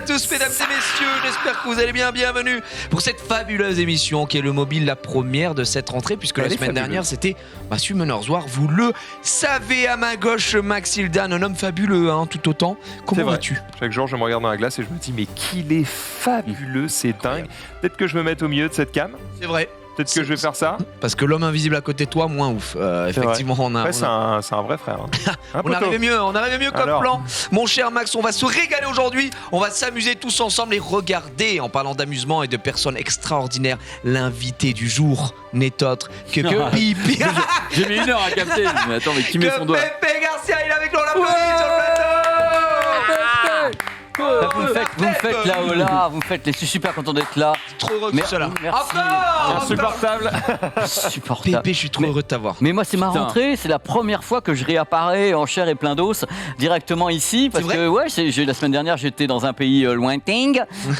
à tous, mesdames et messieurs, j'espère que vous allez bien, bienvenue pour cette fabuleuse émission qui est le mobile, la première de cette rentrée, puisque la semaine dernière c'était Summoners War, vous le savez. À ma gauche, Max Hildan, un homme fabuleux, tout autant. Comment vas-tu ? Chaque jour je me regarde dans la glace et je me dis mais qu'il est fabuleux, c'est dingue. Peut-être que je me mette au milieu de cette cam. C'est vrai. Peut-être que je vais faire ça. Parce que l'homme invisible à côté de toi, moins ouf. Effectivement, c'est un vrai frère. On arrivait mieux comme plan. Mon cher Max, on va se régaler aujourd'hui. On va s'amuser tous ensemble et regarder, en parlant d'amusement et de personnes extraordinaires, l'invité du jour n'est autre que Pipi. J'ai mis 1 heure à capter. Mais attends, mais qui met son doigt ? Pepe Garcia, il est avec nous, on l'applaudit sur le plateau. Vous me faites là, oh là, vous me faites, je suis super content d'être là. Trop heureux que tu sois là. Merci. Insupportable. Pépé, je suis trop heureux de t'avoir. Mais moi, c'est ma rentrée, c'est la première fois que je réapparais en chair et plein d'os directement ici. Parce que la semaine dernière, j'étais dans un pays lointain.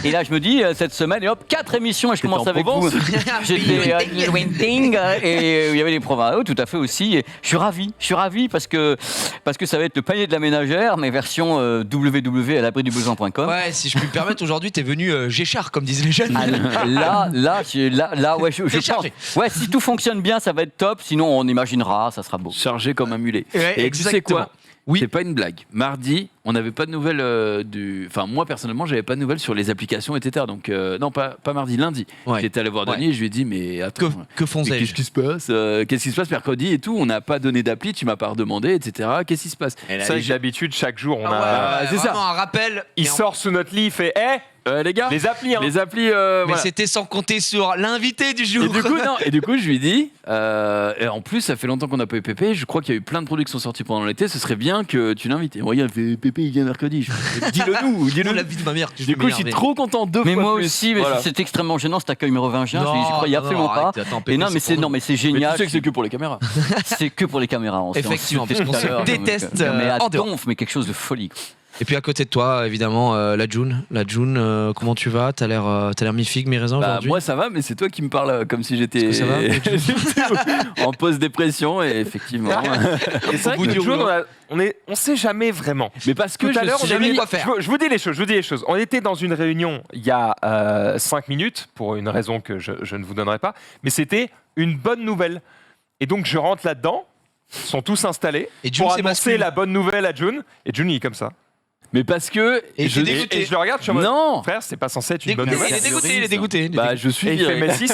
Et là, je me dis, cette semaine, et hop, 4 émissions et je commence avec vous. J'étais lointain et il y avait les provinces. Oh, tout à fait aussi. Et je suis ravi parce que ça va être le panier de la ménagère, mais version www à l'abri du besoin. Ouais, si je puis me permettre, aujourd'hui t'es venu Géchard, comme disent les jeunes. Là, je pense. Ouais, si tout fonctionne bien, ça va être top. Sinon, on imaginera, ça sera beau. Chargé comme un mulet. Ouais, et tu sais quoi ? Oui. C'est pas une blague. Mardi, on n'avait pas de nouvelles Enfin, moi, personnellement, j'avais pas de nouvelles sur les applications, etc. Donc, non, pas mardi, lundi. Ouais. J'étais allé voir Denis et je lui ai dit, mais attends. Que font-ils ? Qu'est-ce qui se passe Qu'est-ce qui se passe mercredi et tout ? On n'a pas donné d'appli, tu m'as pas redemandé, etc. Qu'est-ce qui se passe ? C'est vrai que d'habitude, chaque jour, on c'est ça. Un rappel. Il sort sous notre lit, il fait les gars, les applis, Les applis, mais voilà. c'était sans compter sur l'invité du jour. Et du coup, je lui ai dit, et en plus, ça fait longtemps qu'on n'a pas eu Pépé. Je crois qu'il y a eu plein de produits qui sont sortis pendant l'été. Ce serait bien que tu l'invites. Et regarde, il fait Pépé, il vient mercredi. Dis-le nous. La vie de ma mère. Du coup, je suis trop content deux mais fois moi plus. aussi, mais Voilà. c'est extrêmement gênant cet accueil mérovingien. Je croyais absolument pas. Et mais c'est génial. Mais tu sais que c'est que pour les caméras. C'est que pour les caméras. Effectivement, parce qu'on se déteste en dehors. Mais quelque chose de folie. Et puis à côté de toi, évidemment, la June. La June, comment tu vas ? T'as l'air mi-figue, mi-raisin aujourd'hui ? Moi ça va, mais c'est toi qui me parles comme si j'étais ça va, en post-dépression, et effectivement. Et c'est vrai que le jour, on sait jamais vraiment. Mais parce que tout à l'heure, sais jamais quoi faire. Je vous dis les choses. On était dans une réunion il y a 5 minutes, pour une raison que je ne vous donnerai pas, mais c'était une bonne nouvelle. Et donc je rentre là-dedans, ils sont tous installés, et June, pour c'est annoncer la bonne nouvelle à June. Et June, il est comme ça. Mais parce que et je le regarde, je suis en mode, non, frère, c'est pas censé être une bonne nouvelle. Il est dégoûté. Bah, je suis. Et il fait, mais si,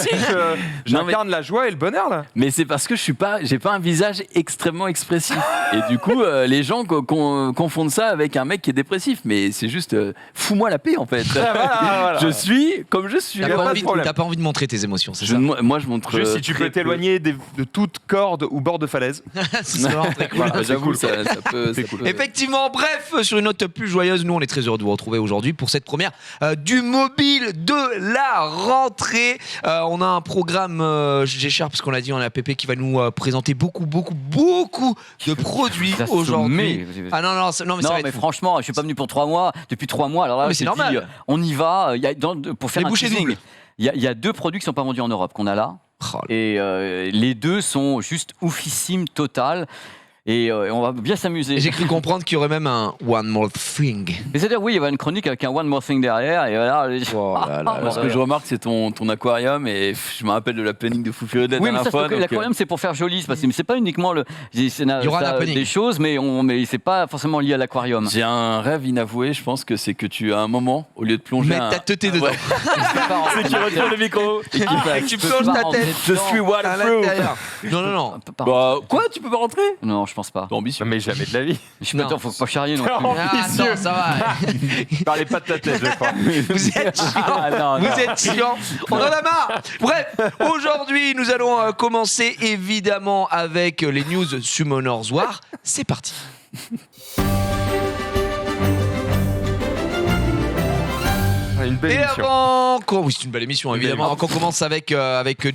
j'incarne la joie et le bonheur là. Mais c'est parce que j'ai pas un visage extrêmement expressif. Et du coup, les gens confondent ça avec un mec qui est dépressif. Mais c'est juste, fous-moi la paix en fait. Voilà. Je suis comme je suis. T'as pas envie de montrer tes émotions, c'est ça ? Moi, je montre. Juste si tu peux t'éloigner de toute corde ou bord de falaise. Ce serait vraiment très cool. J'avoue, ça peut. Effectivement, bref, sur une note plus joyeuse, nous on est très heureux de vous retrouver aujourd'hui pour cette première du mobile de la rentrée. On a un programme Géchard, parce qu'on l'a dit, on a Pépé qui va nous présenter beaucoup de produits aujourd'hui. Non, mais franchement, je suis pas venu pour 3 mois. Depuis 3 mois, alors là, mais c'est normal. On y va. Pour faire un teasing, il y a 2 produits qui sont pas vendus en Europe qu'on a là. Et les 2 sont juste oufissimes, total. Et on va bien s'amuser. J'ai cru comprendre qu'il y aurait même un One More Thing. C'est-à-dire, oui, il y avait une chronique avec un One More Thing derrière. Et voilà, Ce que je remarque, c'est ton aquarium. Et je me rappelle de la planning de Fou Furieux de la dernière fois. L'aquarium, c'est pour faire joli. C'est pas uniquement des choses, mais c'est pas forcément lié à l'aquarium. J'ai un rêve inavoué, je pense que c'est que tu, à un moment, au lieu de plonger. Mettre ta teuté dedans. C'est qu'il retire le micro. Et tu plonges ta tête. Je suis waterproof. Non. Bah, quoi, tu peux pas rentrer ? Non, je pense pas. Ambitieux. Mais jamais de la vie. Je suis pas sûr, faut pas charrier non plus. Non, ça va. Parlez pas de ta tête, je crois. Vous êtes chiant. Vous êtes chiant. On en a marre. Bref, aujourd'hui, nous allons commencer évidemment avec les news Summoners War. C'est parti. une belle Et émission. oui, c'est une belle émission évidemment. Belle. Avant qu'on commence avec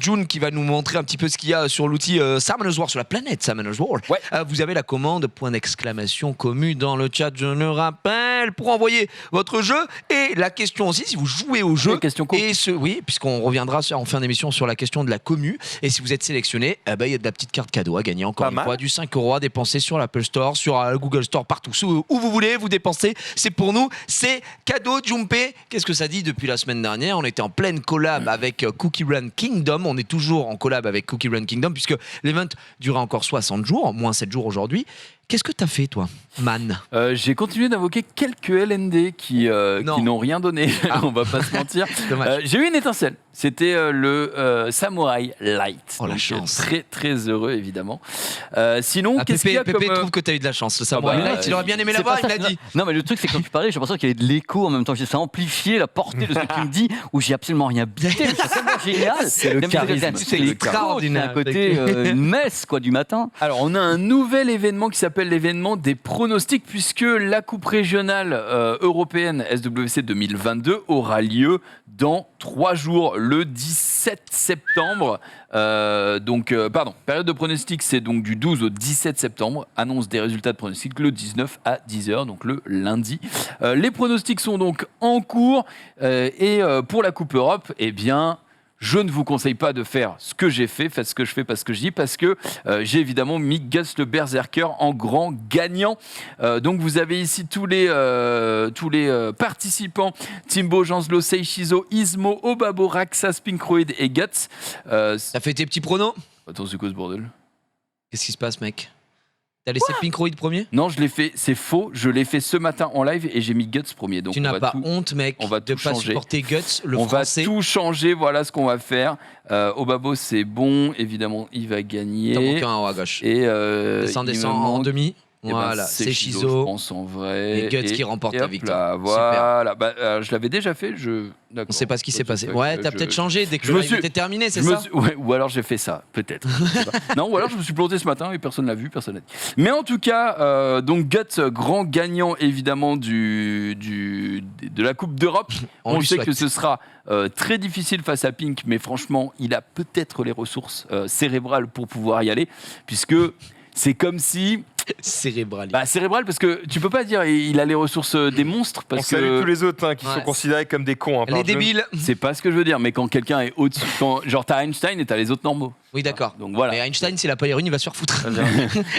June qui va nous montrer un petit peu ce qu'il y a sur l'outil Summoners War, sur la planète Summoners War. Ouais. Vous avez la commande > commu dans le chat, je le rappelle, pour envoyer votre jeu. Et la question aussi, si vous jouez au jeu. Oui, question co. Oui, puisqu'on reviendra en fin d'émission sur la question de la commu. Et si vous êtes sélectionné, il y a de la petite carte cadeau à gagner encore Pas une mal. fois, du 5 € à dépenser sur l'Apple Store, sur le Google Store, partout où vous voulez, vous dépensez. C'est pour nous, c'est cadeau. Jumpé, qu'est-ce que ça dit depuis la semaine dernière? On était en pleine collab avec Cookie Run Kingdom. On est toujours en collab avec Cookie Run Kingdom puisque l'event durera encore 60 jours, moins 7 jours aujourd'hui. Qu'est-ce que t'as fait, toi, man? J'ai continué d'invoquer quelques LND qui n'ont rien donné, on va pas se mentir. Dommage. J'ai eu une étincelle, c'était le Samurai Light. Oh, la Donc, chance. Très très heureux évidemment. Sinon, qu'est-ce qu'il y a Pépé comme... trouve que t'as eu de la chance. Le Samurai bah, Light, il aurait bien aimé C'est l'avoir, pas il ça, l'a dit. Non, mais le truc, c'est que quand tu parlais, j'ai l'impression qu'il y avait de l'écho en même temps. Ça amplifiait la portée de ce que tu me dis, où j'ai absolument rien bité. Mais c'est tellement génial. C'est le charisme. C'est l'écho, extraordinaire. c'est un côté une messe quoi, du matin. Alors, on a un nouvel événement qui s'appelle l'événement des pronostics, puisque la Coupe régionale européenne SWC 2022 aura lieu dans 3 jours, le 17 septembre. Période de pronostics, c'est donc du 12 au 17 septembre. Annonce des résultats de pronostics le 19 à 10h, donc le lundi. Les pronostics sont donc en cours. Pour la Coupe Europe, eh bien... Je ne vous conseille pas de faire ce que j'ai fait, faites ce que je fais, pas ce que je dis, parce que j'ai évidemment mis Guts le Berserker en grand gagnant. Donc vous avez ici tous les participants: Timbo, Janslo, Seishizo, Ismo, Obabo, Raxa, Pinkroid et Guts. T'as fait tes petits pronos? Attends, c'est quoi ce bordel? Qu'est-ce qui se passe, mec? T'as laissé Pinkroid premier? Non, je l'ai fait, c'est faux, je l'ai fait ce matin en live et j'ai mis Guts premier. Donc Tu on n'as va pas tout- honte, mec, on va de tout pas changer. supporter Guts, le on français. va tout changer, voilà ce qu'on va faire. Obabo, c'est bon, évidemment, il va gagner. T'en manques un en haut à gauche. Et Descend il me en manque- demi. Eh ben, Voilà, c'est je Shizo. pense en vrai. Et Guts qui remporte la hop victoire. là, voilà. Je l'avais déjà fait. On sait pas ce qui s'est passé. Ouais, t'as peut-être changé dès que je le me live suis- était terminé, c'est Je me ça? suis- ouais, ou alors j'ai fait ça, peut-être. Je sais pas. Non, ou alors je me suis planté ce matin et personne l'a vu, personne l'a dit. Mais en tout cas, donc Guts, grand gagnant évidemment de la Coupe d'Europe. On On lui sait souhaite. que ce sera très difficile face à Pink, mais franchement, il a peut-être les ressources cérébrales pour pouvoir y aller, puisque c'est comme si... Cérébral. cérébral, parce que tu peux pas dire il a les ressources des monstres, On parce salue tous que les autres qui Ouais. sont considérés comme des cons. par Les June. débiles. c'est pas ce que je veux dire, mais quand quelqu'un est au-dessus, genre t'as Einstein et t'as les autres normaux. Oui, d'accord. Donc voilà. Mais Einstein, s'il a pas les runes, il va se faire foutre.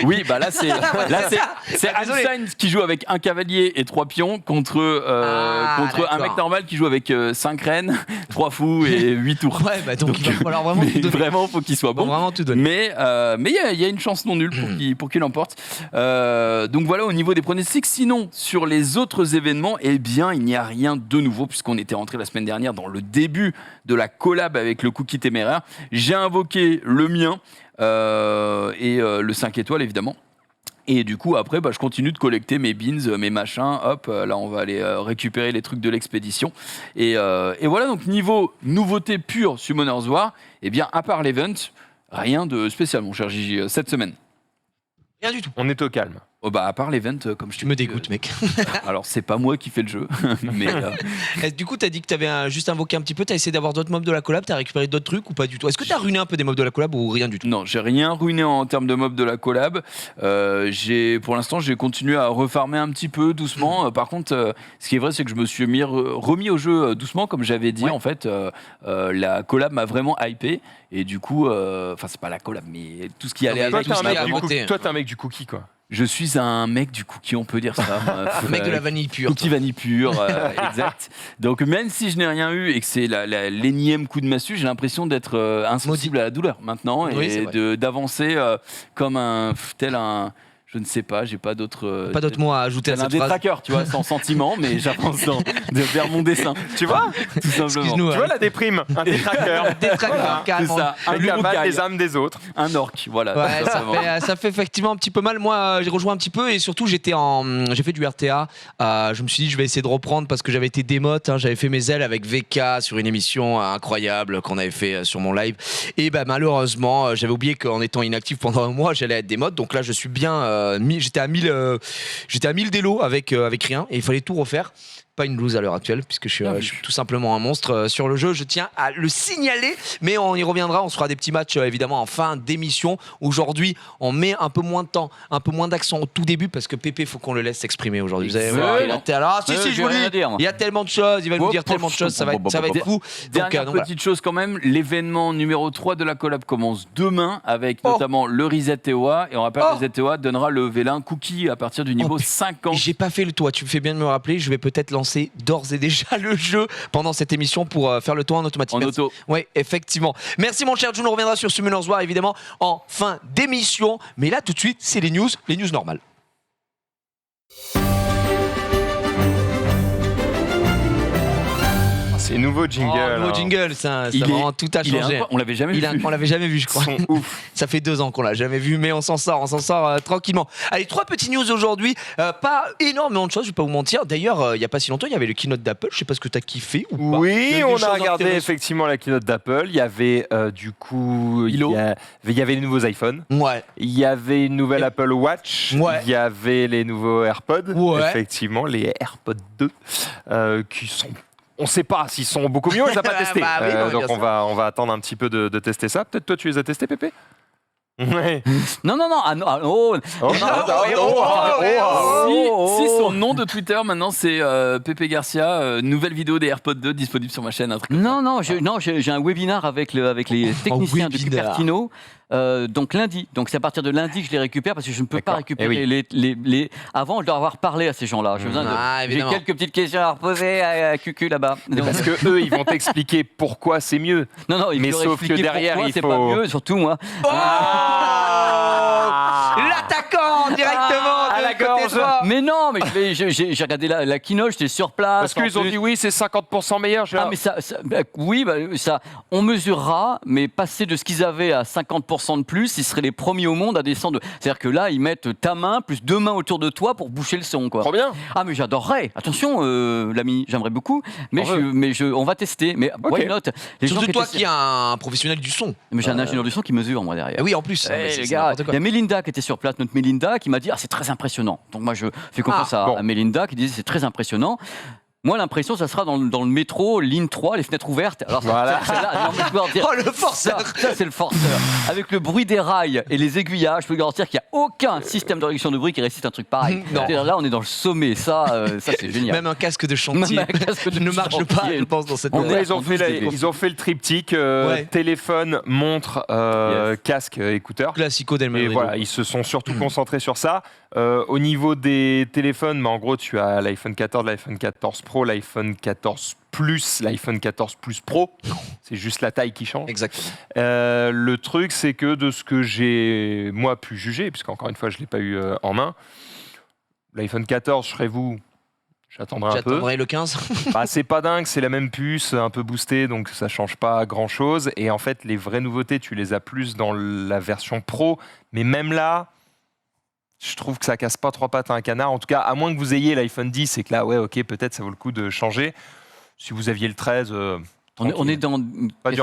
Oui, bah là c'est Désolé. Einstein qui joue avec un cavalier et 3 pions contre un d'accord. mec normal qui joue avec 5 reines, 3 fous et 8 tours. Ouais, bah donc il va falloir vraiment Mais tout donner. vraiment, faut qu'il soit Faut bon. vraiment tout donner. Mais il y a une chance non nulle pour qu'il l'emporte. Donc voilà au niveau des pronostics. Sinon, sur les autres événements, eh bien, il n'y a rien de nouveau puisqu'on était rentré la semaine dernière dans le début de la collab avec le Cookie Téméraire. J'ai invoqué le mien et le 5 étoiles évidemment. Et du coup, après, je continue de collecter mes beans, mes machins. Hop, là, on va aller récupérer les trucs de l'expédition. Et voilà, donc niveau nouveauté pure Summoners War, eh bien, à part l'event, rien de spécial, mon cher Gigi, cette semaine. Rien du tout. On est au calme. Oh, à part l'event, comme je Tu me dégoûtes, mec. Alors, c'est pas moi qui fais le jeu, mais Du coup, t'as dit que t'avais juste invoqué un petit peu. T'as essayé d'avoir d'autres mobs de la collab. T'as récupéré d'autres trucs ou pas du tout? Est-ce que t'as ruiné un peu des mobs de la collab ou rien du tout? non, j'ai rien ruiné en termes de mobs de la collab. Pour l'instant, j'ai continué à refarmer un petit peu doucement. Par contre, ce qui est vrai, c'est que je me suis remis au jeu doucement, comme j'avais dit. Ouais. En fait, la collab m'a vraiment hypé. Et du coup, enfin, c'est pas la collab, mais tout ce qui allait mais avec. tout ce qui est à du côté. cookie. Toi, t'es un mec du cookie, quoi. Je suis un mec du cookie, on peut dire ça. moi. Un mec de la vanille pure. Cookie vanille pure, exact. Donc même si je n'ai rien eu et que c'est l'énième coup de massue, j'ai l'impression d'être insensible à la douleur maintenant Oui, c'est et vrai. d'avancer comme tel un, je ne sais pas, j'ai pas d'autres. Pas d'autres mots à ajouter à tel un cette phrase. détraqueur, tu vois, sans sentiment, mais j'avance vers mon dessin, Tu vois tout simplement. Excuse-nous. Tu vois la déprime. Un détraqueur. Détraqueur, C'est carrément. ça, un Le cavale urukai, des âmes des autres. un orc, voilà. Ouais, tout simplement. ça fait effectivement un petit peu mal. Moi, j'ai rejoint un petit peu et surtout, j'ai fait du RTA. Je me suis dit, je vais essayer de reprendre parce que j'avais été démote. J'avais fait mes ailes avec VK sur une émission incroyable qu'on avait fait sur mon live. Et malheureusement, j'avais oublié qu'en étant inactif pendant un mois, j'allais être démote. Donc là, je suis bien. J'étais à 1000 d'élo avec rien et il fallait tout refaire. pas une blouse à l'heure actuelle, puisque je suis tout simplement un monstre sur le jeu. Je tiens à le signaler, mais on y reviendra. On se fera des petits matchs évidemment en fin d'émission. Aujourd'hui, on met un peu moins de temps, un peu moins d'accent au tout début, parce que Pépé, faut qu'on le laisse s'exprimer aujourd'hui. Vous allez voir. Je vous le dis, il y a tellement de choses, il va nous dire tellement de choses, ça va être fou. Dernière petite chose quand même, l'événement numéro 3 de la collab commence demain avec notamment le Reset TOA. Et on rappelle que Reset TOA donnera le vélin Cookie à partir du niveau 50. J'ai pas fait le toit, tu me fais bien de me rappeler. Je vais peut-être lancer d'ores et déjà le jeu pendant cette émission pour faire le tour en automatique. En auto. Oui, effectivement. Merci mon cher Jun, on reviendra sur Summoners War évidemment en fin d'émission. Mais là tout de suite, c'est les news normales. C'est nouveau jingle. Nouveau jingle, ça vraiment tout a changé. On l'avait jamais vu. On l'avait jamais vu, je crois. Ouf. Ça fait 2 ans qu'on l'a jamais vu, mais on s'en sort tranquillement. Allez, 3 petites news aujourd'hui. Pas énormément de choses, je vais pas vous mentir. D'ailleurs, il y a pas si longtemps, il y avait le keynote d'Apple. Je sais pas ce que tu as kiffé ou pas. Oui, on a regardé effectivement la keynote d'Apple. Il y avait du coup, il y avait les nouveaux iPhones. Ouais. Il y avait une nouvelle Apple Watch. Ouais. Il y avait les nouveaux AirPods. Ouais. Effectivement, les AirPods 2 qui sont. On ne sait pas s'ils sont beaucoup mieux, on les a pas testés. Bah oui, non, donc on va attendre un petit peu de tester ça. Peut-être toi tu les as testés, Pépé? Ouais. Non. Si son nom de Twitter maintenant c'est Pépé Garcia, nouvelle vidéo des AirPods 2 disponible sur ma chaîne. Un truc J'ai un webinar avec les techniciens de Cupertino. Donc lundi, donc c'est à partir de lundi que je les récupère parce que je ne peux pas récupérer les. Avant, je dois avoir parlé à ces gens-là. J'ai quelques petites questions à reposer à Cucu là-bas. Donc, parce que eux, ils vont t'expliquer pourquoi c'est mieux. Non, mais sauf que derrière, il faut. C'est pas mieux, surtout moi. L'attaquant directement de la côté droit. Mais non, mais j'ai regardé la keynote, j'étais sur place. Parce qu'ils ont dit oui, c'est 50% meilleur. Mais ça, on mesurera, mais passer de ce qu'ils avaient à 50% de plus, ils seraient les premiers au monde à descendre. C'est-à-dire que là, ils mettent ta main plus 2 mains autour de toi pour boucher le son, quoi. Trop bien. Ah, mais j'adorerais. Attention, l'ami, j'aimerais beaucoup. Mais on va tester. Mais why not? Surtout toi qui es un professionnel du son. Mais j'ai un ingénieur du son qui mesure, moi, derrière. Oui, en plus. Les gars, il y a Mélinda qui était sur place, notre Mélinda, qui m'a dit c'est très impressionnant. Donc moi, je fais confiance à Mélinda qui disait c'est très impressionnant. Moi, l'impression, ça sera dans le métro, ligne 3, les fenêtres ouvertes. Alors, voilà. Le forceur. Ça, c'est le forceur. Avec le bruit des rails et les aiguillages, je peux garantir qu'il n'y a aucun système de réduction de bruit qui résiste à un truc pareil. Là, on est dans le sommet. Ça c'est génial. Même un casque de chantier ne marche pas, je pense, dans cette manière. Ils ont fait le triptyque téléphone, montre, casque, écouteur. Classico del Et voilà, ils se sont surtout concentrés sur ça. Au niveau des téléphones, en gros, tu as l'iPhone 14, l'iPhone 14 Pro, l'iPhone 14 Plus, l'iPhone 14 Plus Pro. C'est juste la taille qui change. Exactement. Le truc, c'est que de ce que j'ai, moi, pu juger, puisqu'encore une fois, je ne l'ai pas eu en main, l'iPhone 14, je serais vous, j'attendrai un peu. J'attendrai le 15. C'est pas dingue, c'est la même puce, un peu boostée, donc ça change pas grand-chose. Et en fait, les vraies nouveautés, tu les as plus dans la version Pro. Mais même là, je trouve que ça casse pas 3 pattes à un canard. En tout cas, à moins que vous ayez l'iPhone 10 et que là, peut-être ça vaut le coup de changer. Si vous aviez le 13... On est dans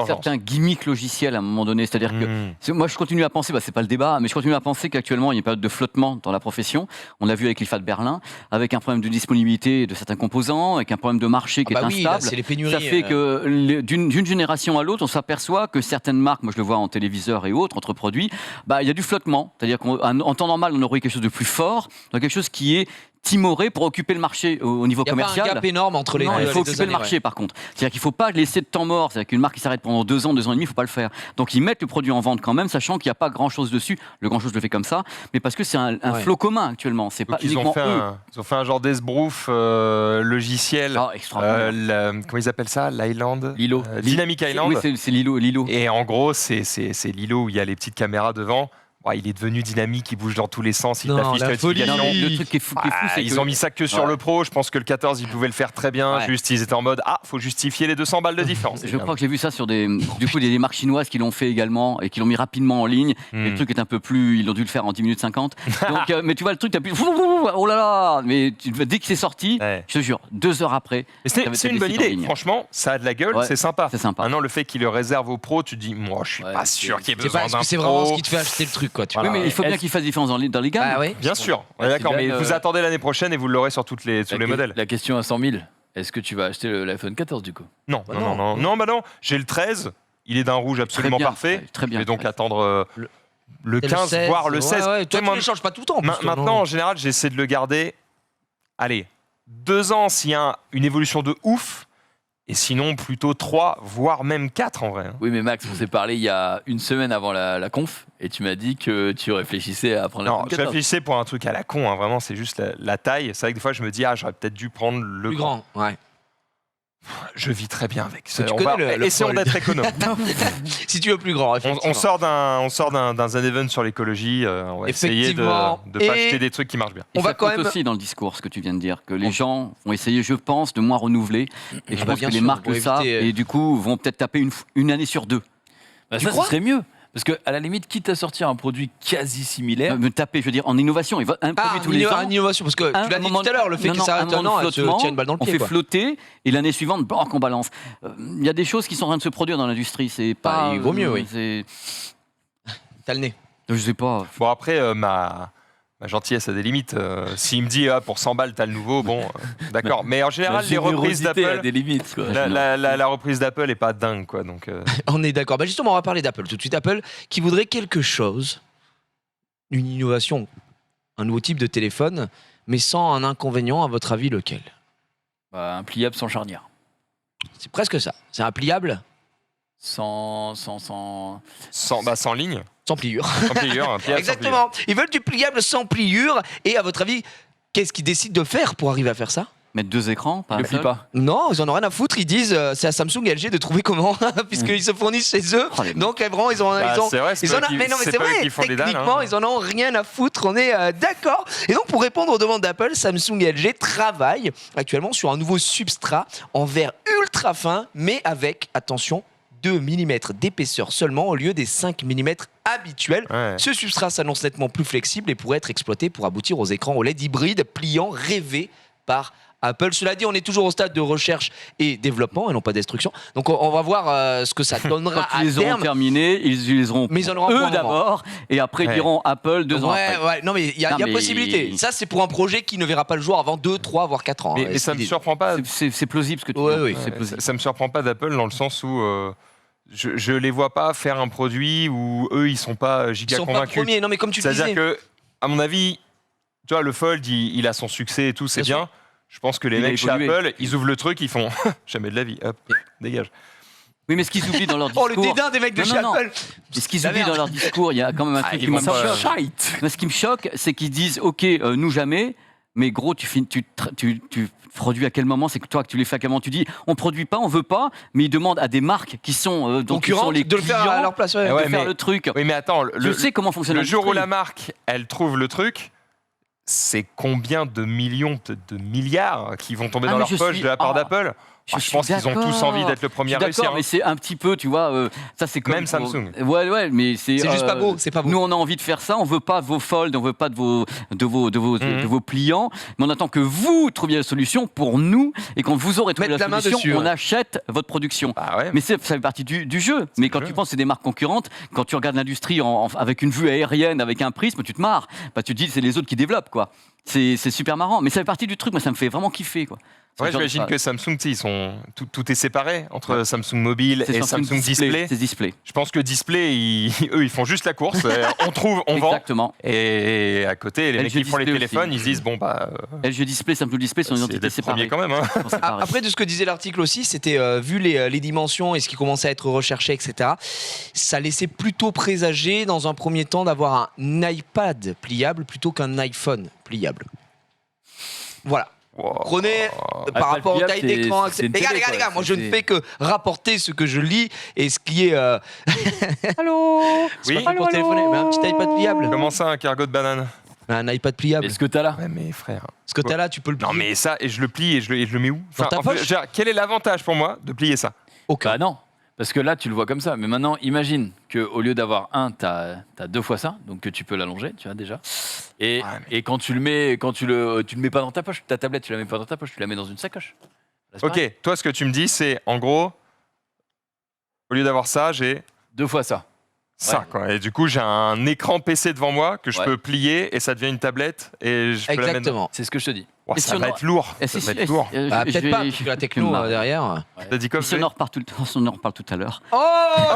certains gimmicks logiciels à un moment donné. C'est-à-dire que moi, je continue à penser, c'est pas le débat, mais je continue à penser qu'actuellement, il y a une période de flottement dans la profession. On l'a vu avec l'IFA de Berlin, avec un problème de disponibilité de certains composants, avec un problème de marché qui est instable. Là, c'est les pénuries, ça fait que d'une génération à l'autre, on s'aperçoit que certaines marques, moi je le vois en téléviseur et autres, entre produits, il y a du flottement. C'est-à-dire qu'en temps normal, on aurait quelque chose de plus fort, quelque chose qui est timoré pour occuper le marché au niveau commercial. Il y a pas un gap énorme entre les deux. Il faut occuper le marché par contre. C'est-à-dire qu'il ne faut pas laisser de temps mort. C'est-à-dire qu'une marque qui s'arrête pendant 2 ans, 2 ans et demi, il ne faut pas le faire. Donc ils mettent le produit en vente quand même, sachant qu'il n'y a pas grand-chose dessus. Le grand-chose le fait comme ça, mais parce que c'est un flot commun actuellement. C'est pas uniquement ils ont fait un genre d'esbrouf logiciel. Extraordinaire. Comment ils appellent ça? L'Island Lilo. Dynamic Island. Oui, c'est Lilo. Et en gros, c'est Lilo où il y a les petites caméras devant. Il est devenu dynamique, il bouge dans tous les sens, il t'affiche la notification. Le truc qui est fou, c'est ils ont mis ça que sur le Pro. Je pense que le 14, ils pouvaient le faire très bien. Juste, ils étaient en mode faut justifier les 200 balles de différence. Je crois que j'ai vu ça sur des marques chinoises qui l'ont fait également et qui l'ont mis rapidement en ligne. Le truc est un peu plus, ils ont dû le faire en 10 minutes 50. Donc, mais tu vois le truc, t'as plus, oh là là. Mais dès que c'est sorti, je te jure, 2 heures après. C'est une bonne idée. Franchement, ça a de la gueule, c'est sympa. Maintenant, le fait qu'ils le réservent aux pros, tu te dis, moi, je suis pas sûr qu'il y ait besoin d'un pro. C'est vraiment ce qui te fait acheter le truc, quoi. Oui, mais il faut bien qu'il fasse différence dans les gammes. Bien sûr. D'accord, mais vous attendez l'année prochaine et vous l'aurez sur les modèles. La question à 100 000. est-ce que tu vas acheter l'iPhone 14 du coup? Non, Bah non, non. non, non, j'ai le 13. Il est d'un rouge absolument Très bien, parfait. très bien. Je vais donc attendre le Et 15, voire le 16. Ouais, Tu toi, sais, tu moi, les changes pas tout le temps. en plus, toi, maintenant, non en général, j'essaie de le garder. Allez, 2 ans s'il y a une évolution de ouf. Et sinon, plutôt 3, voire même 4 en vrai. hein. Oui, mais Max, on s'est parlé il y a une semaine avant la conf et tu m'as dit que tu réfléchissais à prendre Non, l'iPhone je 14. réfléchissais pour un truc à la con. hein, Vraiment, c'est juste la taille. C'est vrai que des fois, je me dis, j'aurais peut-être dû prendre le plus grand. Ouais. Je vis très bien avec ça. Tu connais le Essayons fold. d'être économe. Si tu veux plus grand, on effectivement. sort d'un Zen Event sur l'écologie. On va essayer de Effectivement. ne pas Et- acheter des trucs qui marchent bien. Et On va ça quand compte même- aussi dans le discours, ce que tu viens de dire, que les gens vont essayer, je pense, de moins renouveler. Et je Bah, pense bien que les sûr, marques pour le savent éviter, et du coup vont peut-être taper une année sur 2. Bah, Tu ça, crois ce serait mieux. Parce que à la limite, quitte à sortir un produit quasi similaire, Me taper, je veux dire, en innovation. Un produit tous les ans. une innovation, parce que tu l'as dit tout à l'heure, le fait Non, que non, ça un reste un moment an, de elle se flottement, tient une balle dans le on pied. fait quoi. flotter et l'année suivante, banque, on balance. Il y a des choses qui sont en train de se produire dans l'industrie. C'est pas. il vaut mieux, oui. c'est- T'as le nez. Je sais pas. Bon, après, ma gentillesse a des limites. S'il me dit, pour 100 balles, t'as le nouveau, bon, d'accord. Mais en général, la les reprises générosité a d'Apple. des limites. Quoi. La reprise d'Apple est pas dingue, quoi. Donc, On est d'accord. Bah justement, on va parler d'Apple tout de suite. Apple qui voudrait quelque chose, une innovation, un nouveau type de téléphone, mais sans un inconvénient, à votre avis, lequel? Bah, un pliable sans charnière. C'est presque ça. C'est un pliable Sans. sans ligne, sans pliure. sans pliure, un pliable sans pliure. Exactement. Ils veulent du pliable sans pliure. Et à votre avis, qu'est-ce qu'ils décident de faire pour arriver à faire ça? Mettre 2 écrans, pas Le un plie seul. pas. Non, ils en ont rien à foutre. Ils disent c'est à Samsung et LG de trouver comment, puisqu'ils se fournissent chez eux. Oh, les mecs. Donc vraiment, ils ont. Bah, ils ont c'est vrai, c'est ils pas en eux ont- qui- mais non, mais c'est c'est pas eux vrai. qui font les dalles, Techniquement, hein. ils en ont rien à foutre. On est d'accord. Et donc, pour répondre aux demandes d'Apple, Samsung et LG travaillent actuellement sur un nouveau substrat en verre ultra fin, mais avec, attention, 2 mm d'épaisseur seulement au lieu des 5 mm habituels. Ouais. Ce substrat s'annonce nettement plus flexible et pourrait être exploité pour aboutir aux écrans OLED hybrides pliants rêvés par Apple. Cela dit, on est toujours au stade de recherche et développement et non pas destruction. Donc on va voir ce que ça donnera Quand à ils les auront terme. terminés, ils utiliseront Mais ils en auront pour un eux moment. d'abord et après ils Ouais. diront Apple 2 ans Ouais, après. ouais, non mais il y a Non, mais- possibilité. Ça c'est pour un projet qui ne verra pas le jour avant 2, 3, voire 4 ans. Mais ça me surprend pas. C'est plausible ce que tu Ouais, dis. oui. C'est Ouais, plausible. ça me surprend pas d'Apple dans le sens où je les vois pas faire un produit où eux ils sont pas Ils giga sont pas convaincus. premiers. Non mais comme tu le C'est-à-dire disais. que, à mon avis, tu vois, le Fold, il a son succès et tout, c'est Bien bien. Je pense que les Il a mecs chez évolué. Apple, ils ouvrent le truc, ils font jamais de la vie, hop, dégage. Oui, mais ce qu'ils oublient dans leur Oh discours. le dédain des mecs de Non, chez non, non. Apple. Et ce qu'ils La oublient merde. dans leur discours, il y a quand même un truc ils qui vont me pas- choque. Mais ce qui me choque, c'est qu'ils disent OK, nous jamais, mais gros, tu produis à quel moment? C'est que toi que tu les fais à quel moment? Tu dis on produit pas, on veut pas, mais ils demandent à des marques qui sont donc qui sont Concurrents les de le faire à clients leur place. ouais. Ah ouais, de faire mais- le truc. Oui, mais attends, Je sais comment fonctionne le jour où l'industrie. la marque, elle trouve le truc, c'est combien de millions, peut-être de milliards qui vont tomber Ah, dans mais leur je poche suis- de la part oh, d'Apple. Je suis pense qu'ils ont tous d'accord. envie d'être le premier à Je suis réussir. d'accord, mais c'est un petit peu, tu vois, ça c'est comme Même Samsung. Ouais, mais C'est juste pas beau, c'est pas beau. Nous, on a envie de faire ça. On veut pas de vos folds, on veut pas de vos pliants, mais on attend que vous trouviez la solution pour nous. Et quand vous aurez trouvé Mettre la la main solution, dessus, on ouais. achète votre production. Ah ouais. Mais ça fait partie du jeu. Mais quand le tu jeu. penses que c'est des marques concurrentes, quand tu regardes l'industrie avec une vue aérienne, avec un prisme, tu te marres. Bah, tu te dis c'est les autres qui développent, quoi. C'est super marrant. Mais ça fait partie du truc. Moi, ça me fait vraiment kiffer, quoi. Ouais, j'imagine que Samsung, tu sais, ils sont tout est séparé entre Samsung Mobile c'est et Samsung Display. C'est display. Je pense que Display, eux, ils font juste la course. On trouve, on vend. Exactement. Et à côté, les LG mecs qui font les Display téléphones, aussi. ils se disent bon bah, LG Display, Samsung Display sont une c'est entité d'être premier séparée. quand même. Hein. Ils sont séparés. Après, de ce que disait l'article aussi, c'était vu les dimensions et ce qui commençait à être recherché, etc. Ça laissait plutôt présager, dans un premier temps, d'avoir un iPad pliable plutôt qu'un iPhone pliable. Voilà. Wow. Prenez par iPad rapport aux pliable, tailles c'est- d'écran, c'est etc. une Les télé, gars, quoi. moi je ne C'est- fais que rapporter ce que je lis et ce qui est. Allô C'est Oui. pas fait pour téléphoner, mais un petit iPad pliable. Comment ça, un cargo de banane? Un iPad pliable. Est-ce que t'as là? Ouais, mais frère. Ce que t'as là, tu peux le plier. Non, mais ça, et je le plie et je le mets où? Dans ta en fait, poche je veux dire, quel est l'avantage pour moi de plier ça? Aucun. Bah non. Parce que là, tu le vois comme ça. Mais maintenant, imagine qu'au lieu d'avoir un, t'as 2 fois ça. Donc que tu peux l'allonger, tu vois, déjà. Et, Ouais, et quand tu le mets, tu le mets pas dans ta poche, ta tablette, tu la mets pas dans ta poche, tu la mets dans une sacoche. Là, c'est pareil. Ok, toi, ce que tu me dis, c'est en gros, au lieu d'avoir ça, j'ai 2 fois ça. ça. Ouais. Quoi. Et du coup, j'ai un écran PC devant moi que je Ouais. peux plier et ça devient une tablette et je peux la mettre. Exactement. C'est ce que je te dis. Oh, Et ça si va on être lourd. Eh, Ça si, va si, être lourd. Bah, je peut-être vais- pas, parce que la techno marre. derrière. T'as dit quoi Et si on en reparle tout à l'heure. Oh non,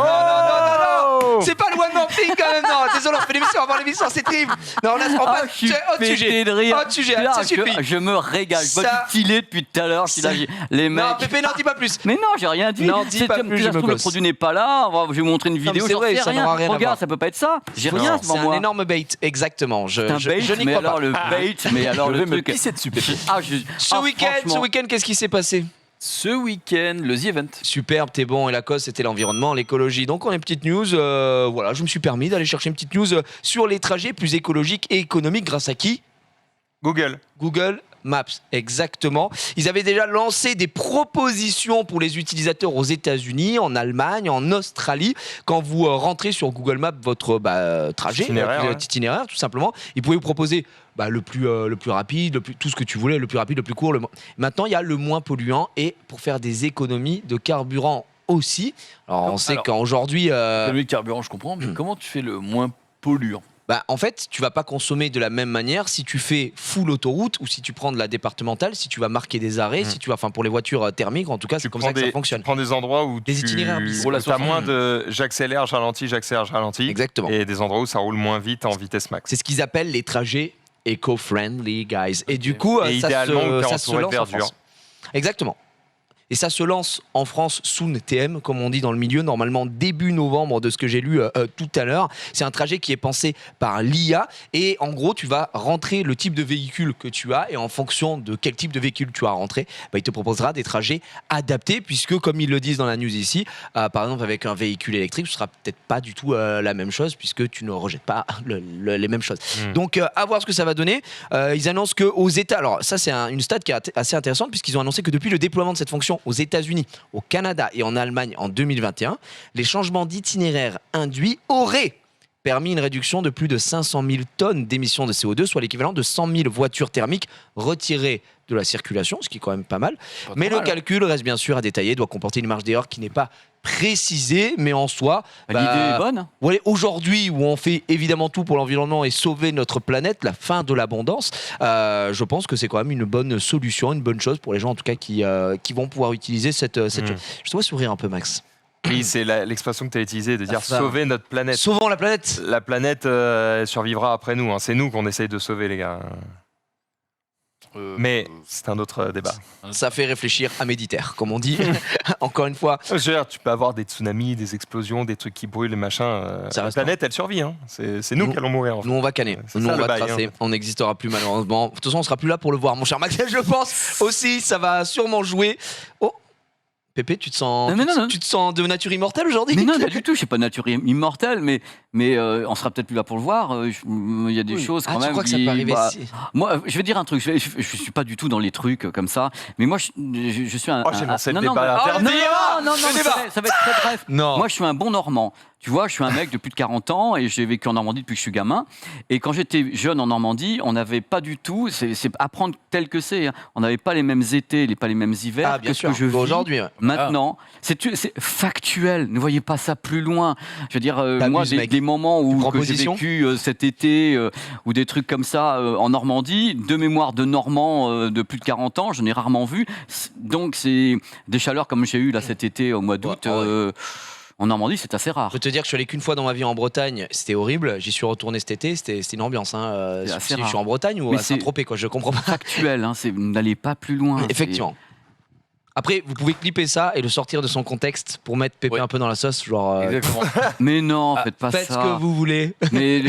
non, c'est pas le One More Thing quand même, non. Désolé, on fait l'émission avant l'émission, c'est terrible. Non, on passe je suis autre sujet. pété de rire. Autre sujet, Là, ça suffit. je me régale. Je vois Ça- du filet depuis tout à l'heure. Je suis là, les mecs. Non, Pépé, n'en dis pas plus. Mais non, j'ai rien dit. Non, dis pas comme plus, ça je se me trouve, le gosse. produit n'est pas là. Je vais vous montrer une mais vidéo. c'est j'en vrai, sais ça rien. n'aura rien à voir. Regarde, ça peut pas être ça. J'ai Non, rien c'est devant un moi. énorme bait, exactement. C'est un bait, je n'y mais crois alors pas. le bait, mais alors Je le vais me truc. pisser dessus, Pépé. Ce week-end, qu'est-ce qui s'est passé? Ce week-end, le The Event. Superbe, t'es bon, et la cause c'était l'environnement, l'écologie. Donc on a une petite news, voilà, je me suis permis d'aller chercher une petite news sur les trajets plus écologiques et économiques grâce à qui? Google. Google Maps, exactement. Ils avaient déjà lancé des propositions pour les utilisateurs aux États-Unis, en Allemagne, en Australie. Quand vous rentrez sur Google Maps votre trajet, Itinéraire, votre itinéraire, tout simplement, ils pouvaient vous proposer le plus rapide, tout ce que tu voulais, le plus rapide, le plus court. Maintenant, il y a le moins polluant et pour faire des économies de carburant aussi. Alors, on sait qu'aujourd'hui... Le carburant, je comprends, mais comment tu fais le moins polluant? En fait, tu vas pas consommer de la même manière si tu fais full autoroute ou si tu prends de la départementale, si tu vas marquer des arrêts, si tu vas, pour les voitures thermiques, en tout cas, c'est comme ça que ça fonctionne. Tu prends des endroits où Des itinéraires bis. tu as moins de j'accélère, je ralentis. Exactement. Et des endroits où ça roule moins vite en vitesse max. C'est ce qu'ils appellent les trajets eco-friendly, guys. Et du coup, Et ça idéalement, se t'es lance entouré en de verdure. France. Exactement. Et ça se lance en France soon TM, comme on dit dans le milieu, normalement début novembre de ce que j'ai lu tout à l'heure. C'est un trajet qui est pensé par l'IA et en gros tu vas rentrer le type de véhicule que tu as et en fonction de quel type de véhicule tu as rentré, il te proposera des trajets adaptés puisque comme ils le disent dans la news ici, par exemple avec un véhicule électrique ce sera peut-être pas du tout la même chose puisque tu ne rejettes pas les mêmes choses. Donc à voir ce que ça va donner. Ils annoncent qu'aux États, alors ça c'est une stat qui est assez intéressante puisqu'ils ont annoncé que depuis le déploiement de cette fonction aux États-Unis, au Canada et en Allemagne en 2021, les changements d'itinéraire induits auraient permis une réduction de plus de 500 000 tonnes d'émissions de CO2, soit l'équivalent de 100 000 voitures thermiques retirées de la circulation, ce qui est quand même pas mal. Mais le calcul reste bien sûr à détailler, doit comporter une marge d'erreur qui n'est pas précisée, mais en soi... L'idée est bonne. Ouais, aujourd'hui, où on fait évidemment tout pour l'environnement et sauver notre planète, la fin de l'abondance, je pense que c'est quand même une bonne solution, une bonne chose pour les gens en tout cas qui vont pouvoir utiliser cette chose. Je te vois sourire un peu, Max. Oui, c'est l'expression que tu as utilisée de dire ça. sauver notre planète. Sauvons la planète. La planète elle survivra après nous. C'est nous qu'on essaye de sauver, les gars. Mais c'est un autre débat. Ça fait réfléchir à méditer, comme on dit. Encore une fois. Je veux dire, tu peux avoir des tsunamis, des explosions, des trucs qui brûlent, les machins. La planète, elle survit. C'est nous qui allons mourir. En fait. Nous, on va canner. C'est Nous, ça, on le va bail, tracer. hein. On n'existera plus, malheureusement. De toute façon, on sera plus là pour le voir, mon cher Max. Je pense aussi, ça va sûrement jouer. Oh, Pépé, tu te sens de nature immortelle aujourd'hui? Mais non, pas du tout. Je suis pas de nature immortelle, mais on sera peut-être plus là pour le voir. Il y a des choses quand tu même. crois que ça peut arriver Moi, je vais dire un truc. Je suis pas du tout dans les trucs comme ça. Mais moi, je suis un. j'ai lancé le non, débat interdit. non, ça va être très bref. Non. Moi, je suis un bon Normand. Tu vois, je suis un mec de plus de 40 ans et j'ai vécu en Normandie depuis que je suis gamin. Et quand j'étais jeune en Normandie, on n'avait pas du tout, c'est apprendre tel que c'est, hein. On n'avait pas les mêmes étés, pas les mêmes hivers bien que ce sûr. que je vis Aujourd'hui. Ouais. maintenant. C'est factuel, ne voyez pas ça plus loin. Je veux dire, moi, mec. des moments où que j'ai Proposition vécu cet été ou des trucs comme ça en Normandie, de mémoire de Normand de plus de 40 ans, je n'ai rarement vu. Donc, c'est des chaleurs comme j'ai eu là cet été au mois d'août. En Normandie, c'est assez rare. Je peux te dire que je suis allé qu'une fois dans ma vie en Bretagne, c'était horrible. J'y suis retourné cet été, c'était une ambiance. C'est assez je rare. suis en Bretagne ou Mais à Saint-Tropez, quoi. Je comprends pas. Factuel, hein, n'allez pas plus loin. Effectivement. Après, vous pouvez clipper ça et le sortir de son contexte pour mettre Pépé un peu dans la sauce, genre. Exactement. Mais non, faites pas Faites ça. ce que vous voulez. Mais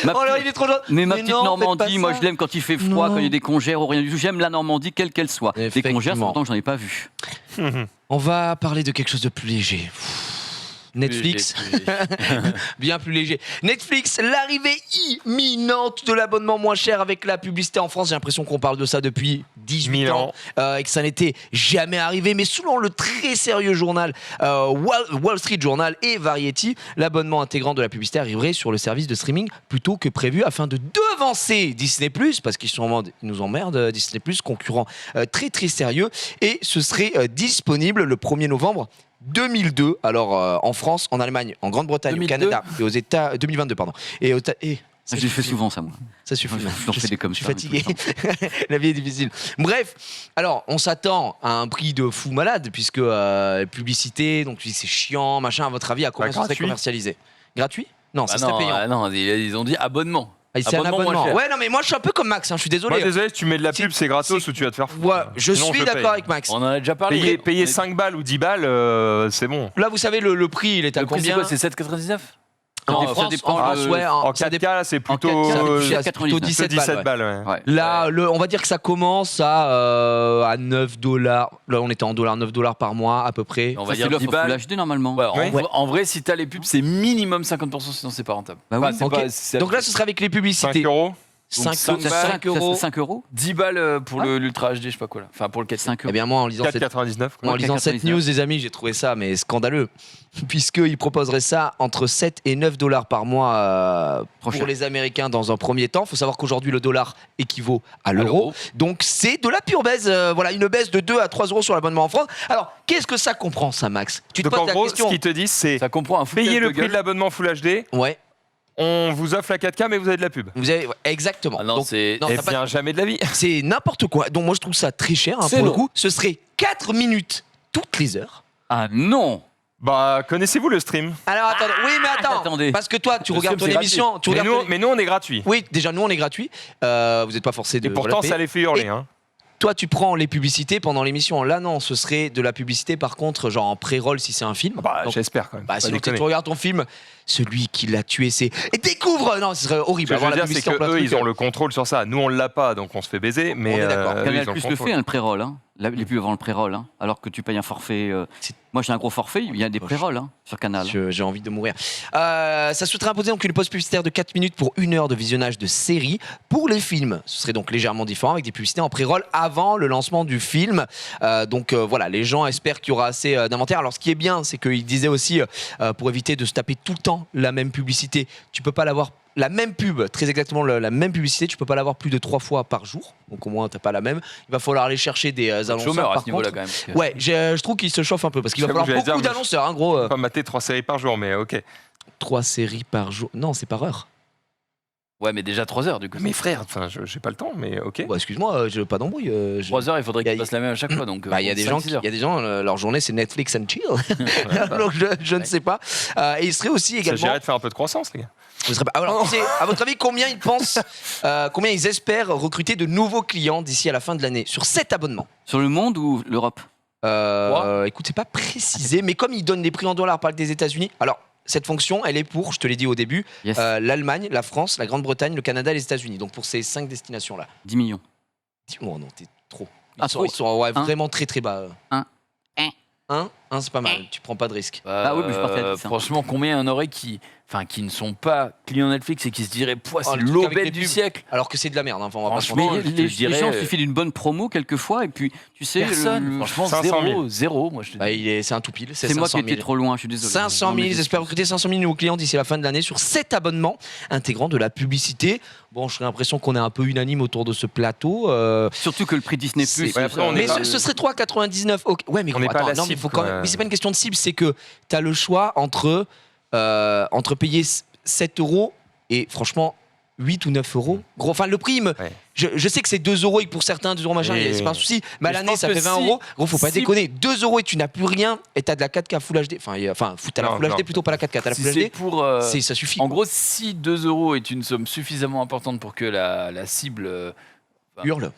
Oh là, il est trop gentil. Mais ma Mais petite non, faites Normandie, pas moi ça. je l'aime quand il fait froid, Non. quand il y a des congères ou rien du tout. J'aime la Normandie, quelle qu'elle soit. Des congères, c'est Effectivement. longtemps que j'en ai pas vu. On va parler de quelque chose de plus léger. Netflix, bien plus léger. Netflix, l'arrivée imminente de l'abonnement moins cher avec la publicité en France. J'ai l'impression qu'on parle de ça depuis 18 ans et que ça n'était jamais arrivé. Mais selon le très sérieux journal Wall Street Journal et Variety, l'abonnement intégrant de la publicité arriverait sur le service de streaming plutôt que prévu afin de devancer Disney+, parce qu'ils nous emmerdent, Disney+, concurrent très très sérieux. Et ce serait disponible le 1er novembre 2002, alors en France, en Allemagne, en Grande-Bretagne, 2002. au Canada et aux États 2022 pardon. Et Ça J'ai fait suffit. souvent ça, moi. Ça suffit. J'en fais des comme Je suis ça, fatigué. tout le La vie est difficile. Bref, alors on s'attend à un prix de fou malade puisque publicité, donc tu dis c'est chiant, machin. À votre avis, à combien ça serait gratuit. commercialisé? Gratuit? Non, ça Ah serait non, payant. non, ils ont dit abonnement. Ah, c'est un abonnement moins abonnement. cher. Ouais, non, mais moi je suis un peu comme Max. Je suis désolé. Moi, désolé, si tu mets de la pub, Si- c'est gratos si- ou tu vas te faire foutre. Ouais, je Sinon, suis paye. d'accord avec Max. On en a déjà parlé. Payer On est- 5 balles ou 10 balles, c'est bon. Là, vous savez, le prix, il est à Le prix, c'est combien? quoi? C'est 7,99 En Non, ça France, dépend en France, de- ouais, En ça 4K, c'est plutôt 4K, c'est plutôt 99. 17 17 balles. balles. Ouais. Ouais. Là, on va dire que ça commence à 9 dollars. Là, on était en dollars, 9 dollars par mois à peu près. On Ça, va c'est dire l'offre 10 Full balles. HD normalement. Ouais, Oui. en vrai, si t'as les pubs, c'est minimum 50%, sinon c'est pas rentable. Bah oui. c'est Ok. pas- c'est- Donc là, ce serait avec les 5 publicités. euros. 5 5 Ça, balles, 5 euros. 5 euros 10 balles pour Ah. l'Ultra HD, je sais pas quoi là. Enfin, pour le 4K. 5 Eh euros. bien, moi, en lisant cette 4,99. En lisant cette 4,99. news, les amis, j'ai trouvé ça mais scandaleux. Puisqu'ils proposeraient ça entre 7 et 9 dollars par mois Trop pour cher. les Américains dans un premier temps. Il faut savoir qu'aujourd'hui, le dollar équivaut à l'euro. l'euro. Donc, c'est de la pure baisse. Voilà, une baisse de 2 à 3 euros sur l'abonnement en France. Alors, qu'est-ce que ça comprend, ça, Max? Tu te Donc en poses la gros, ce question. qu'ils te disent, c'est Ça comprend un foutage payer le de prix gueule. de l'abonnement Full HD, Ouais, on vous offre la 4K, mais vous avez de la pub. vous avez... ouais, exactement. Ah non, Donc, c'est. non, Et t'as pas- bien jamais de la vie. c'est n'importe quoi. Donc, moi, je trouve ça très cher hein, C'est pour le long. coup. Ce serait 4 minutes toutes les heures. Ah non Bah, connaissez-vous le stream? Alors, attendez. Oui, mais attends. attendez. Parce que toi, tu Le regardes ton stream, c'est émission. Tu mais regardes nous, ton- mais nous, on est gratuit. Oui, déjà, nous, on est gratuit. Vous n'êtes pas forcé de. Et pourtant, voilà, payer. ça les fait hurler. Et- Hein. Toi, tu prends les publicités pendant l'émission. Là, non, ce serait de la publicité, par contre, genre en pré-roll si c'est un film. Bah, Donc, j'espère quand même. bah, Pas sinon, déconner. tu regardes ton film, celui qui l'a tué, c'est. Et découvre Non, ce serait horrible. Ce que je avoir veux la dire, c'est publicité en plein qu'eux, truc. ils ont le contrôle sur ça. Nous, on l'a pas, donc on se fait baiser. Mais est d'accord. eux, Canal ils ont Plus le le contrôle. fait, hein, le pré-roll. Hein. Les pubs avant le pré-roll. Hein. Alors que tu payes un forfait. C'est- Moi, j'ai un gros forfait, il y a des pré-rolls hein, sur Canal. J'ai envie de mourir. Ça souhaiterait imposer donc une pause publicitaire de 4 minutes pour 1 heure de visionnage de série. Pour les films, ce serait donc légèrement différent avec des publicités en pré-roll avant le lancement du film. Voilà, les gens espèrent qu'il y aura assez d'inventaire. Alors ce qui est bien, c'est qu'il disait aussi, pour éviter de se taper tout le temps la même publicité, tu peux pas l'avoir. La même pub, très exactement la même publicité, tu peux pas l'avoir plus de 3 fois par jour. Donc au moins, t'as pas la même. Il va falloir aller chercher des annonceurs. Chômeur à par ce niveau-là, contre. quand même. Ouais, je trouve qu'il se chauffe un peu parce qu'il va J'avoue, falloir j'allais beaucoup dire, d'annonceurs. Gros, On peut pas mater 3 séries par jour, mais ok. 3 séries par jour. Non, c'est par heure. Ouais, mais déjà 3 heures du coup. Mais frère, enfin, j'ai pas le temps, mais ok. Bah, excuse-moi, je veux pas d'embrouille. 3 heures, il faudrait Y a- qu'ils fassent la même à chaque fois. Donc, Bah, il y a des 5, gens, 6 heures. il y a des gens, leur journée c'est Netflix and chill. Donc je ne sais pas. Et il serait aussi Ça également. gérait de faire un peu de croissance, les gars. Vous serez pas- Alors, c'est- à votre avis, combien ils pensent, combien ils espèrent recruter de nouveaux clients d'ici à la fin de l'année sur cet abonnement? Sur le monde ou l'Europe Écoute, c'est pas précisé, mais comme ils donnent des prix en dollars par des États-Unis, alors. Cette fonction, elle est pour, je te l'ai dit au début, Yes. l'Allemagne, la France, la Grande-Bretagne, le Canada et les États-Unis. Donc pour ces 5 destinations-là. 10 millions. Oh non, t'es trop. Ah, Ils oui. sont ouais, Un. vraiment très très bas. Un. Un, c'est pas mal. Tu prends pas de risque. Ah oui, mais je partais à 10, hein. Franchement, combien en aurait qui ne sont pas clients Netflix et qui se diraient, Oh, c'est le truc avec les l'aubette du pubs. siècle. Alors que c'est de la merde. Enfin, on va pas se Franchement, mentir. je te Les dirais, gens, il suffit d'une bonne promo quelquefois et puis tu sais. Personne. Franchement, 500 000. zéro, moi je te Bah, dis. c'est un tout pile. C'est moi qui 500 étais 000. trop loin, je suis désolé. 500 Non, 000, mais ils espèrent recruter 500 000 nouveaux clients d'ici la fin de l'année sur cet abonnement intégrant de la publicité. Bon, j'ai l'impression qu'on est un peu unanime autour de ce plateau. Surtout que le prix Disney C'est- Plus. Ouais, après, on mais est pas- ce serait 3,99. Ok. Ouais, mais On n'est gros, pas à attends, la non, mais cible, faut quand quoi. même. Mais c'est pas une question de cible, c'est que tu as le choix entre payer 7 euros et franchement 8 ou 9 euros. Gros, enfin, le prix, Ouais. je sais que c'est 2 euros et que pour certains, 2 euros machin, Et- c'est pas un souci. Mais à Mais je l'année, pense ça que fait 20 si- euros. Gros, faut pas si- déconner. 2 euros et tu n'as plus rien et t'as de la 4K Full HD. Enfin, t'as la Non, Full HD non. plutôt, pas la 4K. T'as la Si Full c'est HD. pour. Ça suffit. En gros, si 2 euros est une somme suffisamment importante pour que la cible. Hurle.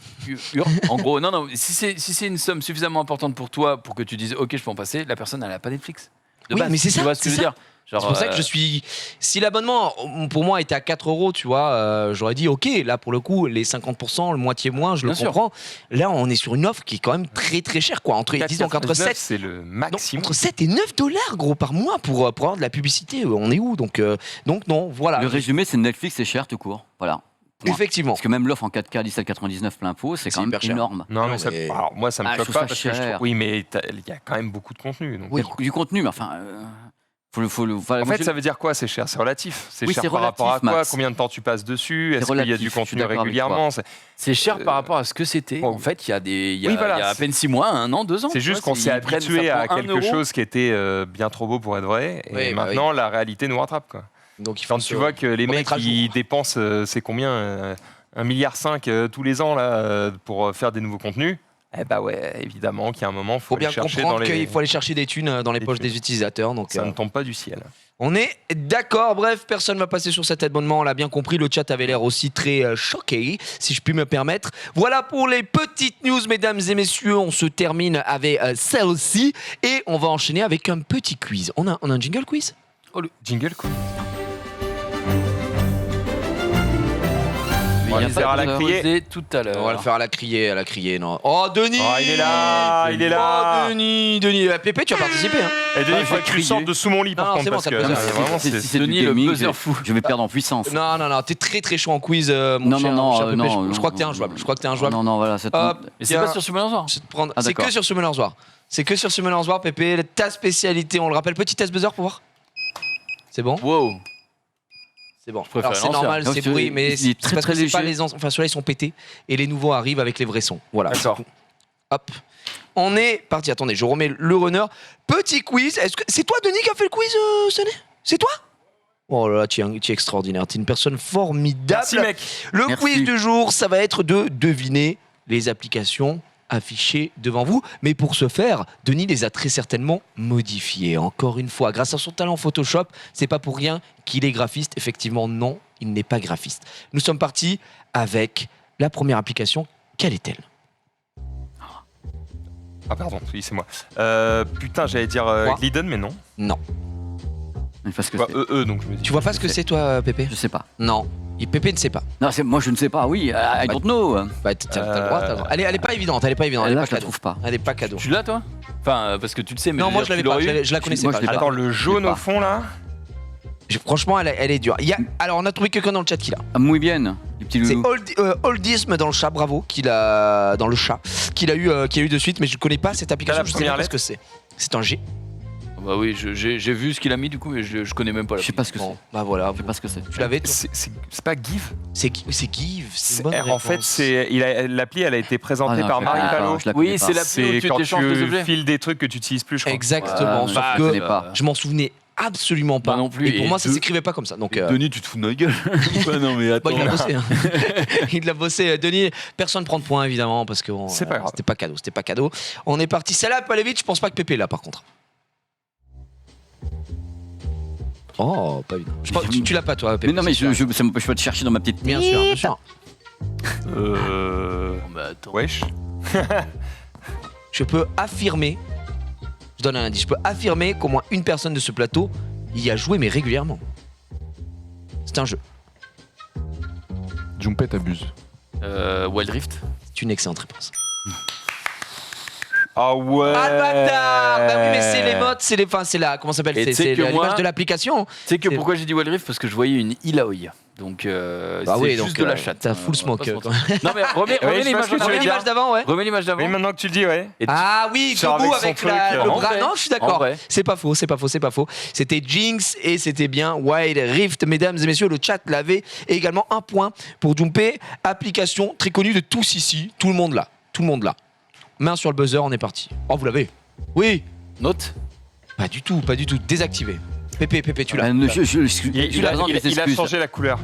En gros, non, si c'est une somme suffisamment importante pour toi, pour que tu dises, ok, je peux en passer, la personne, elle n'a pas Netflix. De Oui, base, mais c'est tu ça, vois ce que c'est je veux ça. dire. Genre, C'est pour ça que je suis. Si l'abonnement, pour moi, était à 4 euros, tu vois, j'aurais dit, ok, là, pour le coup, les 50%, le moitié moins, je le Bien sûr. comprends. Là, on est sur une offre qui est quand même très très chère, quoi. Disons qu'entre 4,99, 7, c'est le donc, maximum. entre 7 et 9 dollars, gros, par mois pour avoir de la publicité. On est où donc non, voilà. Le résumé, c'est Netflix, c'est cher tout court. Voilà. Point. Effectivement. Parce que même l'offre en 4K 17,99 plein pot, c'est C'est quand même hyper cher. énorme. Non, Non, mais ça, mais- alors, moi, ça me Ah, je choque trouve pas ça parce que je cher. trouve. Oui, mais il y a quand même beaucoup de contenu. donc. Oui. Il y a du contenu, mais enfin. En fait, ça veut dire quoi, c'est cher? C'est relatif. C'est Oui, cher c'est par rapport à relatif, quoi? Max. Combien de temps tu passes dessus? Est-ce qu'il y a relatif, du je suis contenu d'accord avec régulièrement? c'est cher Euh, par rapport à ce que c'était. bon. En fait, il y a Oui, voilà, il y a à c'est- peine 6 mois, 1 an, 2 ans. C'est tu juste vois, qu'on s'est ils prennent- habitué ça à prend 1 quelque euro. chose qui était bien trop beau pour être vrai. Et Oui, bah maintenant, la réalité nous rattrape. Quoi. Donc, il faut Quand tu vois que les mecs remettre à qui jour. dépensent, c'est combien 1,5 milliard tous les ans là, pour faire des nouveaux contenus. Eh bah ouais, évidemment qu'il y a un moment, il faut Faut aller bien chercher comprendre dans les... qu'il faut aller chercher des thunes dans les Des poches thunes. des utilisateurs. Donc, Ça ne tombe pas du ciel. on est d'accord. Bref, personne va passer sur cet abonnement. On l'a bien compris. Le chat avait l'air aussi très choqué, si je puis me permettre. Voilà pour les petites news, mesdames et messieurs. On se termine avec celle-ci et on va enchaîner avec un petit quiz. On a un jingle quiz. Jingle quoi. Il On va y a le pas faire à de la criée. rosée tout à l'heure. On va le faire à la criée, non. Oh, Denis. Oh, il est là, il est là. Oh, Denis. Pépé, tu as participé. Hein. Et Denis, Ah, il faut j'ai que tu crié. sortes de sous mon lit par Non, contre, c'est bon, parce ça que te plaît, vraiment, Si c'est... c'est Denis, du le gaming, buzzer fou. je vais perdre en puissance. Non, t'es très très chaud en quiz, mon Non, cher, non, mon cher non, Pépé. non, Je crois que t'es injouable. Je crois que t'es injouable. Non, voilà. Ça Hop, Mais c'est tiens, pas sur Summoner's je vais te prendre- Ah, c'est que d'accord. sur Summoner's War. C'est que sur Summoner's War, Pépé. Ta spécialité, on le rappelle. Petit test buzzer pour voir. C'est bon. Wow. C'est bon. préfère Alors c'est l'ancien. normal, Non, c'est c'est- bruit, mais il est c'est très, parce que très c'est pas léger. les enfin ceux-là ils sont pétés et les nouveaux arrivent avec les vrais sons. Voilà. D'accord. c'est tout. Hop. On est parti. Attendez, je remets le runner. Petit quiz. Est-ce que c'est toi, Denis, qui a fait le quiz, Sané? C'est toi? Oh là là, tu es extraordinaire. Tu es une personne formidable. Merci mec. Le Merci. quiz du jour, ça va être de deviner les applications affichées devant vous. Mais pour ce faire, Denis les a très certainement modifiées. Encore une fois, grâce à son talent Photoshop, c'est pas pour rien qu'il est graphiste. Effectivement, non, il n'est pas graphiste. Nous sommes partis avec la première application. Quelle est-elle? Ah pardon, oui c'est moi. Putain, j'allais dire Quoi Glidden, mais non. Non. Parce que Quoi, c'est- donc je me dis. Tu vois pas ce que c'est, toi, Pépé? je sais pas. Non. Et Pépé ne sait pas. Non, moi je ne sais pas. Oui, I don't know. Bah, t'as le droit, t'as le droit. Elle est pas évidente, elle est pas évidente. Elle est Là, pas je la cadeau. trouve pas. Elle est pas cadeau. Tu l'as toi? Enfin, parce que tu le sais, mais Non, moi je veux l'avais dire, pas, tu l'aurais eu je la connaissais Moi, pas. je l'ai pas. Attends, le jaune pas. au fond là. Franchement, elle est dure. Alors, on a trouvé quelqu'un dans le chat qui l'a. Ah, muy bien, les petits C'est loulous. Oldisme dans le chat, bravo, qu'il a dans le chat, qu'il a eu de suite, mais je connais pas cette application. T'as la Je sais même première pas ce que c'est. C'est un G. Bah oui, j'ai vu ce qu'il a mis du coup, mais je connais même pas la Je sais pas ce que c'est. Bon, bah voilà. Je sais pas ce que c'est. Tu l'avais toi? C'est pas GIF. C'est Give. C'est une bonne En fait, réponse. l'appli, elle a été présentée Ah non, par je Marie la connais Palot. pas, je la connais Oui, pas. c'est l'appli où C'est tu quand t'échanges des tu objets. files des trucs que tu utilises plus, je crois. Exactement. Ouais, sauf je que connais pas. je m'en souvenais absolument pas. Moi non plus, Et pour et moi, ça deux- s'écrivait pas comme ça. Donc, Denis, tu te fous de notre gueule. Ouais, non, mais attends. bah, il l'a bossé. Hein. Il l'a bossé. Denis, personne prend de points évidemment parce que bon, C'est pas grave. c'était pas cadeau. C'était pas cadeau. On est parti. Celle-là, peut aller vite. Je pense pas que Pépé là, par contre. Oh, pas évident. Je pense- tu l'as pas toi, Pépé. Mais non, mais c'est sûr. ça m'empêche pas de chercher dans ma petite. Bien sûr, bien sûr. Bah, attends. Wesh. Je peux affirmer, je donne un indice, je peux affirmer qu'au moins une personne de ce plateau y a joué, mais régulièrement. C'est un jeu. Jumpet abuse. Wild Rift. C'est une excellente réponse. Ah ouais. Ah le bâtard. Bah oui, mais c'est les modes, c'est la, comment ça s'appelle? Et tu sais C'est que l'image moi- de l'application. Tu sais que C'est- pourquoi j'ai dit Wild Rift? Parce que je voyais une Ilaoi. Donc, Bah c'est oui, juste donc de la chatte. t'as full smoke. On va pas se Quoi. mentir. Non, mais remets je vois l'image ce que tu veux Remets dire. l'image d'avant, ouais. Remets l'image d'avant. Oui, maintenant que tu le dis, ouais. Et tu- Ah oui, Genre debout avec son avec truc, le en bras. vrai. Non, je suis En d'accord. vrai. C'est pas faux, c'est pas faux, c'est pas faux. C'était Jinx et c'était bien Wild Rift, mesdames et messieurs. Le chat l'avait. Et également un point pour Jumpé. Application très connue de tous ici. Tout le monde là. Tout le monde là. Main sur le buzzer, on est parti. Oh, vous l'avez? Oui. Note. Pas du tout, pas du tout. Désactivé. Pépé, tu l'as. Il a changé la couleur.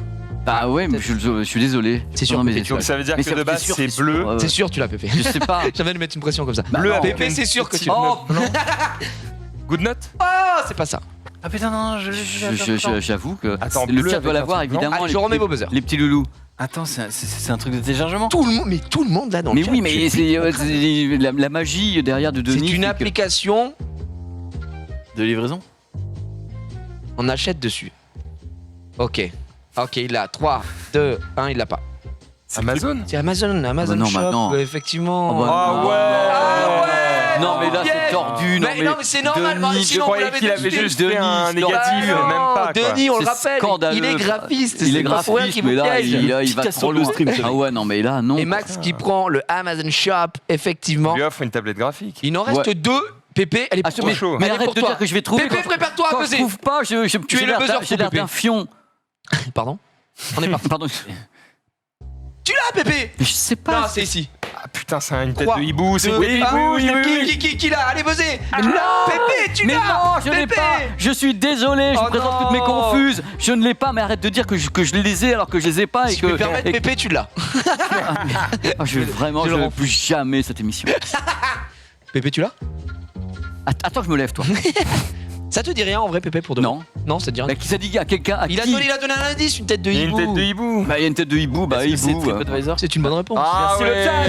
Ah ouais, mais je suis désolé. C'est sûr, Non, mais Pépé, tu Donc ça veut dire Mais que ça de veut base dire, c'est c'est bleu. sûr, ouais. C'est sûr, tu l'as, Pépé. Je sais pas. J'avais de mettre une pression comme ça. Bleu non. avec Pépé, une c'est sûr que tu petite l'as. note blanc. Good note. Oh, c'est pas ça. Ah putain, non, J'avoue que Attends, le bleu chat avec doit un l'avoir truc blanc. évidemment. Allez, je remets vos buzzers. Les petits loulous. Attends, c'est un truc de téléchargement. Tout le monde là dans Mais le chat. oui, mais c'est la magie derrière de C'est Denis. une fait que- application. De livraison. On achète dessus. Ok, il l'a. 3, 2, 1, il l'a pas. Amazon. C'est Amazon non, Shop, maintenant. effectivement. Oh, bah, Ah ouais. Ah ouais. Non, mais là Piège. c'est tordu. Mais non, mais c'est normal. Denis, Je sinon, on croyais l'avait qu'il avait dessus. juste fait un Denis, négatif, Ah non, même pas. quoi. Denis, on le C'est rappelle, scandaleux. il est graphiste. Il c'est est pas pour rien graphiste, qu'il mais vous là, piège. il va casse trop sur le loin. stream, ce Ah mec. ouais, non, mais là, non. Et Max qui prend le Amazon Shop, effectivement. On lui offre une tablette graphique. Il en reste Ouais. 2. Pépé, elle est Ah, pour toi. mais, chaud. mais Elle est arrête pour de toi. dire que je vais trouver. Pépé, quand- prépare-toi à quand je buzzer. trouve pas, Tu es j'ai le l'air buzzer d'un- fou, j'ai l'air Pépé. d'un fion. Pardon. On est parti. Pardon. Tu l'as, Pépé? Je sais pas. Non, c'est ici. putain, c'est une tête Trois, de hibou. C'est deux, oui, un. oui. Qui l'a? Allez, buzzez. Non Pépé, tu Mais l'as. non, je l'ai Pépé. pas. Je suis désolé, je Oh vous présente non. toutes mes confuses. Je ne l'ai pas, mais arrête de dire que je les ai alors que je les ai pas. Si je peux me permettre, Pépé, tu l'as. Ah, je Je le ne rends plus jamais cette émission. Pépé, tu l'as? Attends, je me lève, toi. Ça te dit rien en vrai, Pépé, pour de Non. vrai Non, ça te dit rien. Bah, qui s'est dit à quelqu'un à Il a qui donné un indice, une tête de Il y a une hibou. tête de hibou. Bah, il y a une tête de hibou, bah Est-ce que hibou. c'est TripAdvisor. C'est une bonne réponse. Ah Merci, le ouais. Jamais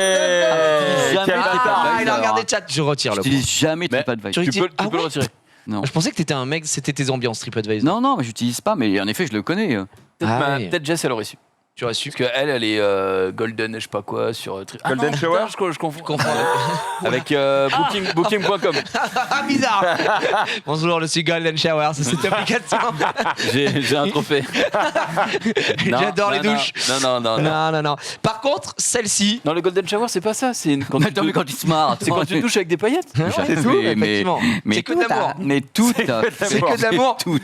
Quel TripAdvisor. bâtard. Ah, il a regardé le chat, je retire le point. J'utilise jamais Mais TripAdvisor. Tu Tu peux, Ah tu peux le ouais retirer. Non. Je pensais que t'étais un mec, c'était tes ambiances TripAdvisor. Non, non, mais j'utilise pas, mais en effet, je le connais. Peut-être Ah oui. peut-être Jess, elle aurait su. Tu as su. Parce qu'elle, elle est golden, je sais pas quoi, sur Golden non, Shower putain, je confonds. Je comprends. Avec booking.com. Ah, bizarre. Bonjour, je suis Golden Shower, c'est cette application. J'ai un trophée. Non, J'adore les non, douches. Non. Non. Par contre, celle-ci. Non, le golden shower, c'est pas ça. C'est quand Attends, mais quand tu te marres. c'est quand tu touches avec des paillettes. C'est tout, effectivement. Mais C'est que tout, de l'amour. mais tout. C'est que de l'amour. Tout.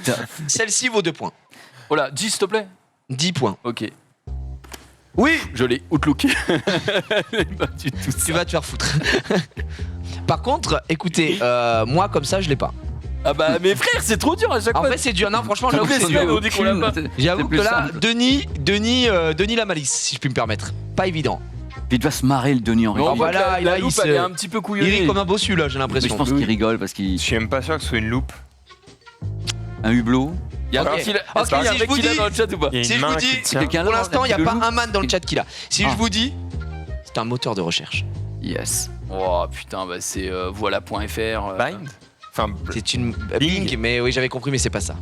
Celle-ci vaut 2 points. Oh là, 10 s'il te plaît. 10 points. Ok. Oui, Je l'ai outlook. tu vas te faire foutre. Par contre, écoutez, moi comme ça, je l'ai pas. Ah bah mes frères, c'est trop dur à chaque En fois. fait, c'est dur. Non, franchement, Toutes j'avoue que les c'est semaines, dur. on dit qu'on l'a pas. J'avoue C'est que plus là, simple. Denis la malice, si je puis me permettre. Pas évident. Puis il doit se marrer le Denis Henry. Mais on Oh, voit voilà, que la il loupe, se- elle est un petit peu Il couillonnée. rit comme un bossu là, j'ai Mais je l'impression. pense qu'il rigole parce Je qu'il. suis même pas sûr que ce soit une loupe. Un hublot. Il y a Ok. un mec qui l'a- Ok, est-ce qu'il y a si un je mec vous qui l'a dis- dans le chat ou pas Il y a Si une je vous main dis- qui tient. Quelqu'un Pour là, l'instant, il n'y a de pas loup. un man dans le chat qui l'a. Si Ah. je vous dis, c'est un moteur de recherche. Yes. Oh putain, bah c'est voilà.fr. Bind. Enfin, C'est une Bing. Bing, mais oui, j'avais compris, mais c'est pas ça.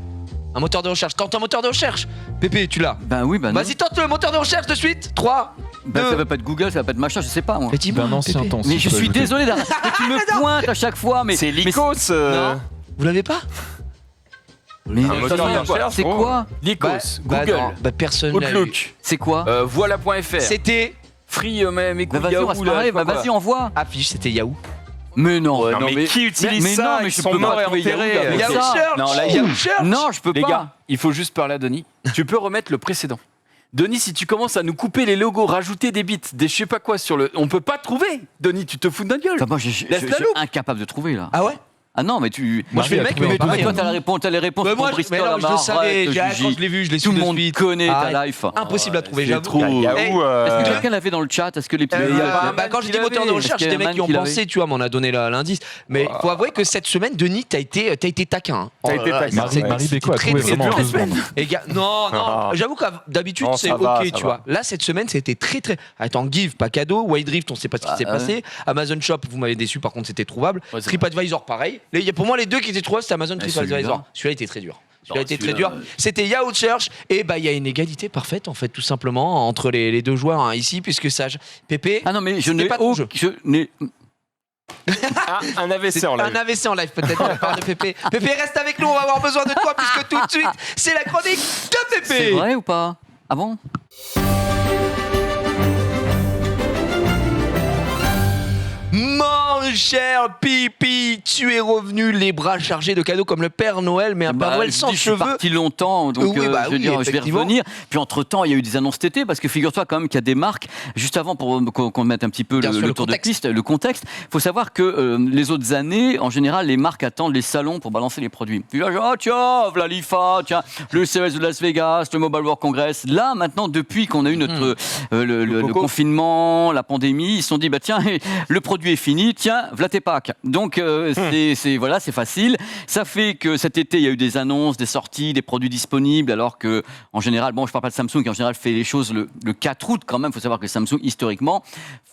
Un moteur de recherche. Tente un moteur de recherche. Pépé, tu l'as. Ben oui, ben non. Vas-y, tente le moteur de recherche de suite. 3. Ben, ça va pas être Google, ça va pas être machin, je sais pas moi. Petit D'un ancien temps. Mais si je peux suis ajouter. désolé d'arrêter. Tu me pointes à chaque fois, mais. c'est mais- Lycos. Non. Vous l'avez pas Mais Un moteur de recherche. c'est oh. quoi Lycos, Bah Google, non, bah personne l'a eu. Outlook, C'est quoi voilà.fr, C'était Free, mais Bah écoute, vas-y, on va se Yahoo, là, parler, je sais pas bah quoi. vas-y, envoie. affiche, c'était Yahoo. Mais non. Non, mais qui utilise mais ça non, mais Ils je sont peux morts pas et trouver enterrés. Yahoo, Yahoo ça. Search. Non, là, Yahoo Search. Non, je peux Les pas. gars, il faut juste parler à Denis. Tu peux remettre le précédent. Denis, si tu commences à nous couper les logos, rajouter des bits, des je sais pas quoi sur le. On peut pas trouver Denis, tu te fous de notre gueule Enfin, moi, je Laisse la suis loupe. incapable de trouver là. Ah ouais. Ah non, mais tu. Moi, je fais le mec, mais Mais pareil, toi, hein. t'as les réponses Bah, pour moi, Bristol, mais non, je le arrête, savais. Quand Gigi. je l'ai vu, je l'ai su Tout le de monde suite. connaît ta Arrête. life. Impossible à trouver, c'est j'avoue. trop. Yahoo. Hey, Est-ce que quelqu'un l'avait dans le chat? Est-ce que les petits. Euh, il y a pas un bah, man quand qui j'ai dit moteur de l'avait. recherche, Est-ce qu'il y des a un mecs qui man ont qui l'avait pensé, tu vois, m'en a donné l'indice. Mais il faut avouer que cette semaine, Denis, t'as été taquin. hein. T'as Oh été là là, taquin. c'est- Marie Béco a très, trouvé très vraiment en dur. 2 secondes. Et gars, non, Ah. j'avoue que d'habitude Non, c'est ça va, ok, ça tu va. vois. Là, cette semaine, c'était très très. Attends, Give, pas cadeau. White Drift, on sait pas ce qui s'est Ah, passé. Amazon Shop, vous m'avez déçu, par contre, c'était trouvable. Ouais, c'est TripAdvisor, pareil. Pour moi, les deux qui étaient trouvables, c'était Amazon TripAdvisor. celui-là. Celui-là était très dur. Celui-là Non, était très celui-là, dur. C'était Yahoo Search. Et bah, il y a une égalité parfaite, en fait, tout simplement, entre les deux joueurs hein, ici, puisque ça. Pépé. Ah non, mais je C'était n'ai pas ton jeu. je n'ai. Ah, un AVC en Un live. AVC en live peut-être de la part de Pépé. Pépé, reste avec nous, on va avoir besoin de toi puisque tout de suite, c'est la chronique de C'est Pépé. vrai ou pas? Ah bon? Mon cher Pipi, tu es revenu les bras chargés de cadeaux comme le Père Noël, mais un Père Noël je sans dis, je suis cheveux. parti longtemps, donc Oui, bah je veux oui, dire, je vais effectivement. revenir. Puis entre-temps, il y a eu des annonces TT, parce que figure-toi quand même qu'il y a des marques, juste avant, pour qu'on mette un petit peu Bien sûr, le tour contexte. de piste, le contexte, il faut savoir que les autres années, en général, les marques attendent les salons pour balancer les produits. Puis là, genre, oh, tiens, voilà l'IFA, tiens, le CES de Las Vegas, le Mobile World Congress. Là, maintenant, depuis qu'on a eu notre, le coco. confinement, la pandémie, ils se sont dit, bah tiens, le produit est fini, tiens, voilà tes packs. Donc, voilà, c'est facile. Ça fait que cet été, il y a eu des annonces, des sorties, des produits disponibles, alors que, en général, bon, je parle pas de Samsung, qui en général fait les choses le 4 août quand même. Il faut savoir que Samsung, historiquement,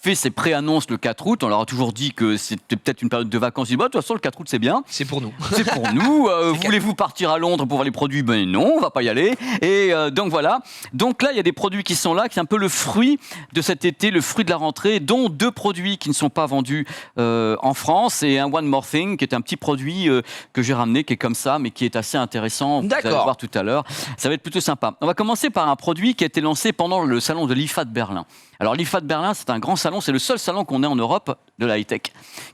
fait ses pré-annonces le 4 août. On leur a toujours dit que c'était peut-être une période de vacances. Ils disent, bah, de toute façon, le 4 août, c'est bien. C'est pour nous. C'est pour nous. Voulez-vous partir à Londres pour voir les produits? Ben non, on va pas y aller. Et donc voilà. Donc là, il y a des produits qui sont là, qui sont un peu le fruit de cet été, le fruit de la rentrée, dont 2 produits qui ne sont pas vendus en France et un One More Thing, qui est un petit produit que j'ai ramené, qui est comme ça, mais qui est assez intéressant. Vous allez D'accord. voir tout à l'heure. Ça va être plutôt sympa. On va commencer par un produit qui a été lancé pendant le salon de l'IFA de Berlin. Alors l'IFA de Berlin, c'est un grand salon, c'est le seul salon qu'on ait en Europe de la high-tech,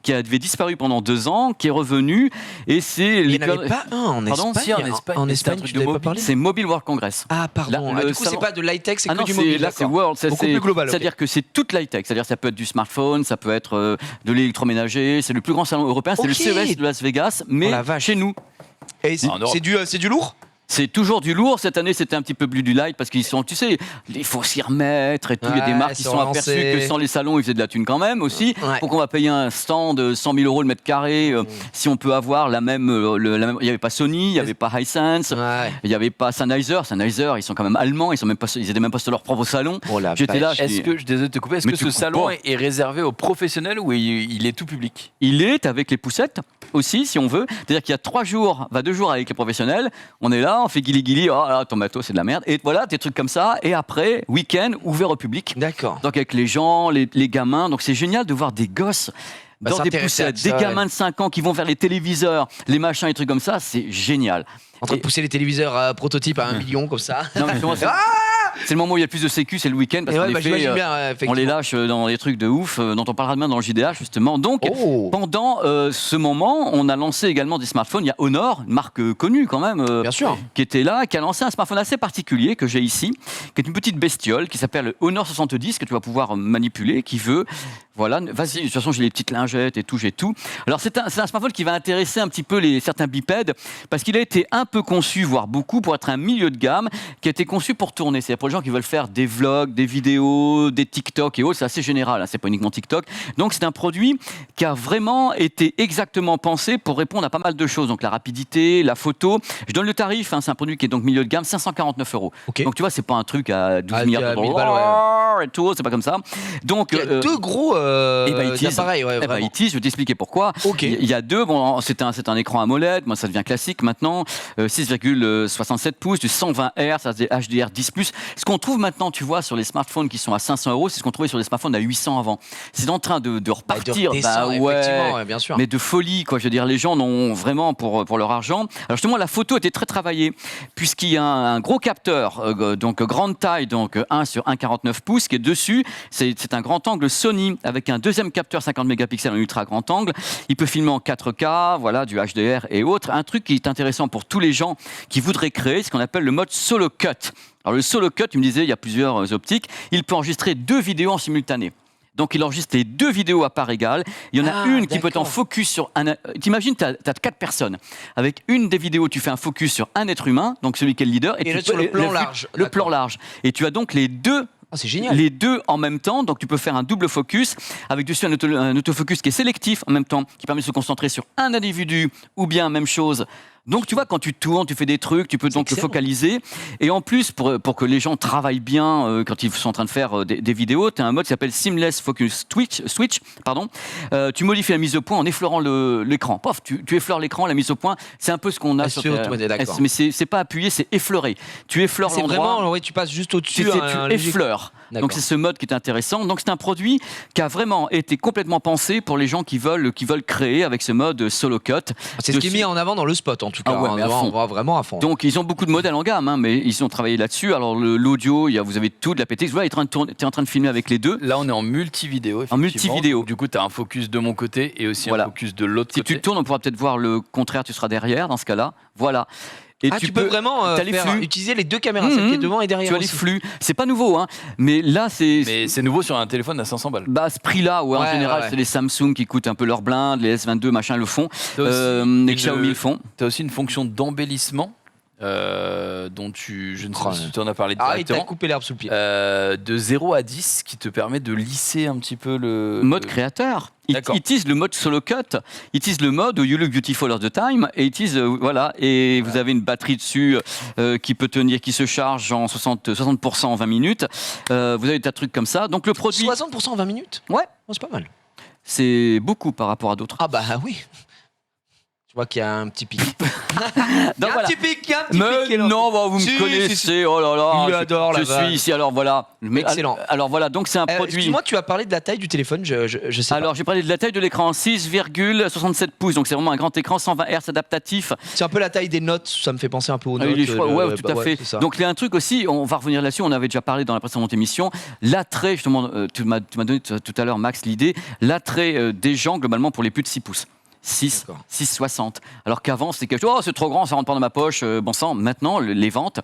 qui avait disparu pendant 2 ans, qui est revenu, et c'est... Il n'y en avait pas un en Pardon Espagne. Si, en Espagne, En c'était Espagne, un truc tu de n'avais pas mobile. parlé. C'est Mobile World Congress. Ah pardon. Là, le Du coup, c'est salon- pas de l'high-tech, c'est Ah que non, du mobile. là c'est d'accord. World, Beaucoup plus global. ok. c'est-à-dire que c'est toute l'high-tech, c'est-à-dire que ça peut être du smartphone, ça peut être de l'électroménager, c'est le plus grand salon européen, c'est le Ok. CES de Las Vegas, mais Oh la vache. chez nous. Et c'est En Europe. c'est du lourd. C'est toujours du lourd. Cette année, c'était un petit peu plus du light parce qu'ils sont, tu sais, il faut s'y remettre et tout. Il y a des Ouais, marques qui se sont aperçues relancer. que sans les salons, ils faisaient de la thune quand même aussi. Ouais. Donc on va payer un stand de 100 000 € le mètre carré si on peut avoir la même. Il n'y avait pas Sony, il n'y avait pas Hisense, Ouais. il n'y avait pas Sennheiser. Sennheiser, ils sont quand même allemands, ils n'étaient même pas sur leur propre salon. Oh la J'étais là, vache. je dis- Est-ce que, je suis désolé de te couper, est-ce Mais que tu ce coupes salon pas. est réservé aux professionnels ou il est tout public? Il est avec les poussettes aussi, si on veut. C'est-à-dire qu'il y a 2 jours avec les professionnels. On est là, on fait guili-guili. Oh là, ton bateau, c'est de la merde. Et voilà, des trucs comme ça. Et après, week-end ouvert au public. D'accord. Donc avec les gens, les gamins. Donc c'est génial de voir des gosses Bah, dans des s'intéresser à poussettes, ça, des gamins de 5 ans qui vont vers les téléviseurs, les machins et trucs comme ça. C'est génial. En train de Et- pousser les téléviseurs prototypes à 1 million comme ça. Non, mais justement, c'est le moment où il y a le plus de sécu, c'est le week-end. Parce Et qu'en ouais, bah, effet, j'imagine bien, on effectivement. les lâche dans des trucs de ouf, dont on parlera demain dans le JDA, justement. Donc, Oh. pendant ce moment, on a lancé également des smartphones. Il y a Honor, une marque connue quand même, Bien sûr. qui était là, qui a lancé un smartphone assez particulier que j'ai ici, qui est une petite bestiole qui s'appelle le Honor 70, que tu vas pouvoir manipuler, qui veut... Voilà, vas-y, de toute façon, j'ai les petites lingettes et tout, j'ai tout. Alors, c'est un smartphone qui va intéresser un petit peu certains bipèdes, parce qu'il a été un peu conçu, voire beaucoup, pour être un milieu de gamme, qui a été conçu pour tourner. C'est pour les gens qui veulent faire des vlogs, des vidéos, des TikTok et autres. C'est assez général, hein, c'est pas uniquement TikTok. Donc, c'est un produit qui a vraiment été exactement pensé pour répondre à pas mal de choses. Donc, la rapidité, la photo. Je donne le tarif, hein, c'est un produit qui est donc milieu de gamme, 549 €. Ok. Donc, tu vois, c'est pas un truc à 12 Ah, milliards à de 1000 balles, dollars et tout, c'est pas comme ça. Donc, Il y a 2 gros appareils, ouais, eh ben, vraiment. iTease, je vais t'expliquer pourquoi. Ok. Il y a 2, bon, c'est un écran AMOLED, moi ça devient classique maintenant, 6,67 pouces, du 120 Hz, HDR10+. Ce qu'on trouve maintenant, tu vois, sur les smartphones qui sont à 500 €, c'est ce qu'on trouvait sur les smartphones à 800 avant. C'est en train de repartir, redescendre, effectivement, ouais, bien sûr. mais de folie, quoi. Je veux dire, les gens en ont vraiment pour leur argent. Alors justement, la photo était très travaillée, puisqu'il y a un gros capteur, donc grande taille, donc 1 sur 1,49 pouces, qui est dessus. C'est un grand angle Sony avec un deuxième capteur 50 mégapixels en ultra grand angle. Il peut filmer en 4K, voilà, du HDR et autres. Un truc qui est intéressant pour tous les gens qui voudraient créer ce qu'on appelle le mode solo cut. Alors le solo cut, tu me disais, il y a plusieurs optiques. Il peut enregistrer 2 vidéos en simultané. Donc il enregistre les 2 vidéos à part égale. Il y en a Ah, une qui peut d'accord. en focus sur un... T'imagines, tu as 4 personnes. Avec une des vidéos, tu fais un focus sur un être humain, donc celui qui est le leader. Et tu l'autre peux- sur le plan le- large. Le D'accord. plan large. Et tu as donc les deux Ah, c'est génial. les 2 en même temps, donc tu peux faire un double focus avec dessus un autofocus qui est sélectif en même temps, qui permet de se concentrer sur un individu ou bien même chose. Donc tu vois, quand tu tournes, tu fais des trucs, tu peux donc le excellent. focaliser. Et en plus, pour que les gens travaillent bien quand ils sont en train de faire des vidéos, tu as un mode qui s'appelle Seamless Focus Switch. Tu modifies la mise au point en effleurant l'écran. Pof, tu effleures l'écran, la mise au point. C'est un peu ce qu'on a sur ouais, d'accord. mais c'est pas appuyé, c'est effleuré. Tu effleures C'est l'endroit. vraiment, ouais, tu passes juste au-dessus. Tu un léger- effleures. D'accord. Donc c'est ce mode qui est intéressant. Donc c'est un produit qui a vraiment été complètement pensé pour les gens qui veulent créer avec ce mode solo cut. C'est ce qui est mis en avant dans le spot en tout cas. Ah ouais, hein, mais à fond. on va vraiment à fond. Donc ils ont beaucoup de modèles en gamme, hein, mais ils ont travaillé là-dessus. Alors l'audio, vous avez tout de la PTX. Voilà, tu es en train de filmer avec les 2. Là, on est en multi-vidéo. En multi-vidéo. Du coup, tu as un focus de mon côté et aussi Voilà. un focus de l'autre Si côté. tu tournes, on pourra peut-être voir le contraire, tu seras derrière dans ce cas-là. Voilà. Et tu peux vraiment t'as les faire, flux. utiliser les 2 caméras, celle qui est devant et derrière. Tu as les aussi. flux. C'est pas nouveau, hein, mais là c'est... Mais c'est nouveau sur un téléphone à 500 balles. Bah, à ce prix-là, ouais, en Ouais, général, ouais. c'est les Samsung qui coûtent un peu leur blinde, les S22, machin, le font. T'as aussi Les une- Xiaomi le font. Tu as aussi une fonction d'embellissement dont je ne sais Oh, pas si tu en as parlé Ah, il t'a directement. coupé l'herbe sous le pied. De 0 à 10 qui te permet de lisser un petit peu le Mode créateur. D'accord. Ils utilisent le mode solo cut, ils utilisent le mode You Look Beautiful All the Time, et ils utilisent, voilà, et vous avez une batterie dessus qui peut tenir, qui se charge en 60% en 20 minutes. Vous avez des tas de trucs comme ça. Donc le produit, 60% en 20 minutes. ouais, Oh, c'est pas mal. c'est beaucoup par rapport à d'autres. Ah bah oui. Je vois qu'il y a un petit pic. Donc, voilà. Il y a un petit pic qui est Mais lancé. non, bah, vous Si, me connaissez, si. oh là là. Il adore la je vanne. suis ici, alors voilà. Excellent. Alors voilà, donc c'est un produit. Excuse-moi, tu as parlé de la taille du téléphone, je sais Alors j'ai parlé de la taille de l'écran, 6,67 pouces, donc c'est vraiment un grand écran, 120 Hz adaptatif. pas. C'est un peu la taille des notes, ça me fait penser un peu aux notes. Ouais, tout à fait. c'est ça. Donc il y a un truc aussi, on va revenir là-dessus, on avait déjà parlé dans la précédente émission, l'attrait, justement, tu m'as donné tout à l'heure Max l'idée, l'attrait des gens globalement pour les plus de 6 pouces. 6,60. Alors qu'avant, c'était quelque chose, oh, c'est trop grand, ça rentre pas dans ma poche, bon sang. Maintenant, les ventes,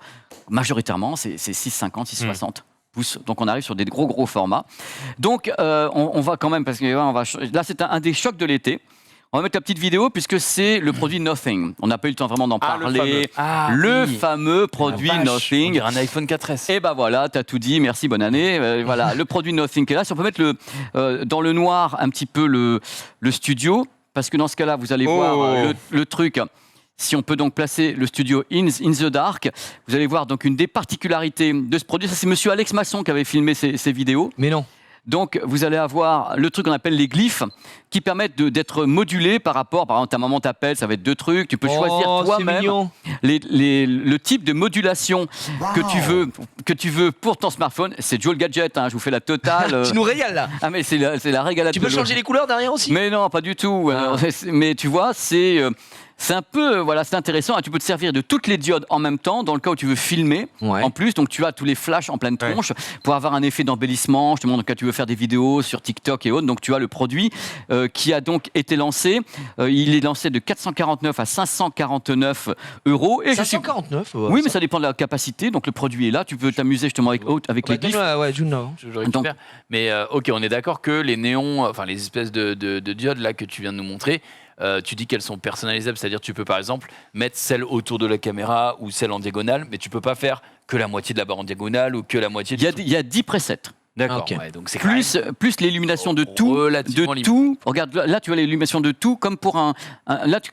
majoritairement, c'est 6,50, 6,60 pouces. Donc on arrive sur des gros formats. Donc on va quand même, parce que là, c'est un des chocs de l'été. On va mettre la petite vidéo puisque c'est le produit Nothing. On n'a pas eu le temps vraiment d'en parler. Le fameux produit Nothing. Un iPhone 4S. Et ben voilà, t'as tout dit, merci, bonne année. Voilà, le produit Nothing qui est là. Si on peut mettre dans le noir un petit peu le studio, parce que dans ce cas-là, vous allez voir le truc. Si on peut donc placer le studio in the dark, vous allez voir donc une des particularités de ce produit. Ça, c'est monsieur Alex Masson qui avait filmé ces vidéos. Mais non. Donc, vous allez avoir le truc qu'on appelle les glyphes qui permettent d'être modulés par rapport. Par exemple, ta maman t'appelle, ça va être 2 trucs. Tu peux choisir toi-même le type de modulation que tu veux pour ton smartphone. C'est Joe le gadget, hein, je vous fais la totale. Tu nous régales là. Ah, mais c'est la régalade. Tu peux changer les couleurs derrière aussi. Mais non, pas du tout. Mais tu vois, c'est un peu, c'est intéressant. Tu peux te servir de toutes les diodes en même temps, dans le cas où tu veux filmer. Ouais. En plus, donc tu as tous les flashs en pleine tronche pour avoir un effet d'embellissement. Justement, dans le cas où tu veux faire des vidéos sur TikTok et autres. Donc tu as le produit qui a donc été lancé. Il est lancé de 449 à 549 €. Et 549. Oui, mais ça dépend de la capacité. Donc le produit est là. Tu peux t'amuser justement avec les glyphes. Ouais, Juno. Je récupère. Mais ok, on est d'accord que les néons, enfin les espèces de diodes là que tu viens de nous montrer, tu dis qu'elles sont personnalisables, c'est-à-dire tu peux par exemple mettre celle autour de la caméra ou celle en diagonale, mais tu peux pas faire que la moitié de la barre en diagonale ou que la moitié du Il y a 10 presets. D'accord. Ok. Ouais, donc c'est Plus l'illumination de tout. Regarde, là tu as l'illumination de tout, comme pour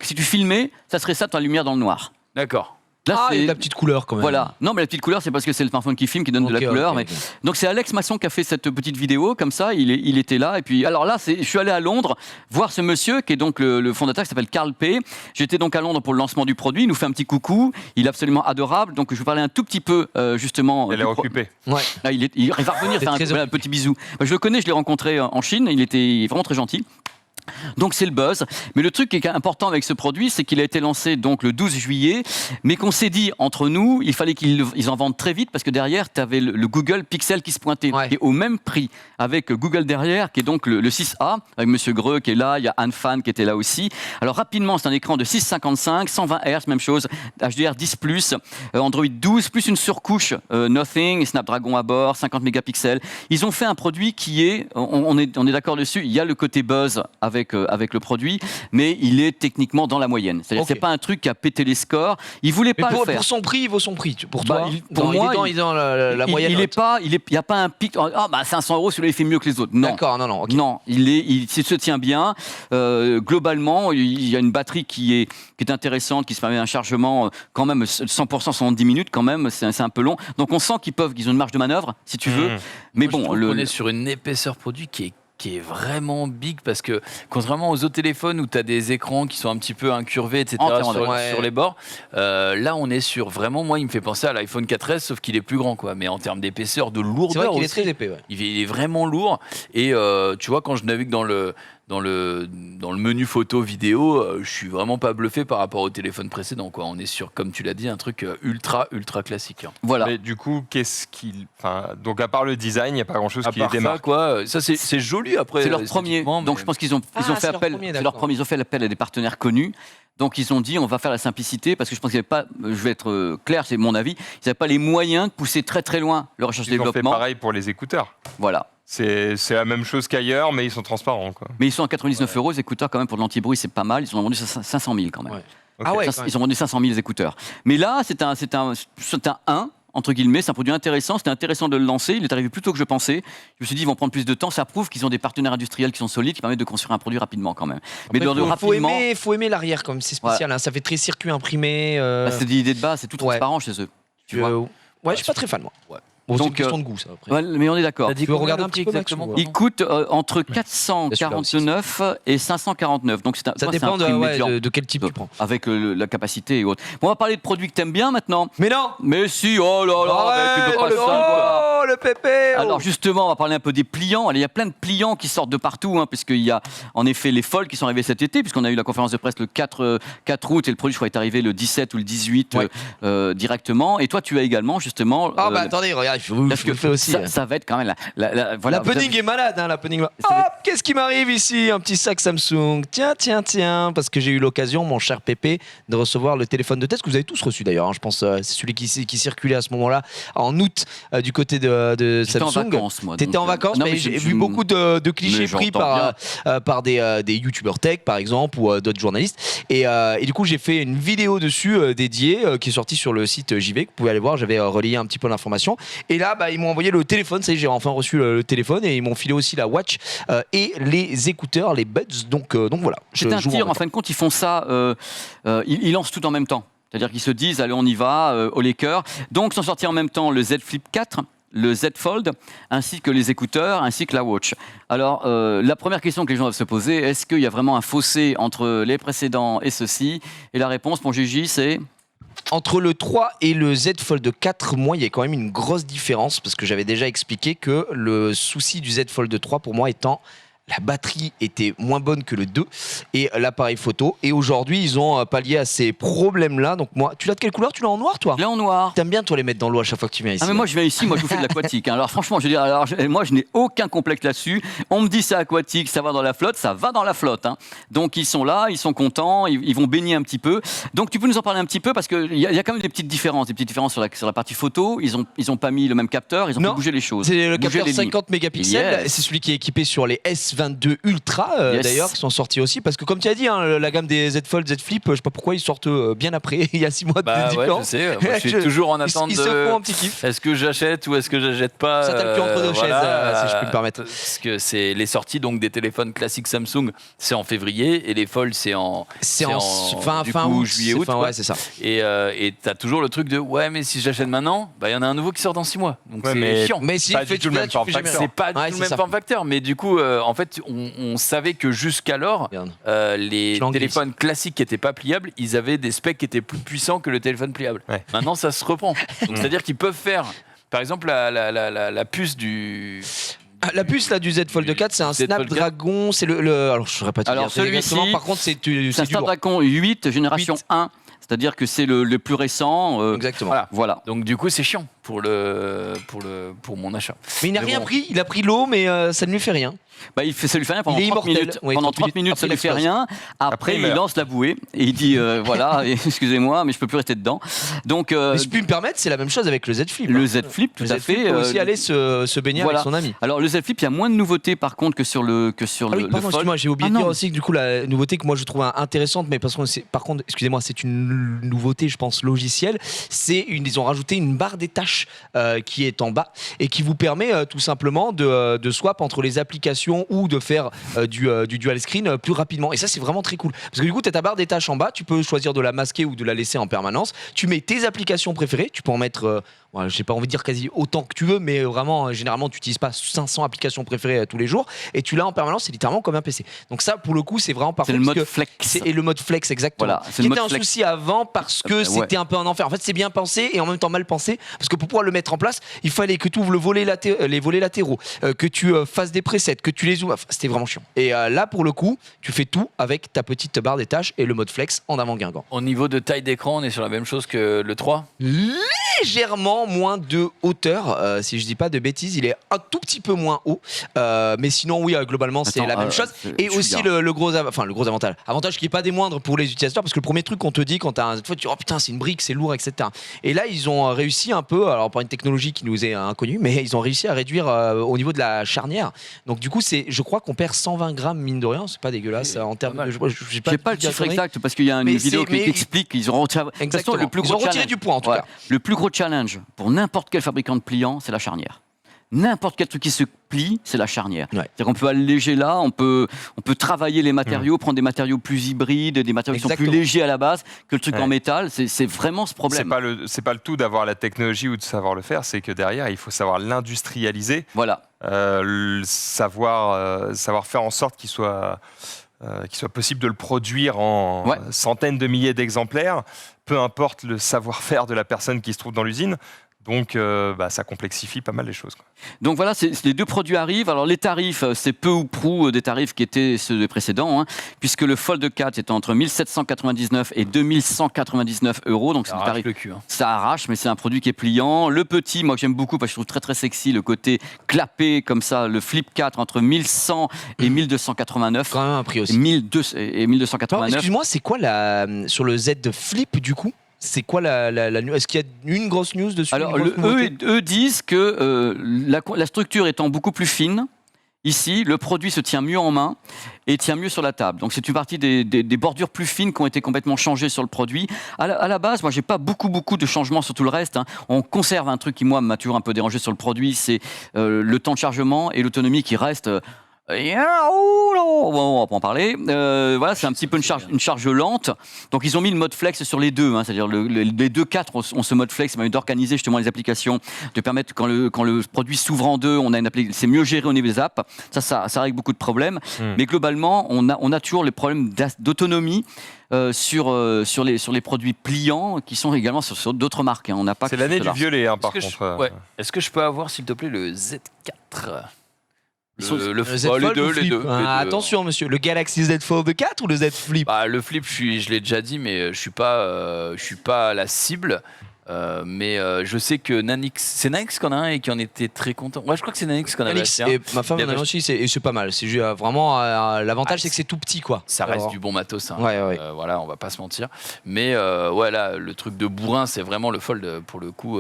si tu filmais, ça serait ça ta lumière dans le noir. D'accord. Là, il y a de la petite couleur quand même. Voilà. Non, mais la petite couleur, c'est parce que c'est le smartphone qui filme, qui donne de la couleur. Ok. Donc c'est Alex Masson qui a fait cette petite vidéo, comme ça, il était là. Et puis, alors là, je suis allé à Londres voir ce monsieur qui est donc le fondateur, qui s'appelle Carl P. J'étais donc à Londres pour le lancement du produit. Il nous fait un petit coucou. Il est absolument adorable. Donc je vais parler un tout petit peu, justement. Elle est occupée. Ouais. Là, il va revenir faire un petit bisou. Je le connais, je l'ai rencontré en Chine. Il était vraiment très gentil. Donc c'est le buzz, mais le truc qui est important avec ce produit, c'est qu'il a été lancé donc le 12 juillet, mais qu'on s'est dit entre nous, il fallait qu'ils en vendent très vite parce que derrière tu avais le Google Pixel qui se pointait, qui est au même prix avec Google derrière, qui est donc le 6A avec Monsieur Greux qui est là, il y a Anne Fan qui était là aussi. Alors rapidement, c'est un écran de 6,55, 120 Hz, même chose, HDR10+, Android 12 plus une surcouche Nothing, Snapdragon à bord, 50 mégapixels. Ils ont fait un produit qui est, on est d'accord dessus, il y a le côté buzz avec le produit, mais il est techniquement dans la moyenne. C'est-à-dire que c'est pas un truc qui a pété les scores. Il voulait pas le faire. Pour son prix, il vaut son prix. Pour toi, pour moi, il est dans la moyenne. Il n'y a pas un pic. 500 €, celui-là il fait mieux que les autres. Non. D'accord, non. Okay. Non, il se tient bien. Globalement, il y a une batterie qui est intéressante, qui se permet un chargement quand même 100% 70 minutes quand même. C'est un peu long. Donc on sent qu'ils ont une marge de manœuvre, si tu veux. Mais bon, on est sur une épaisseur produit qui est vraiment big parce que contrairement aux autres téléphones où tu as des écrans qui sont un petit peu incurvés, etc. sur les bords, là on est sur vraiment, moi il me fait penser à l'iPhone 4S sauf qu'il est plus grand quoi, mais en termes d'épaisseur, de lourdeur c'est vrai qu'il aussi, est très épais. Ouais. Il est vraiment lourd et tu vois quand je navigue dans le menu photo vidéo, je suis vraiment pas bluffé par rapport au téléphone précédent quoi. On est sur, comme tu l'as dit, un truc ultra classique. Voilà. Mais du coup, donc à part le design, il n'y a pas grand-chose qui les démarque. Ça c'est joli après. C'est leur premier. Donc je pense qu'ils ont fait appel. C'est leur premier. Ils ont fait appel à des partenaires connus. Donc ils ont dit on va faire la simplicité parce que je pense qu'il n'y avait pas. Je vais être clair, c'est mon avis. Ils n'avaient pas les moyens de pousser très très loin leur recherche et développement. Ils ont fait pareil pour les écouteurs. Voilà. C'est la même chose qu'ailleurs, mais ils sont transparents. Quoi. Mais ils sont à 99 €, les écouteurs, quand même, pour de l'anti-bruit, c'est pas mal. Ils ont vendu 500 000 quand même. Ouais. Okay. Ah ouais, ils ont vendu 500 000 écouteurs. Mais là, c'est un entre guillemets, c'est un produit intéressant. C'était intéressant de le lancer. Il est arrivé plus tôt que je pensais. Je me suis dit, ils vont prendre plus de temps. Ça prouve qu'ils ont des partenaires industriels qui sont solides, qui permettent de construire un produit rapidement quand même. Mais faut aimer l'arrière, comme c'est spécial. Hein. Ça fait très circuit imprimé. C'est l'idée de base, c'est tout transparent chez eux. Tu vois. Ouais, je suis pas très fan moi. Ouais. Bon, c'est une Donc, question de goût, ça, après. Ouais, mais on est d'accord. Tu veux regarder un petit peu, exactement Max, ou- Il coûte entre 449 et 549. Donc c'est Ça moi, c'est dépend un prix médian. de quel type tu prends. Avec la capacité et autres. Bon, on va parler de produits que t'aimes bien maintenant. Mais non Mais si, oh là là, tu peux pas le, ça, quoi. le pépé Alors justement, on va parler un peu des pliants. Allez, il y a plein de pliants qui sortent de partout, hein, puisqu'il y a en effet les folds qui sont arrivés cet été, puisqu'on a eu la conférence de presse le 4 août et le produit, je crois, est arrivé le 17 ou le 18 directement. Et toi, tu as également justement... Ah bah attendez, regarde, je vous parce le fais aussi. ça va être quand même voilà, L'happening est malade, hein, l'happening. Hop, qu'est-ce qui m'arrive ici? Un petit sac Samsung. Tiens, parce que j'ai eu l'occasion, mon cher Pépé, de recevoir le téléphone de test que vous avez tous reçu d'ailleurs. Hein, je pense c'est celui qui circulait à ce moment-là, en août, du côté de J'étais en Samsung. vacances, moi. T'étais donc, en vacances, non, mais j'ai vu beaucoup de clichés mais pris j'entends par des youtubeurs tech, par exemple, ou d'autres journalistes. Et du coup, j'ai fait une vidéo dessus dédiée qui est sortie sur le site JV, que vous pouvez aller voir. J'avais relayé un petit peu l'information. Et là, ils m'ont envoyé le téléphone. Ça y est, j'ai enfin reçu le téléphone et ils m'ont filé aussi la watch et les écouteurs, les buds. Donc voilà. C'est un tir, en fin de compte, ils font ça, ils lancent tout en même temps. C'est-à-dire qu'ils se disent, allez, on y va, au cœur. Donc, sont sortis en même temps le Z Flip 4, le Z Fold, ainsi que les écouteurs, ainsi que la watch. Alors, la première question que les gens doivent se poser, est-ce qu'il y a vraiment un fossé entre les précédents et ceux-ci? Et la réponse, mon Gigi, c'est... Entre le 3 et le Z Fold 4, moi, il y a quand même une grosse différence parce que j'avais déjà expliqué que le souci du Z Fold 3 pour moi étant la batterie était moins bonne que le 2 et l'appareil photo. Et aujourd'hui, ils ont pallié à ces problèmes-là. Donc moi, tu l'as de quelle couleur? Tu l'as en noir, toi? Je l'ai en noir. T'aimes bien, toi, les mettre dans l'eau à chaque fois que tu viens ici? Ah mais moi je viens ici, moi je vous fais de l'aquatique. Hein. Alors franchement, je veux dire, moi je n'ai aucun complexe là-dessus. On me dit c'est aquatique, ça va dans la flotte, ça va dans la flotte. Hein. Donc ils sont là, ils sont contents, ils vont baigner un petit peu. Donc tu peux nous en parler un petit peu parce qu'il y a quand même des petites différences sur la partie photo. Ils ont pas mis le même capteur, ils ont Non, fait bouger les choses. C'est le Bouger capteur les lignes. 50 mégapixels. Yes. C'est celui qui est équipé sur les S22 Ultra Yes. d'ailleurs, qui sont sortis aussi. Parce que comme tu as dit, hein, la gamme des Z Fold, Z Flip, je sais pas pourquoi ils sortent bien après. Il y a 6 mois de Ouais, différence. je sais. Moi, je suis toujours en attente Ils de. se font un petit kiff. Est-ce que j'achète ou est-ce que j'achète pas? Ça tape plus entre deux chaises, si je peux me permettre. Parce que c'est les sorties donc des téléphones classiques Samsung, c'est en février et les Fold c'est en fin du fin coup, août, juillet août. ouais, c'est ça. Et t'as toujours le truc de ouais mais si j'achète maintenant, il y en a un nouveau qui sort dans 6 mois. Donc Ouais, c'est mais- chiant. Mais si Pas tu fais du tout le même form factor. C'est pas du Ouais, tout c'est le même ça. form factor, mais du coup, en fait, on savait que jusqu'alors, Regarde. les Je l'en glisse. téléphones classiques qui n'étaient pas pliables, ils avaient des specs qui étaient plus puissants que le téléphone pliable. Ouais. Maintenant, ça se reprend. Donc, c'est-à-dire qu'ils peuvent faire, par exemple, la puce du. La puce là du Z Fold 4, c'est un Z Fold 4. Snapdragon, c'est alors je saurais pas te Alors, dire c'est celui-ci, exactement. Par contre, c'est du lourd. Snapdragon 8 génération 8. 1, c'est-à-dire que c'est le plus récent. Exactement. Voilà. Voilà. Donc, du coup, c'est chiant pour mon achat. Mais il n'a Mais rien bon. pris, il a pris l'eau, mais ça ne lui fait rien. Bah, ça lui fait rien pendant Il est 30 immortel. minutes. Ouais, pendant 30 30 minutes, ça après, lui fait il explose. rien. Après, Après, il il meurt. lance la bouée et il dit voilà, excusez-moi, mais je peux plus rester dedans. Donc, Mais si je puis me permettre, c'est la même chose avec le Z Flip. le hein. Z Flip, tout Le à Z Flip fait. peut aussi aller se baigner voilà. avec son ami. Alors, le Z Flip, il y a moins de nouveautés par contre que sur le Ah oui, le pardon, Fold. excuse-moi, j'ai oublié Ah de dire non. aussi que du coup la nouveauté que moi je trouve intéressante, mais parce que par contre, excusez-moi, c'est une nouveauté, je pense logicielle. Ils ont rajouté une barre des tâches qui est en bas et qui vous permet tout simplement de swap entre les applications ou de faire du dual screen plus rapidement. Et ça, c'est vraiment très cool parce que du coup, tu as ta barre des tâches en bas, tu peux choisir de la masquer ou de la laisser en permanence. Tu mets tes applications préférées, tu peux en mettre. Ouais, j'ai pas envie de dire quasi autant que tu veux, mais vraiment, généralement, tu n'utilises pas 500 applications préférées tous les jours et tu l'as en permanence, c'est littéralement comme un PC. Donc ça, pour le coup, c'est vraiment parfait. C'est le parce mode que flex. et le mode flex, exactement. Voilà, c'est Qui le était mode un flex. souci avant parce que Ouais. c'était un peu un enfer. En fait, c'est bien pensé et en même temps mal pensé parce que pour pouvoir le mettre en place, il fallait que tu ouvres les volets latéraux, que tu fasses des presets, que tu les ouvres. Enfin, c'était vraiment chiant. Et là, pour le coup, tu fais tout avec ta petite barre des tâches et le mode flex en avant Guingamp. Au niveau de taille d'écran, on est sur la même chose que le 3. Légèrement moins de hauteur, si je dis pas de bêtises, il est un tout petit peu moins haut, mais sinon oui, globalement c'est Attends, la même chose. Et je aussi regarde. le gros avantage qui est pas des moindres pour les utilisateurs, parce que le premier truc qu'on te dit quand t'as un Z Fold, tu dis oh putain c'est une brique, c'est lourd, etc. Et là ils ont réussi un peu, alors par une technologie qui nous est inconnue, mais ils ont réussi à réduire au niveau de la charnière. Donc du coup je crois qu'on perd 120 grammes mine de rien, c'est pas dégueulasse en termes mal. de. J'ai J'ai pas le dire chiffre conneries. exact parce qu'il y a une Mais vidéo c'est- mais- qui explique qu'ils ont retiré. De toute façon, Exactement. le plus Ils gros ont retiré challenge- du poids en tout voilà. cas. Le plus gros challenge pour n'importe quel fabricant de pliants, c'est la charnière. n'importe quel truc qui se plie, c'est la charnière. Ouais. C'est-à-dire qu'on peut alléger là, on peut travailler les matériaux, prendre des matériaux plus hybrides, des matériaux qui sont Exactement. plus légers à la base que le truc Ouais. en métal. C'est vraiment ce problème. C'est pas le tout d'avoir la technologie ou de savoir le faire, c'est que derrière, il faut savoir l'industrialiser, Voilà. savoir faire en sorte qu'il soit possible de le produire en centaines de milliers d'exemplaires, peu importe le savoir-faire de la personne qui se trouve dans l'usine. Donc, ça complexifie pas mal les choses, quoi. Donc voilà, les deux produits arrivent. Alors les tarifs, c'est peu ou prou des tarifs qui étaient ceux des précédents, hein, puisque le Fold 4 est entre 1799 et 2199 €. Donc c'est Ça le arrache tarif. le cul. Hein. Ça arrache, mais c'est un produit qui est pliant. Le petit, moi j'aime beaucoup parce que je trouve très très sexy le côté clapé comme ça. Le Flip 4 entre 1100 et 1289. Quand même un prix aussi. 1200 et Alors, 1289. excuse-moi, c'est quoi sur le Z de Flip du coup? C'est quoi la news? Est-ce qu'il y a une grosse news dessus? Alors, une grosse nouveauté eux disent que la structure étant beaucoup plus fine, ici, le produit se tient mieux en main et tient mieux sur la table. Donc, c'est une partie des bordures plus fines qui ont été complètement changées sur le produit. À la base, moi, j'ai pas beaucoup de changements sur tout le reste, hein. On conserve un truc qui, moi, m'a toujours un peu dérangé sur le produit, c'est le temps de chargement et l'autonomie qui reste... on va pas en parler. Voilà, c'est un petit peu une charge lente. Donc ils ont mis le mode flex sur les deux, hein, c'est-à-dire les deux 4 ont ce mode flex, mais d'organiser justement les applications, de permettre quand le produit s'ouvre en deux, on a c'est mieux géré au niveau des apps. Ça règle beaucoup de problèmes. Mais globalement, on a toujours les problèmes d'autonomie. Sur les produits pliants qui sont également sur d'autres marques, hein. On n'a pas. C'est l'année du violet, hein, par Est-ce que contre. Est-ce que je peux avoir, s'il te plaît, le Z4 Le Z les Fold ou deux, Flip? les deux. Attention, monsieur, le Galaxy Z Fold 4 ou le Z Flip? Bah, le Flip, je l'ai déjà dit, mais je suis pas la cible. Mais je sais que Nanix, c'est Nanix qu'on a un et qui en était très content. Ouais, je crois que c'est Nanix qu'on avait Alix, acheté un. et ma femme en a Bien aussi, et c'est pas mal. C'est vraiment l'avantage, c'est que c'est tout petit, quoi. Ça reste Alors, du bon matos, hein. Ouais. Voilà, on va pas se mentir. Mais ouais, là, le truc de bourrin, c'est vraiment le Fold pour le coup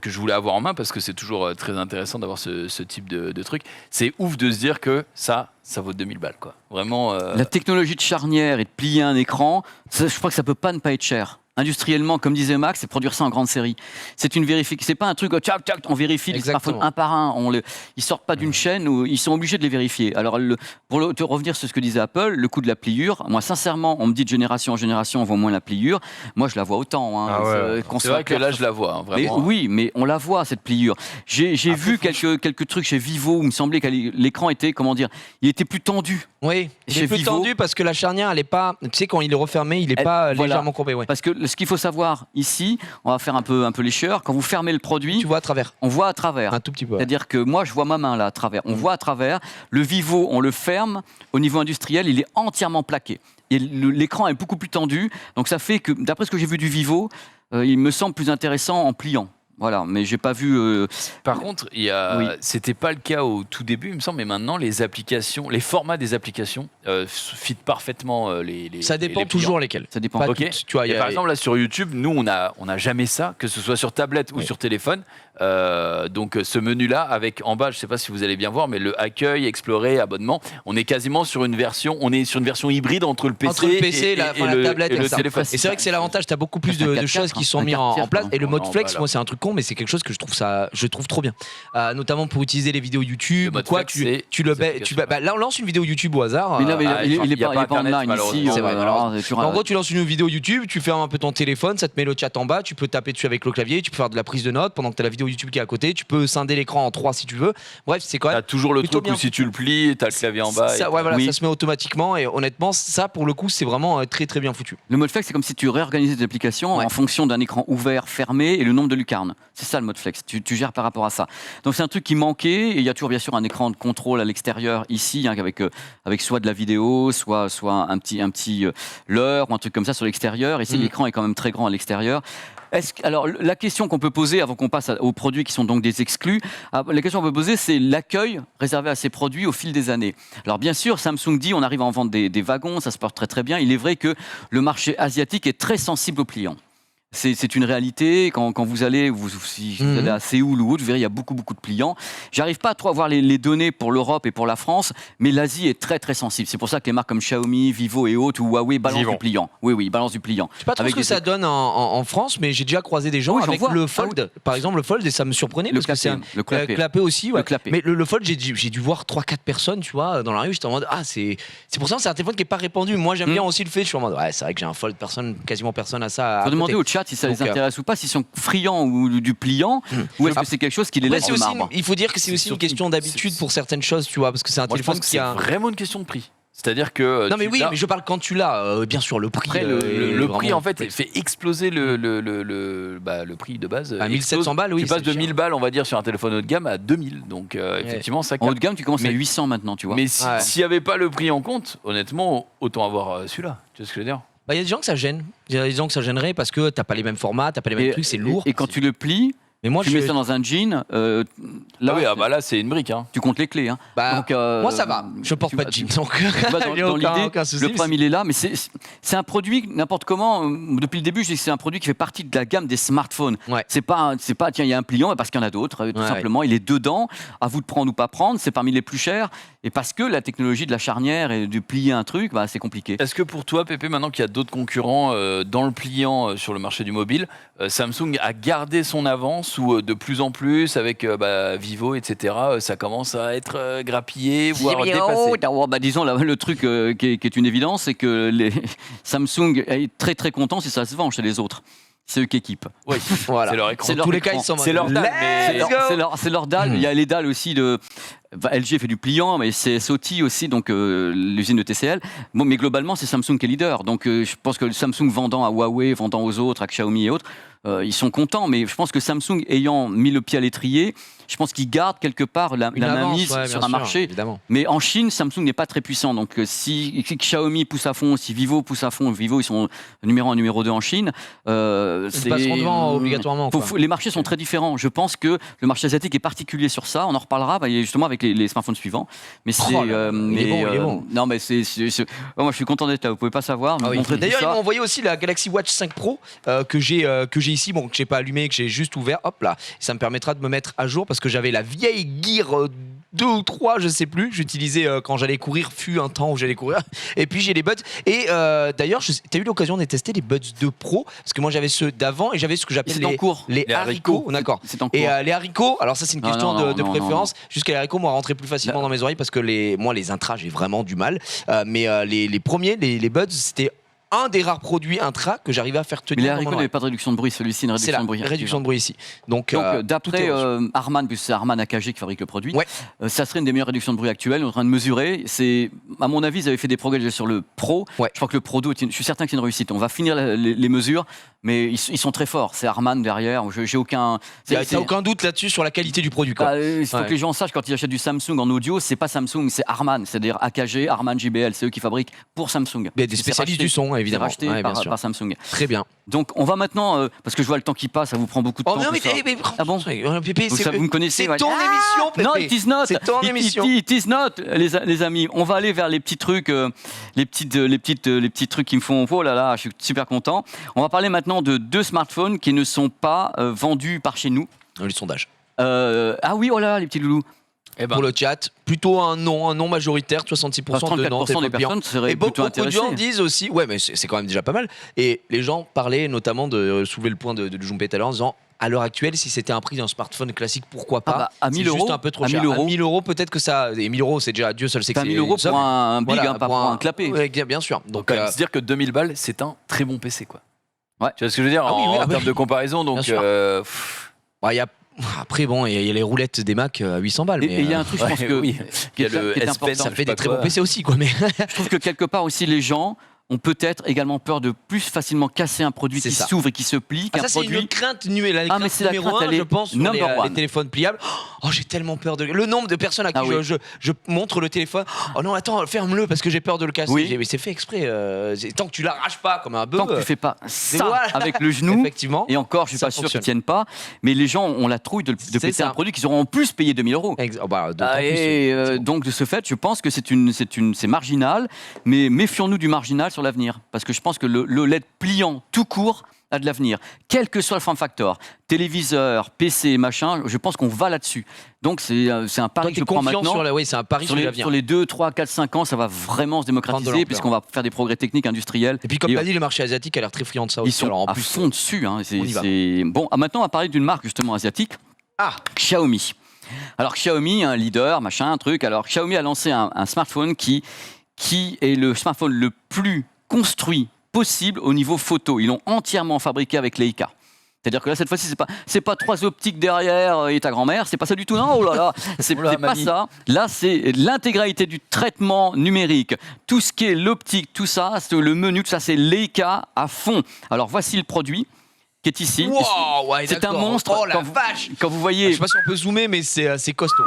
que je voulais avoir en main parce que c'est toujours très intéressant d'avoir ce type de truc. C'est ouf de se dire que ça vaut 2000 balles, quoi. Vraiment. La technologie de charnière et de plier un écran, je crois que ça peut pas ne pas être cher. Industriellement, comme disait Max, c'est produire ça en grande série. C'est une vérification. C'est pas un truc, tchac, on vérifie les Exactement. smartphones un par un. Ils sortent pas d'une chaîne où ils sont obligés de les vérifier. Alors, pour te revenir sur ce que disait Apple, le coût de la pliure, moi, sincèrement, on me dit de génération en génération, on voit moins la pliure. Moi, je la vois autant. Hein. Ah ouais. c'est vrai que là, je la vois, hein, Mais vraiment. oui, mais on la voit, cette pliure. J'ai vu quelques trucs chez Vivo où il me semblait que l'écran était, comment dire, il était plus tendu. Oui, il Chez est plus Vivo. tendu parce que la charnière, elle est pas. Tu sais, quand il est refermé, il est pas voilà. légèrement courbé. Ouais. Parce que ce qu'il faut savoir ici, on va faire un peu lécheur, quand vous fermez le produit, Tu vois à travers, on voit à travers. un tout petit peu. Ouais. C'est-à-dire que moi, je vois ma main là à travers. On voit à travers. Le Vivo, on le ferme. Au niveau industriel, il est entièrement plaqué. Et l'écran est beaucoup plus tendu. Donc ça fait que, d'après ce que j'ai vu du Vivo, il me semble plus intéressant en pliant. Voilà, mais j'ai pas vu. Par contre, Oui. c'était pas le cas au tout début, il me semble, mais maintenant les formats des applications fit parfaitement Ça dépend les toujours lesquels. Ça dépend. Pas Ok. toutes, tu vois, Et par exemple, là sur YouTube, nous on a jamais ça, que ce soit sur tablette ou Oui. sur téléphone. Donc ce menu-là, avec en bas, je sais pas si vous allez bien voir, mais le accueil, explorer, abonnement, on est quasiment sur une version hybride entre le PC, entre le PC et, la le, tablette et le ça. téléphone. Et c'est vrai que c'est l'avantage, tu as beaucoup plus C'est un de 4x4, choses qui sont un mises 4 tiers, en place. pardon. Et le mode Non, flex, voilà. moi c'est un truc con, mais c'est quelque chose que je trouve trop bien. Notamment pour utiliser les vidéos YouTube Le ou mode quoi, flex, c'est tu le les baisses. applications. Là, on lance une vidéo YouTube au hasard. Mais non, mais Ah, il il est y a pas pas Internet, online ici. malheureusement. C'est vrai, alors, En gros, tu lances une vidéo YouTube, tu fermes un peu ton téléphone, ça te met le chat en bas, tu peux taper dessus avec le clavier, tu peux faire de la prise de notes pendant que tu as la vidéo YouTube qui est à côté, tu peux scinder l'écran en 3 si tu veux. Bref, c'est quand même. T'as toujours le plutôt truc bien où si tu le plies, t'as le clavier en bas. Ça, et- ouais, voilà, Oui. ça se met automatiquement et honnêtement, ça pour le coup, c'est vraiment très très bien foutu. Le mode flex, c'est comme si tu réorganisais tes applications Ouais. en fonction d'un écran ouvert, fermé et le nombre de lucarnes. C'est ça le mode flex. Tu gères par rapport à ça. Donc c'est un truc qui manquait. Et il y a toujours bien sûr un écran de contrôle à l'extérieur ici, hein, avec soit de la vidéo, soit un petit leurre ou un truc comme ça sur l'extérieur. Ici, l'écran est quand même très grand à l'extérieur. Alors, la question qu'on peut poser avant qu'on passe aux produits qui sont donc des exclus, la question qu'on peut poser, c'est l'accueil réservé à ces produits au fil des années. Alors, bien sûr, Samsung dit on arrive à en vendre des wagons, ça se porte très très bien. Il est vrai que le marché asiatique est très sensible aux pliants. C'est une réalité. Quand vous allez, si vous allez à Séoul ou autre, vous verrez, il y a beaucoup de pliants. J'arrive pas à trop avoir les données pour l'Europe et pour la France, mais l'Asie est très très sensible. C'est pour ça que les marques comme Xiaomi, Vivo et autres, ou Huawei balancent du pliant. Oui, ils balancent du pliant. Je sais pas trop ce que ça donne en France, mais j'ai déjà croisé des gens avec le Fold. Par exemple, le Fold, et ça me surprenait parce que c'est le clapé aussi. Ouais. Le clapé. Mais le Fold, j'ai dû voir 3-4 personnes, tu vois, dans la rue. J'étais en mode, c'est pour ça que c'est un téléphone qui est pas répandu. Moi, j'aime bien aussi le fait. Je suis en mode, c'est vrai que j'ai un Fold, quasiment personne à ça. Faut demander au chat si ça les intéresse ou pas, s'ils sont friands ou du pliant, ou est-ce que c'est quelque chose qui les laisse au marbre. Il faut dire que c'est aussi une question d'habitude pour certaines choses, tu vois, parce que c'est un téléphone qui a vraiment une question de prix. C'est-à-dire que non mais oui, mais je parle quand tu l'as, bien sûr le prix. Après, le prix en fait fait exploser le prix de base. À 1700 balles, oui. Tu passes de 1000 balles, on va dire, sur un téléphone haut de gamme à 2000. Donc effectivement, ça. En haut de gamme, tu commences à 800 maintenant, tu vois. Mais s'il n'y avait pas le prix en compte, honnêtement, autant avoir celui-là. Tu vois ce que je veux dire? Il y a des gens que ça gêne. Il y a des gens que ça gênerait parce que t'as pas les mêmes formats, t'as pas les mêmes trucs, c'est lourd. Et quand tu le plies, mais moi, tu mets ça dans un jean. Là, c'est une brique. Hein. Tu comptes les clés. Hein. Donc, moi, ça va. Je porte pas de jean. Donc, dans l'idée, le problème, il est là. Mais c'est un produit, n'importe comment. Depuis le début, je dis que c'est un produit qui fait partie de la gamme des smartphones. Ouais. C'est pas, tiens, il y a un pliant, parce qu'il y en a d'autres. Tout simplement, il est dedans. À vous de prendre ou pas prendre. C'est parmi les plus chers. Et parce que la technologie de la charnière et de plier un truc, c'est compliqué. Est-ce que pour toi, Pépé, maintenant qu'il y a d'autres concurrents dans le pliant sur le marché du mobile, Samsung a gardé son avance ou de plus en plus avec Vivo, etc., ça commence à être grappillé, voire dépassé? Disons, le truc qui est une évidence, c'est que Samsung est très très content si ça se vend chez les autres. C'est eux qui équipent. Oui, voilà. C'est leur écran. Tous les cas, c'est leur dalle. C'est leur dalle. Il y a les dalles aussi de. LG fait du pliant, mais c'est SOTI aussi, donc l'usine de TCL. Bon, mais globalement, c'est Samsung qui est leader. Donc je pense que Samsung vendant à Huawei, vendant aux autres, à Xiaomi et autres, ils sont contents. Mais je pense que Samsung ayant mis le pied à l'étrier, je pense qu'ils gardent quelque part la mainmise sur un marché. Évidemment. Mais en Chine, Samsung n'est pas très puissant. Donc si Xiaomi pousse à fond, si Vivo pousse à fond, Vivo ils sont numéro 1, numéro 2 en Chine. Ils passeront devant obligatoirement. Les marchés sont très différents. Je pense que le marché asiatique est particulier sur ça. On en reparlera justement avec les smartphones suivants. Mais c'est. Il est bon. Non, mais moi, je suis content d'être là. Vous pouvez pas savoir. D'ailleurs, ils m'ont envoyé aussi la Galaxy Watch 5 Pro que j'ai ici, que j'ai pas allumé, que j'ai juste ouvert. Hop là, ça me permettra de me mettre à jour parce que j'avais la vieille Gear 2 ou 3, je sais plus. J'utilisais quand j'allais courir, fut un temps où j'allais courir. Et puis j'ai les Buds. Et d'ailleurs, t'as eu l'occasion de tester les Buds 2 Pro parce que moi j'avais ceux d'avant et j'avais ce que j'appelle les haricots. D'accord. Et les haricots, alors ça c'est une question de préférence. Jusqu'à les haricots, moi rentrer plus facilement dans mes oreilles parce que les intras, j'ai vraiment du mal. Mais les premiers, les Buds, c'était un des rares produits intra que j'arrivais à faire tenir. Mais les haricots n'avaient pas de réduction de bruit, celui-ci, une réduction de bruit. C'est la réduction de bruit ici. Donc d'après Harman, puisque c'est Harman AKG qui fabrique le produit, ça serait une des meilleures réductions de bruit actuelles. On est en train de mesurer. À mon avis, ils avaient fait des progrès sur le Pro. Je crois que le Pro 2, je suis certain que c'est une réussite. On va finir les mesures, mais ils sont très forts. C'est Harman derrière. J'ai aucun. T'as aucun doute là-dessus sur la qualité du produit. Il faut que les gens sachent quand ils achètent du Samsung en audio, c'est pas Samsung, c'est Harman, c'est-à-dire AKG, Harman JBL, c'est eux qui fabriquent pour Samsung. Il y a des spécialistes du son, évidemment. Racheté par Samsung. Très bien. Donc on va maintenant, parce que je vois le temps qui passe, ça vous prend beaucoup de temps. Non, mais ah bon Pépé, vous me connaissez. C'est ton émission, Pépé. Non, it is not. C'est ton émission. It is not, les amis. On va aller vers les petits trucs, les petits trucs qui me font. Oh là là, je suis super content. On va parler maintenant de 2 smartphones qui ne sont pas vendus par chez nous. Les sondages. Ah oui, oh là, les petits loulous. Pour le chat, plutôt un non majoritaire, 66% de non. 34% des personnes seraient et plutôt beaucoup de gens disent aussi, mais c'est quand même déjà pas mal. Et les gens parlaient notamment de soulever le point de Jumpé tout à l'heure en disant, à l'heure actuelle, si c'était un prix d'un smartphone classique, pourquoi pas? À 1000 euros, juste un peu trop cher. À 1000 euros, peut-être que ça. Et 1000 euros, c'est déjà Dieu seul sait que c'est. 1000 euros pour un big, pas pour un clapé. Ouais, bien sûr. Donc, se dire que 2000 balles, c'est un très bon PC, quoi. Ouais. Tu vois ce que je veux dire en termes de comparaison. Donc, il y a. Après, bon, il y a les roulettes des Mac à 800 balles. Et il y a un truc, je pense que. Il y a le S Pen, ça fait des très bons PC aussi, quoi. Mais je trouve que quelque part aussi, les gens ont peut-être également peur de plus facilement casser un produit qui s'ouvre et qui se plie qu'un produit. C'est une crainte numéro 1, je pense, sur les téléphones pliables. Oh, j'ai tellement peur de le nombre de personnes à qui je montre le téléphone. Oh non, attends, ferme-le parce que j'ai peur de le casser. Mais c'est fait exprès. Tant que tu l'arraches pas comme un bœuf. Tant que tu fais pas ça avec le genou. Effectivement. Et encore, je suis pas sûr qu'ils tiennent pas. Mais les gens ont la trouille de péter un produit qu'ils auront en plus payé 2000 euros. Donc de ce fait, je pense que c'est marginal. Mais méfions-nous du marginal sur l'avenir. Parce que je pense que le LED pliant tout court a de l'avenir. Quel que soit le form factor, téléviseur, PC, machin, je pense qu'on va là-dessus. Donc c'est un pari Toi, que je prends maintenant. oui, c'est un pari sur l'avenir. Sur les 2, 3, 4, 5 ans, ça va vraiment se démocratiser l'ampleur. puisqu'on va faire des progrès techniques, industriels. Et puis comme tu as dit, le marché asiatique a l'air très friand de ça Ils aussi. sont Alors, en à plus, fond dessus. Hein. on y va. Bon, maintenant, on va parler d'une marque justement asiatique. Ah, Xiaomi. Alors Xiaomi, un leader, machin, un truc. Alors Xiaomi a lancé un smartphone qui est le smartphone le plus construit possible au niveau photo. Ils l'ont entièrement fabriqué avec Leica. C'est-à-dire que là, cette fois-ci, c'est pas 3 optiques derrière et ta grand-mère, c'est pas ça du tout, non, oh là là, c'est Oh là, pas mamie. ça. Là, c'est l'intégralité du traitement numérique. Tout ce qui est l'optique, tout ça, c'est le menu, tout ça, c'est Leica à fond. Alors, voici le produit qui est ici. wow, ouais, C'est un d'accord. monstre. Oh la Quand vache. Quand vous Je voyez... sais pas si on peut zoomer, mais c'est costaud.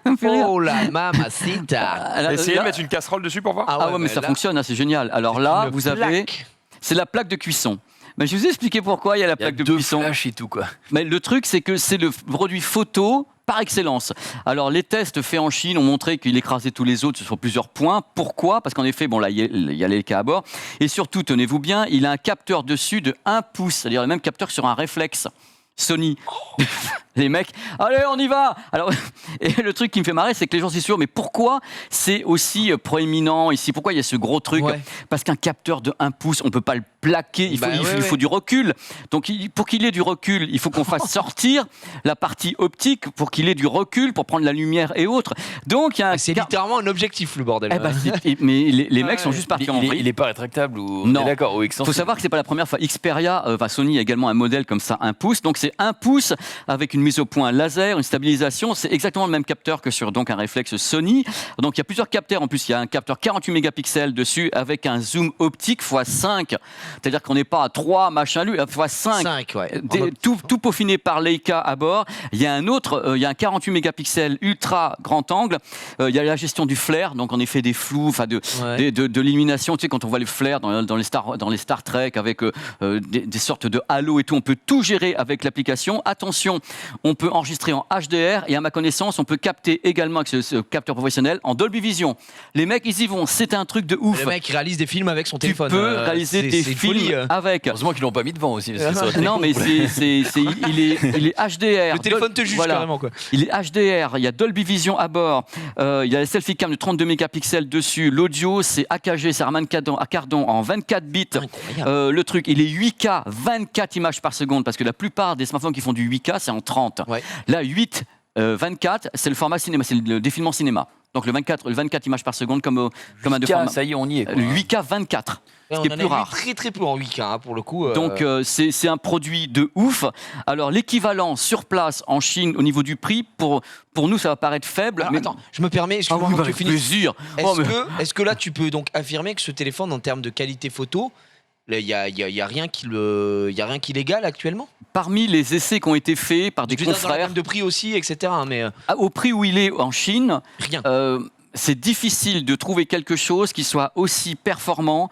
Ça me fait rire. Oh la mamacita. Alors, Essayez là- de mettre une casserole dessus pour voir. Ah ouais, mais ça là, fonctionne, hein, c'est génial. Alors c'est là, une vous avez... plaque. C'est la plaque de cuisson. Mais je vous ai expliqué pourquoi il y a la Il y a plaque de 2 cuisson. flashs et tout, quoi. Mais le truc, c'est que c'est le produit photo par excellence. Alors, les tests faits en Chine ont montré qu'il écrasait tous les autres sur plusieurs points. Pourquoi ? Parce qu'en effet, bon, là, il y a les cas à bord. Et surtout, tenez-vous bien, il a un capteur dessus de 1 pouce, c'est-à-dire le même capteur que sur un réflexe. Sony. Les mecs, allez, on y va. Alors, et le truc qui me fait marrer, c'est que les gens s'y sûrs, mais pourquoi c'est aussi proéminent ici ? Pourquoi il y a ce gros truc ? Ouais. Parce qu'un capteur de 1 pouce, on peut pas le plaquer, il faut, Bah il faut- ouais, il faut ouais. du recul. Donc, pour qu'il ait du recul, il faut qu'on fasse sortir la partie optique pour qu'il ait du recul, pour prendre la lumière et autres. Donc, il y a un... C'est littéralement un objectif, le bordel. Eh ben, mais les mecs Ouais. sont juste partis en vrille. Il est pas rétractable ou Non. on est d'accord ou Il extensible. faut savoir que c'est pas la première fois. Xperia, Sony a également un modèle comme ça, 1 pouce. Donc c'est 1 pouce avec une mise au point laser, une stabilisation. C'est exactement le même capteur que sur donc un réflexe Sony. Donc il y a plusieurs capteurs. En plus, il y a un capteur 48 mégapixels dessus avec un zoom optique x5. C'est-à-dire qu'on n'est pas à 3 machin lui, x5. 5, ouais. Tout peaufiné par Leica à bord. Il y a un autre, il y a un 48 mégapixels ultra grand angle. Il y a la gestion du flair, donc en effet des flous, enfin Ouais. de l'illumination. Tu sais, quand on voit les flares dans les Star Trek avec des sortes de halos et tout, on peut tout gérer avec l'application. Attention, on peut enregistrer en HDR et à ma connaissance, on peut capter également avec ce capteur professionnel en Dolby Vision. Les mecs, ils y vont. C'est un truc de ouf. Le mec réalise des films avec son Tu téléphone. peux réaliser des c'est une films folie, avec. Heureusement qu'ils l'ont pas mis devant aussi. Parce que ça aurait été Non, con mais pour il est HDR. Le téléphone te juge Voilà. carrément, quoi. Il est HDR, il y a Dolby Vision à bord, il y a la selfie cam de 32 mégapixels dessus. L'audio, c'est AKG, c'est Harman Kardon en 24 bits. Incroyable. Le truc, il est 8K, 24 images par seconde, parce que la plupart des smartphones qui font du 8K, c'est en 30. Ouais. Là, 24, c'est le format cinéma, c'est le défilement cinéma. Donc le 24 images par seconde comme un de Tiens, format. ça y est, on y est. quoi. Le 8K 24, Ouais, ce on qui est en a plus vu rare. très très peu en 8K, hein, pour le coup. Donc c'est un produit de ouf. Alors l'équivalent sur place en Chine au niveau du prix, pour nous ça va paraître faible. Alors, mais attends, je me permets, Ah excuse-moi, oui, avant que avec tu finisses. plaisir. Oh, mais- Est-ce que là, tu peux donc affirmer que ce téléphone, en termes de qualité photo, il y a rien qui l'égale actuellement? Parmi les essais qui ont été faits par des Je veux dire, dans la confrères, gamme de prix aussi, etc. hein, mais au prix où il est en Chine, rien. c'est difficile de trouver quelque chose qui soit aussi performant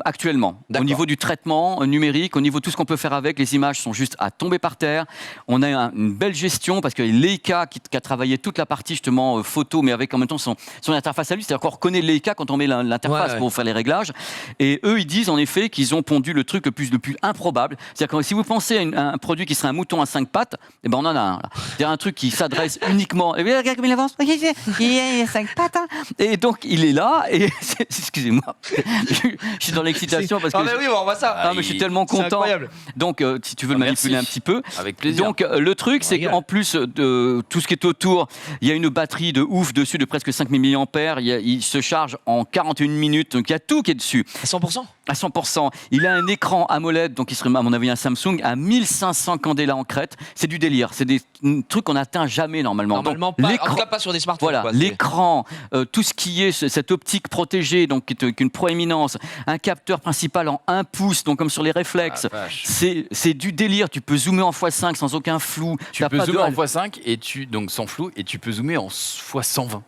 actuellement. Au D'accord. niveau du traitement numérique, au niveau de tout ce qu'on peut faire avec, les images sont juste à tomber par terre. On a une belle gestion parce que Leica qui a travaillé toute la partie justement photo, mais avec en même temps son interface à lui, c'est-à-dire qu'on reconnaît Leica quand on met l'interface Ouais. pour faire les réglages. Et eux, ils disent en effet qu'ils ont pondu le truc le plus improbable. C'est-à-dire que si vous pensez à un produit qui serait un mouton à 5 pattes, eh ben on en a un. Là. C'est-à-dire un truc qui s'adresse uniquement. Et bien, regarde comme il avance. Il a 5 pattes. Hein. Et donc il est là. Et excusez-moi, je suis dans l'excitation parce que. Ah, mais oui, on voit ça. Ah, mais je suis tellement C'est content. incroyable. Donc, si tu veux le Merci. manipuler un petit peu. Avec plaisir. Donc, le truc, c'est Regarde. qu'en plus de tout ce qui est autour, il y a une batterie de ouf dessus de presque 5000 mAh. Il se charge en 41 minutes. Donc, il y a tout qui est dessus. À 100%. À 100%. Il a un écran AMOLED, donc il serait, à mon avis, un Samsung, à 1500 candela en crête. C'est du délire. C'est des trucs qu'on n'atteint jamais normalement. Normalement, Donc, pas, en l'écran- tout cas pas sur des smartphones. voilà, quoi, c'est- l'écran, tout ce qui est cette optique protégée, donc qui est une proéminence, un capteur principal en 1 pouce, donc comme sur les réflexes. Ah, vache. C'est du délire. Tu peux zoomer en x5 sans aucun flou. Tu T'as peux pas de- zoomer en x5 et donc sans flou et tu peux zoomer en x120.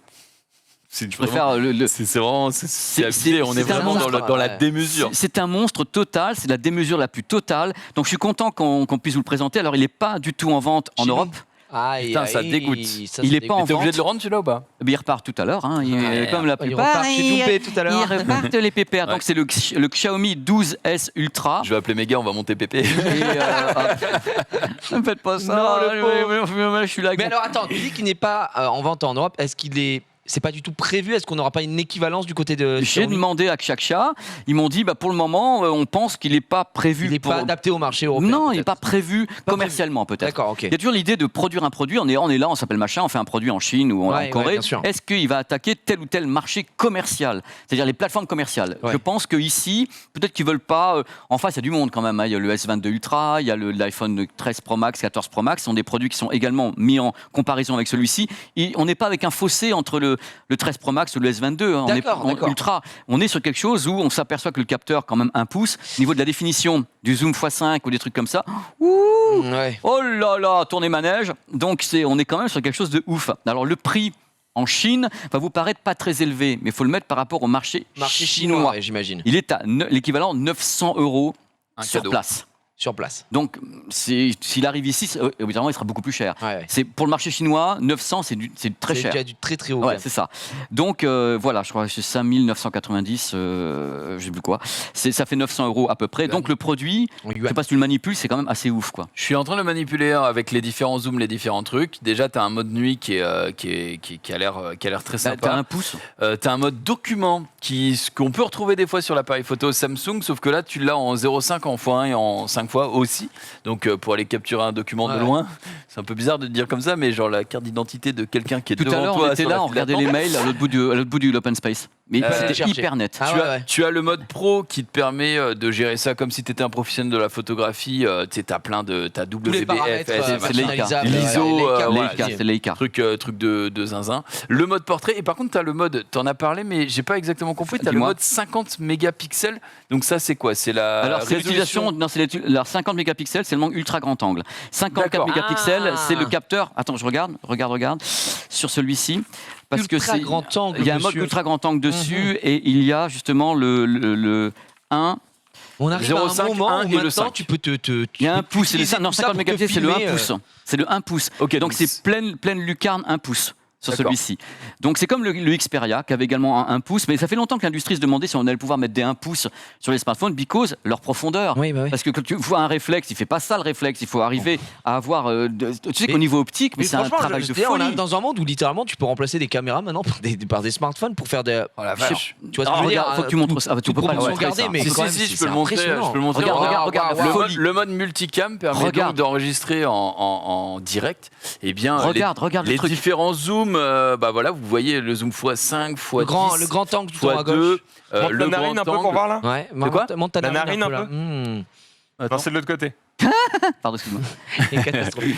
Je préfère C'est vraiment c'est abusé. On est c'est un vraiment monstre. dans la Ouais. démesure. C'est un monstre total, c'est la démesure la plus totale. Donc je suis content qu'on puisse vous le présenter. Alors il n'est pas du tout en vente en Chez nous. Europe. Aïe, Putain, ça aïe, dégoûte. ça Il est dégoûte. pas en T'es obligé vente. de le rendre celui-là ou pas? Il repart tout à l'heure, hein. Comme la il plupart. repart chez Doupé tout à l'heure. Ils repartent les pépères. Ouais. Donc c'est le Xiaomi 12S Ultra. Je vais appeler mes gars, on va monter Pépé. Et, ne faites pas ça. Non, le je suis là. avec Mais mon- alors attends, tu dis qu'il n'est pas en vente en Europe. Est-ce qu'il est. C'est pas du tout prévu. Est-ce qu'on n'aura pas une équivalence du côté de. J'ai Xiaomi demandé à Xia. Ils m'ont dit, pour le moment, on pense qu'il n'est pas prévu. Il n'est pour- pas adapté au marché européen. Non, il n'est peut-être. pas prévu commercialement, peut-être. D'accord, ok. Il y a toujours l'idée de produire un produit. On est là, on s'appelle machin, on fait un produit en Chine ou en Ouais, Corée. ouais, bien sûr. Est-ce qu'il va attaquer tel ou tel marché commercial, c'est-à-dire les plateformes commerciales? Ouais. Je pense qu'ici, peut-être qu'ils veulent pas. En face, il y a du monde quand même, hein. Il y a le S22 Ultra, il y a l'iPhone 13 Pro Max, 14 Pro Max. Ce sont des produits qui sont également mis en comparaison avec celui-ci. Et on n'est pas avec un fossé entre le 13 Pro Max ou le S22. Hein. D'accord, d'accord. Ultra. On est sur quelque chose où on s'aperçoit que le capteur, quand même 1 pouce, au niveau de la définition du zoom x5 ou des trucs comme ça. Ouais. Oh là là, tournez manège. Donc on est quand même sur quelque chose de ouf. Alors le prix en Chine va vous paraître pas très élevé, mais il faut le mettre par rapport au marché chinois. ouais, j'imagine. Il est à l'équivalent 900 € Un sur cadeau. place. Sur place. Donc s'il arrive ici, évidemment, il sera beaucoup plus cher. Ouais. C'est pour le marché chinois, 900, c'est très C'est cher. déjà du très très haut. Ouais, quand même. c'est ça. Donc voilà, je crois que c'est 5990, je sais plus quoi. Ça fait 900 € à peu près. Donc le produit, En je yuan. sais pas si tu le manipules, c'est quand même assez ouf, quoi. Je suis en train de le manipuler avec les différents zooms, les différents trucs. Déjà, tu as un mode nuit qui a l'air très T'as sympa. 1 pouce. Tu as un mode document qu'on peut retrouver des fois sur l'appareil photo Samsung, sauf que là, tu l'as en 0,5 en x1 et en 5 fois aussi. Donc, pour aller capturer un document de Ouais. loin, c'est un peu bizarre de te dire comme ça, mais genre la carte d'identité de quelqu'un qui est Tout à devant l'heure, toi. on était sur la là, on file regardait d'attente. les mails à l'autre bout du l'open space. Mais c'était chercher. hyper net. Ah ouais, ouais. Tu as le mode pro qui te permet de gérer ça comme si tu étais un professionnel de la photographie. Tu sais, t'as Tous les paramètres WBF, c'est Leica. personnalisables. l'ISO, Leica, voilà, Leica, c'est Leica. truc de zinzin. Le mode portrait, et par contre, tu as le mode, tu en as parlé, mais j'ai pas exactement compris. Tu as le Dis-moi. mode 50 mégapixels. Donc, ça, c'est quoi? C'est la. Alors, c'est résolution. l'utilisation. Non, alors 50 mégapixels, c'est le manque ultra grand angle. 54 D'accord. mégapixels, Ah. c'est le capteur. Attends, je regarde sur celui-ci. Parce que Ultra c'est. grand angle. Il y a un mode monsieur. ultra grand angle dessus et il y a justement le 1. On arrive à 0,5, un moment 1 où et le maintenant 5. tu peux te. Il y a un pouce, c'est utiliser non, tout ça 50 pour te mégapixels, c'est le 1 filmer, pouce. C'est le 1 pouce. Ok, Donc c'est pleine lucarne 1 pouce sur D'accord. celui-ci. Donc c'est comme le Xperia qui avait également un pouce, mais ça fait longtemps que l'industrie se demandait si on allait pouvoir mettre des 1 pouce sur les smartphones, because leur profondeur. Oui, bah oui. Parce que quand tu vois un réflexe, il fait pas ça le réflexe, il faut arriver à avoir. Tu sais Mais- qu'au niveau optique, mais Mais c'est un franchement, travail de je veux dire, on folie. arrive dans un monde où littéralement tu peux remplacer des caméras maintenant par des smartphones pour faire des. Oh la Je sais- vache. Tu vois ce que Ah, je veux dire regarde, faut que tu montres ça. Tu toute peux pas le proportion montrer, gardée, ça. mais Si, quand même, si, je c'est peux le montrer. impressionnant. Je peux le montrer. Regarde, la folie. Le mode multicam permet donc Regarde. d'enregistrer en direct. Et bien, Regarde les le truc. différents zooms. Bah voilà, vous voyez le zoom x5, x10, Le grand angle tout en haut à x2, gauche. Montre le la narine un grand peu pour angle. voir là. Ouais, quoi monte ta La narine un là. peu. Attends. Non, c'est de l'autre côté. Pardon, excuse-moi. C'est catastrophique.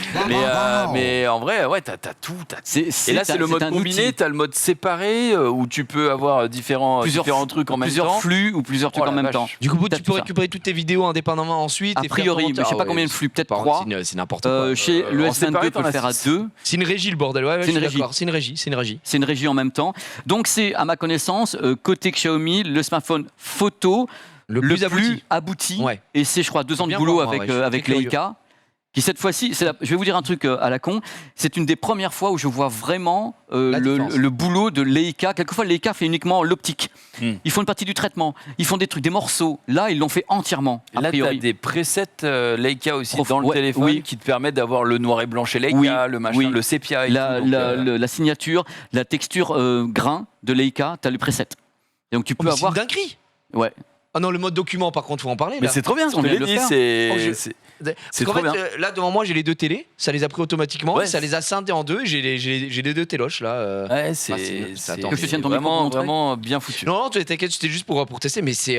Mais en vrai, ouais, t'as tout. Et là, c'est le mode un combiné, outil. t'as le mode séparé où tu peux avoir différents trucs en même Plusieurs temps. flux ou plusieurs trucs Oh en la même vache. temps. Du coup, T'as tu tout peux ça. récupérer toutes tes vidéos indépendamment ensuite. A et faire priori, ton mais je sais pas montage. combien de flux, peut-être Par contre, 3. c'est n'importe quoi. Chez le en S22, séparé, tu peux t'en le as faire à 6. 2. C'est une régie le bordel. Ouais, C'est je suis une régie. d'accord. C'est une régie. C'est une régie en même temps. Donc c'est, à ma connaissance, côté Xiaomi, le smartphone photo Le plus abouti. Ouais. Et c'est, je crois, 2 ans de Bien boulot voir, moi, avec, ouais, je suis avec très Leica. Qui cette fois-ci, je vais vous dire un truc à la con, c'est une des premières fois où je vois vraiment La différence. le boulot de Leica. Quelquefois, Leica fait uniquement l'optique. Hmm. Ils font une partie du traitement, ils font des trucs, des morceaux. Là, ils l'ont fait entièrement, a Là, tu as priori. des presets Leica aussi Prof- dans le ouais, téléphone oui. qui te permettent d'avoir le noir et blanc chez Leica, Oui, le machin, oui. le sépia et La, tout. Donc, la signature, la texture grain de Leica, tu as le preset. Donc tu peux Mais c'est avoir. une dinguerie. Ouais. Ah non, le mode document, par contre, faut en parler. Mais là. c'est trop bien, On je te vient l'ai de le dit, faire. Oh, je- c'est Parce c'est qu'en trop fait, bien. là devant moi j'ai les 2 télés, ça les a pris automatiquement, Ouais, ça les a scindés en 2 et j'ai les 2 téloches là. Ouais, c'est attends, Que je tienne ton micro pour vraiment, montrer vraiment bien foutu. Non, t'inquiète, c'était juste pour tester, mais c'est.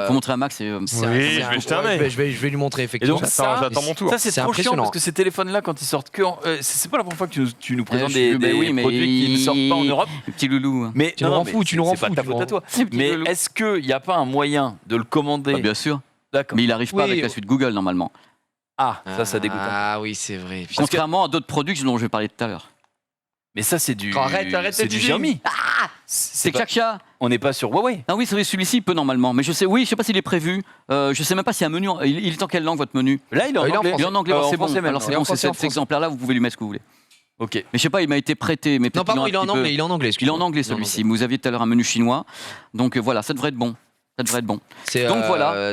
Faut montrer à Max. Oui, je vais jeter un ouais, œil. je vais lui montrer Et effectivement. donc J'attends mon tour. Ça c'est C'est trop chiant impressionnant. parce que ces téléphones-là, quand ils sortent que, c'est pas la première fois que tu nous présentes je des suis- bah oui, mais produits qui ne sortent pas en Europe. Petit loulou. Mais Tu nous rends mais fou, tu nous c'est rends pas fou, ta tu faute nous à toi. Petit Mais loulou. est-ce qu'il n'y a pas un moyen de le commander? Bien sûr. D'accord. Mais il n'arrive pas Oui, avec la suite Google normalement. Ah, ça dégoûte. Ah oui, c'est vrai. Putain. Contrairement à d'autres produits dont je vais parler tout à l'heure. Mais ça c'est du Arrête, c'est du tu Xiaomi. C'est pas- Xia. On n'est pas sur Huawei. Ah oui, c'est vrai, celui-ci il peut normalement. Mais je sais pas s'il est prévu. Je sais même pas s'il y a un menu. Il est en quelle langue votre menu? Là, il est en Il est en anglais. français. Il est en anglais, alors c'est bon. français même. Alors c'est Il est en bon, français, en cet exemplaire-là, vous pouvez lui mettre ce que vous voulez. Ok. Mais je sais pas, il m'a été prêté. Mais Non, peut-être pardon, qu'il il est en un petit peu- anglais. Il est en anglais. Il est excuse-moi. en anglais Il est en celui-ci. Vous aviez tout à l'heure un menu chinois. Donc voilà, ça devrait être bon. Ça devrait être bon. Donc voilà.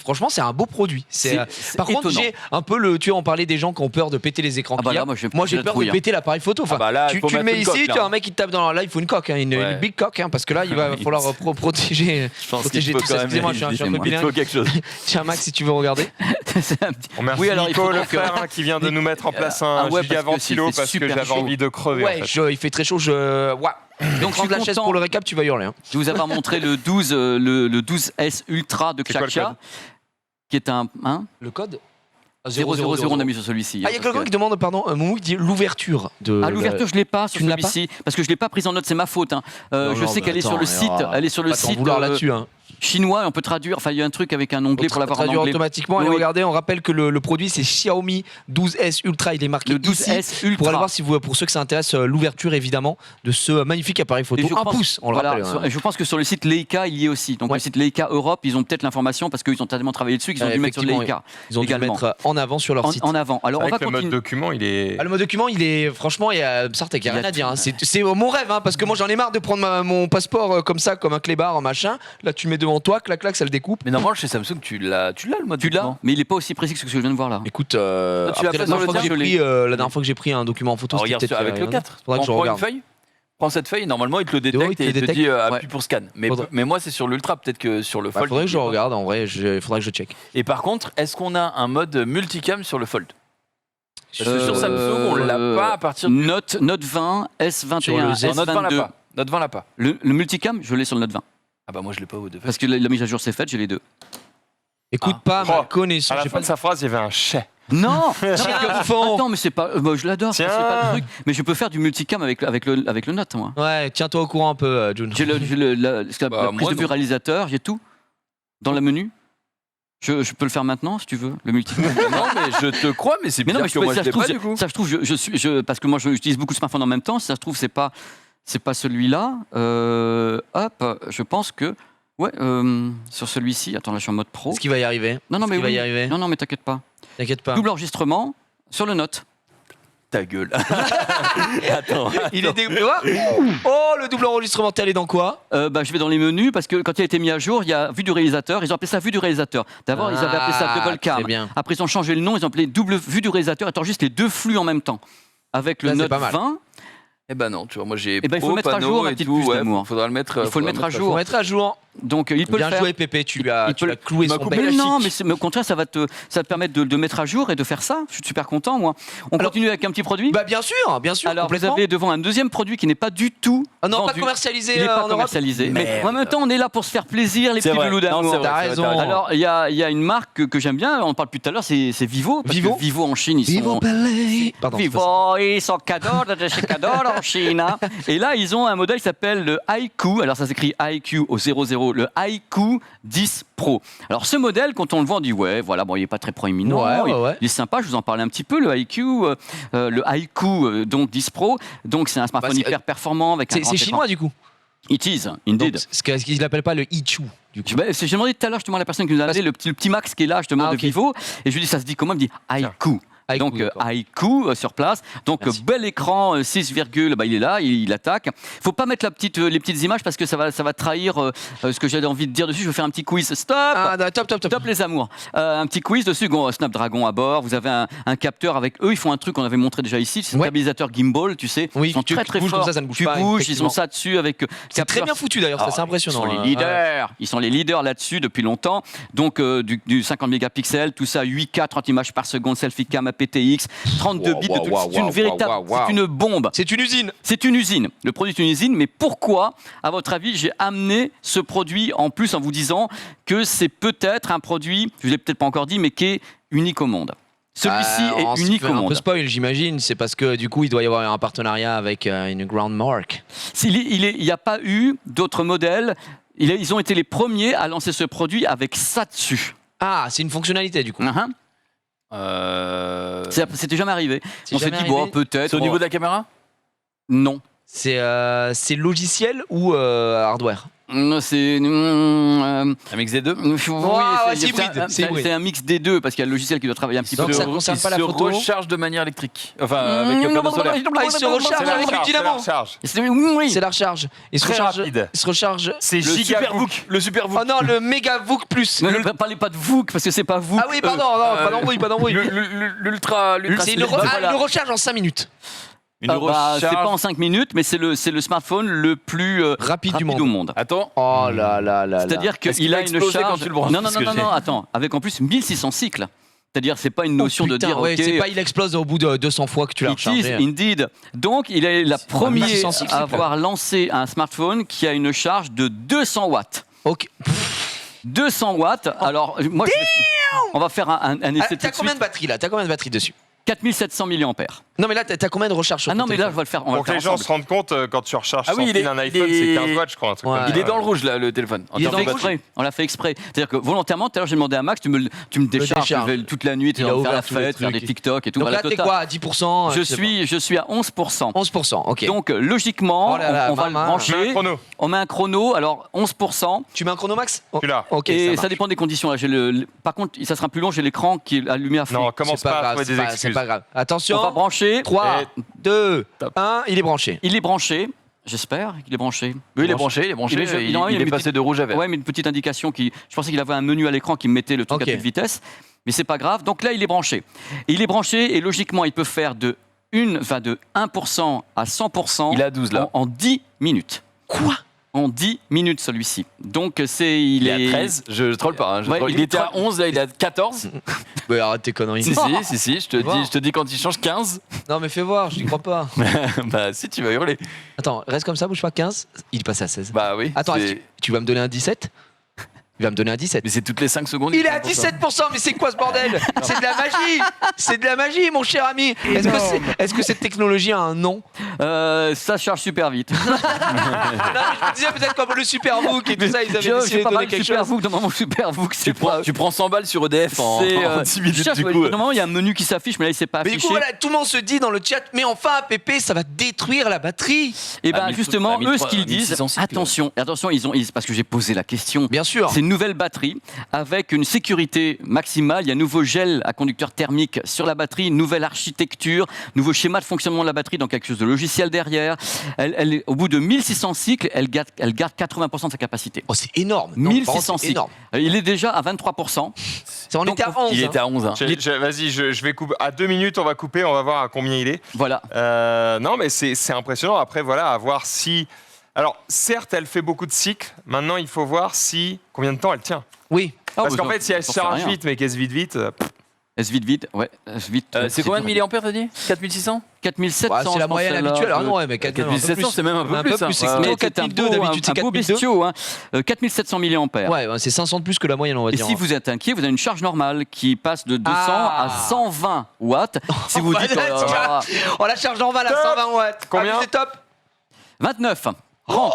Franchement, c'est un beau produit. C'est Par contre, étonnant. j'ai un peu le. Tu vois, on parlait des gens qui ont peur de péter les écrans. Ah bah qu'il y a. là, moi, j'ai j'ai la peur trouille, de hein. péter l'appareil photo. Enfin, Ah bah là, tu faut le mettre mets une ici, coque, tu as là. un mec qui te tape dans là, il faut une coque, une Ouais. big coque, parce que là, il va falloir protéger. Je pense qu'il Protéger faut tout quand ça. même. Excusez-moi, je suis un peu Il faut bilingue. quelque chose. Tiens, Max, si tu veux regarder. C'est un petit- On remercie Oui, alors, il Nico, faut le donc, frère, qui vient de nous mettre en place ah un ouais, giga parce que ventilo c'est parce que super j'avais chaud. envie de crever. Ouais, en fait. il fait très chaud. Ouais. Donc, je suis Prendre la chaise content pour le récap, tu vas hurler. hein. de vous avoir montré le 12S Ultra de C'est quoi le Chacha, code qui est un Le code 000, on a mis sur celui-ci. Ah, il y a quelqu'un qui demande, pardon, Moumou qui dit l'ouverture de. Ah, l'ouverture, je l'ai pas sur Tu ne l'as pas celui-ci parce que je l'ai pas prise en note, c'est ma faute. hein. Non, Je non, sais mais qu'elle est sur attends, le site, alors, elle est sur le Pas t'en site vouloir là-dessus. Hein. chinois. On peut traduire. Enfin, il y a un truc avec un onglet pour l'avoir en traduire anglais. automatiquement. Allez, Oui. regardez, on rappelle que le produit c'est Xiaomi 12S Ultra. Il est marqué Le 12S ici. Ultra. Pour aller voir si pour ceux que ça intéresse, l'ouverture évidemment de ce magnifique appareil Et photo. je Un pense- pouce, on le voilà, rappelle. hein. je pense que sur le site Leica, il y est aussi. Donc Ouais. le site Leica Europe, ils ont peut-être l'information parce qu'ils ont tellement travaillé dessus qu'ils ont dû mettre sur Effectivement, Leica Ils ont dû le également. mettre en avant sur leur site. En avant. Alors on Avec va le mode continuer. document, il est. Ah, le mode document, il est franchement, il y a Sartek, il y a Il y a rien à dire. hein. tout. C'est mon rêve, hein, parce que moi j'en ai marre de prendre mon passeport comme ça, comme un clébard, machin. Là, tu le mets devant toi, clac, clac, ça le découpe. Mais normalement, chez Samsung, tu l'as le mode Tu l'as, document. mais il est pas aussi précis que ce que je viens de voir là. Écoute, tu l'as après, fait la sur dernière le fois que j'ai tien, pris, la dernière fois que j'ai pris un document en photo, Alors, c'était regarde peut-être avec le 4. Faudra que je Prends une regarde. feuille. Prends cette feuille, normalement, il te le il détecte te et il te détecte. dit Ouais. appuie pour scan. Faudra- Mais moi, c'est sur l'Ultra, peut-être que sur le Bah, Fold. faudrait que je il est pas. regarde, en vrai, il faudrait que je check. Et par contre, est-ce qu'on a un mode multicam sur le Fold? Parce que sur Euh, Samsung, on l'a pas à partir du. Note 20, S21, Sur le Z. Non, Note 20 l'a S22. pas. Note 20 l'a pas. Le multicam, je l'ai sur le Note 20. Ah bah moi, je l'ai pas au deux. Parce que la mise à jour s'est faite, j'ai les deux. Écoute Ah. pas Oh, ma connaissance. À la j'ai fin pas de sa phrase, il y avait un chais. Non Tiens, enfant. Attends, mais c'est pas. Je l'adore, c'est Tiens. pas le truc. Mais je peux faire du multicam avec le Note, moi. Ouais, tiens-toi au courant un peu, June. J'ai la Bah, prise moi, de vue non. réalisateur, j'ai tout. Dans le menu. Je peux le faire maintenant, si tu veux, le multicam. Non, mais je te crois, mais c'est Mais non, bizarre mais que moi, je ça, l'ai pas je du coup. ça, je trouve, parce que moi, j'utilise beaucoup de smartphones en même temps. Si ça se trouve, c'est pas celui-là. Hop, je pense que, ouais, sur celui-ci. Attends, là, je suis en mode pro. Est-ce qu'il va y arriver Non, non, Est-ce mais qu'il va oui. y arriver Non, non, mais t'inquiète pas. T'inquiète pas. Double enregistrement sur le Note. Ta gueule. Attends. Il est dégoûté. Oh, le double enregistrement, t'es allé dans quoi Je vais dans les menus parce que quand il a été mis à jour, il y a vue du réalisateur. Ils ont appelé ça vue du réalisateur. D'abord, ils avaient appelé ça double cam. Très bien. Après, ils ont changé le nom. Ils ont appelé double vue du réalisateur. Ils enregistrent les deux flux en même temps. Avec le Là, c'est Note pas mal. 20, Eh ben non, tu vois, moi j'ai. Eh ben, il faut Pro, mettre à panneau jour, ma et petite tout, puce ouais, d'amour. faudra le mettre. Il faut le mettre à Faut jour. mettre à jour. donc il peut Bien le faire. joué, Pépé. Tu l'as cloué m'a son coupé bec. la Mais non, chic. mais au contraire, ça va te permettre de mettre à jour et de faire ça. Je suis super content, moi. On Alors- continue avec un petit produit. Bah, bien sûr, bien sûr. Alors, vous complètement. avez devant un deuxième produit qui n'est pas du tout. Ah non, pas vendu. commercialisé Il n'est en pas Europe. commercialisé. Mais Merde. en même temps, on est là pour se faire plaisir, les C'est petits vrai. loulous Non, d'amour. c'est vrai, T'as c'est vrai, raison. t'as raison. Alors, il y a une marque que j'aime bien, on ne parle plus tout à l'heure, c'est Vivo. Parce Vivo que Vivo en Chine, ils sont. Palais. Pardon. c'est pas ça. Vivo, ils sont cadeaux de chez cadeaux en Chine. hein. Et là, ils ont un modèle qui s'appelle le iQOO. Alors, ça s'écrit iQOO au 00, le iQOO 10 Pro. Alors, ce modèle, quand on le voit, on dit ouais, voilà, bon, il n'est pas très proéminent. Ouais. Il est sympa, je vous en parlais un petit peu, le iQOO, donc 10 Pro. Donc, c'est un smartphone Bah, c'est- hyper performant avec un C'est grand c'est écran. chinois du coup. It is, indeed. Donc, ce qu'ils n'appellent pas le Ichu. Du coup. J'ai demandé tout à l'heure justement à la personne qui nous a amené le petit Max qui est là justement Ah, de ok. Vivo et je lui dis ça se dit comment, il me dit iQOO. iQOO, Donc d'accord. iQOO sur place. Donc Merci. bel écran 6, il est là, il attaque. Faut pas mettre les petites images parce que ça va trahir ce que j'avais envie de dire dessus. Je vais faire un petit quiz. Stop. Ah, top. Top les amours. Un petit quiz dessus, Snapdragon à bord. Vous avez un capteur avec eux. Ils font un truc qu'on avait montré déjà ici. C'est un Ouais. stabilisateur gimbal, tu sais. Oui, ils sont tu très très bouges comme forts. ça ne bouge tu pas, bouges. Ils effectivement. ont ça dessus avec. C'est très capteur- bien foutu d'ailleurs, ça, c'est impressionnant. Ils sont hein. les leaders. Ils sont les leaders là-dessus depuis longtemps. Donc du 50 mégapixels, tout ça 8K, 30 images par seconde, selfie cam aptX, 32 bits de tout. C'est une véritable, c'est une bombe. C'est une usine. C'est une usine. Le produit est une usine, mais pourquoi, à votre avis, j'ai amené ce produit en plus en vous disant que c'est peut-être un produit, je ne l'ai peut-être pas encore dit, mais qui est unique au monde. Celui-ci Alors, est unique c'est au un peu monde. spoil, j'imagine. C'est parce que du coup, il doit y avoir un partenariat avec une grande marque. Il n'y a pas eu d'autres modèles. Ils ont été les premiers à lancer ce produit avec ça dessus. Ah, c'est une fonctionnalité du coup. Hein, hein. C'était jamais arrivé. C'est On s'est jamais dit, bon, arrivé. peut-être. C'est au niveau de la caméra? Non. C'est logiciel ou hardware C'est Un mix des deux. oui, c'est hybride, c'est hybride. c'est un mix des deux parce qu'il y a le logiciel qui doit travailler un petit Donc peu. ça concerne pas la se photo. recharge de manière électrique. Enfin, avec le panneau solaire. Ah, il se recharge C'est la avec le recharge, c'est la dynamo. recharge. Oui. C'est la recharge. Il se Très recharge. rapide. Il se recharge. C'est Le Gigabook. Le Superbook. Oh non, le Megavook Plus. Ne parlez pas de VOOC parce que c'est pas VOOC. Ah oui, pardon, non, pas d'embrouille, pas d'embrouille. L'ultra. C'est une Voilà. recharge en 5 minutes. Une C'est recharge. pas en 5 minutes, mais c'est le smartphone le plus Rapide du au monde. monde. Attends. Oh là là là. C'est-à-dire Est-ce qu'il qu'il va a une exploser charge. quand tu le branches? Non, Parce que j'ai- attends. Avec en plus 1600 cycles. C'est-à-dire, c'est pas une notion de dire, ouais, ok, c'est pas il explose au bout de 200 fois que tu l'as it is rechargé. indeed. Donc, il est la première 1600 cycles, à avoir lancé un smartphone qui a une charge de 200 watts. Ok. 200 watts. Alors, moi, on va faire un Ah, essai tout t'as de combien suite. de batterie là? T'as combien de batterie dessus? 4700 milliampères. Non mais là t'as combien de recharges sur Ah ton non, mais là, on téléphone? va le faire. On va Pour le que faire les gens se ensemble. rendent compte, quand tu recharges Ah oui, sans il est- fil un il iPhone, est- c'est 15 watts, je crois. Un truc Ouais. comme ça. Il est dans le rouge, là, le téléphone. En Il est termes dans de le batterie. exprès. On l'a fait exprès. C'est-à-dire que volontairement, tout à l'heure, j'ai demandé à Max, tu me décharges, décharge. tu fais toute la nuit, tu Il a vas faire ouvert la tous les fête, faire trucs. des TikTok et tout. Donc voilà, là t'es total. quoi à 10%? Je suis à 11%. 11%, ok. Donc, logiquement, Oh là là, on va le maman. Je mets un brancher. chrono. On met un chrono, alors 11%. Tu mets un chronomax? Oh, Tu l'as. Ok, Et ça ça marche. dépend des conditions. Là, par contre, ça sera plus long, j'ai l'écran qui est allumé à fond. Non, commence C'est pas pas à grave, trouver c'est des pas- c'est excuses. pas grave. On va Attention, brancher. 3, Et 2, Top. 1, il est branché. Il est branché. J'espère qu'il est branché. Oui, il est branché, il est branché. Il est- Il il est est passé de rouge à vert. Ouais, mais une petite indication qui. Je pensais qu'il avait un menu à l'écran qui me mettait le truc Ok. à toute vitesse, mais c'est pas grave. Donc là, il est branché. Et il est branché et logiquement, il peut faire de 1% à 100% Il est à 12 là. en 10 minutes. Quoi? En 10 minutes celui-ci. Donc il Il est est à 13. Je troll pas. hein, je Ouais, troll. il Il était à troll. 11, là, il est à 14. Mais arrête tes conneries. Si, si. Je te dis quand il change 15. Non mais fais voir, je n'y crois pas. Bah, si, tu vas hurler. Attends, reste comme ça, bouge pas. 15, il est passé à 16. Bah oui. Attends, c'est- est-ce que tu vas me donner un 17? Il va me donner un 17. Mais c'est toutes les 5 secondes. Il est à 17%, mais c'est quoi ce bordel? C'est de la magie! C'est de la magie, mon cher ami! Est-ce que cette technologie a un nom? ça charge super vite. Non, mais je me disais peut-être comme le Superbook et tout ça, ils avaient J'ai décidé de pas donner mal quelque Super chose. VOOC dans mon Super VOOC. Tu prends 100 balles sur EDF en C'est 10 minutes cherche, du ouais, coup. normalement, il y a un menu qui s'affiche, mais là, il s'est pas Mais du affiché. coup, voilà, tout le monde se dit dans le chat, mais enfin, Pépé, ça va détruire la batterie! Et ben À 1000 justement, à 1000 eux, ce qu'ils disent, 1600 cycles. attention, parce que j'ai posé la question. Bien sûr! C'est une nouvelle batterie avec une sécurité maximale. Il y a un nouveau gel à conducteur thermique sur la batterie, une nouvelle architecture, nouveau schéma de fonctionnement de la batterie, donc quelque chose de logiciel derrière. Au bout de 1600 cycles, elle garde 80% de sa capacité. Oh, c'est énorme! Non, par contre, 1600 c'est cycles. énorme. Il est déjà à 23%. On Donc, était à 11. Il hein. était à 11. Hein. Vas-y, je vais couper. À 2 minutes, on va couper, on va voir à combien il est. Voilà. Non, mais c'est impressionnant. Après, voilà, à voir si. Alors, certes, elle fait beaucoup de cycles. Maintenant, il faut voir si combien de temps elle tient. Oui. Parce qu'en fait, si elle j'en sais charge rien. vite, mais qu'elle se vide vite. Elle se vide vite, ouais. Elle se vide, C'est combien de dur. milliampères, t'as dit 4600 4700. Ouais, c'est je la pense, moyenne celle-là. habituelle. Ah non, ouais, mais 4700, c'est même un peu plus. hein. c'est Ouais. plutôt Mais c'est un 4002, beau, d'habitude, c'est un beau 4002. bestiau, hein. 4700 milliampères. Ouais, c'est 500 de plus que la moyenne, on va Et dire. si vous êtes inquiet, vous avez une charge normale qui passe de 200 Ah. à 120 watts. Si vous dites, Voilà, oh là là, Oh, la charge en va à Top. 120 watts. Combien Ah, c'est top. 29, 30.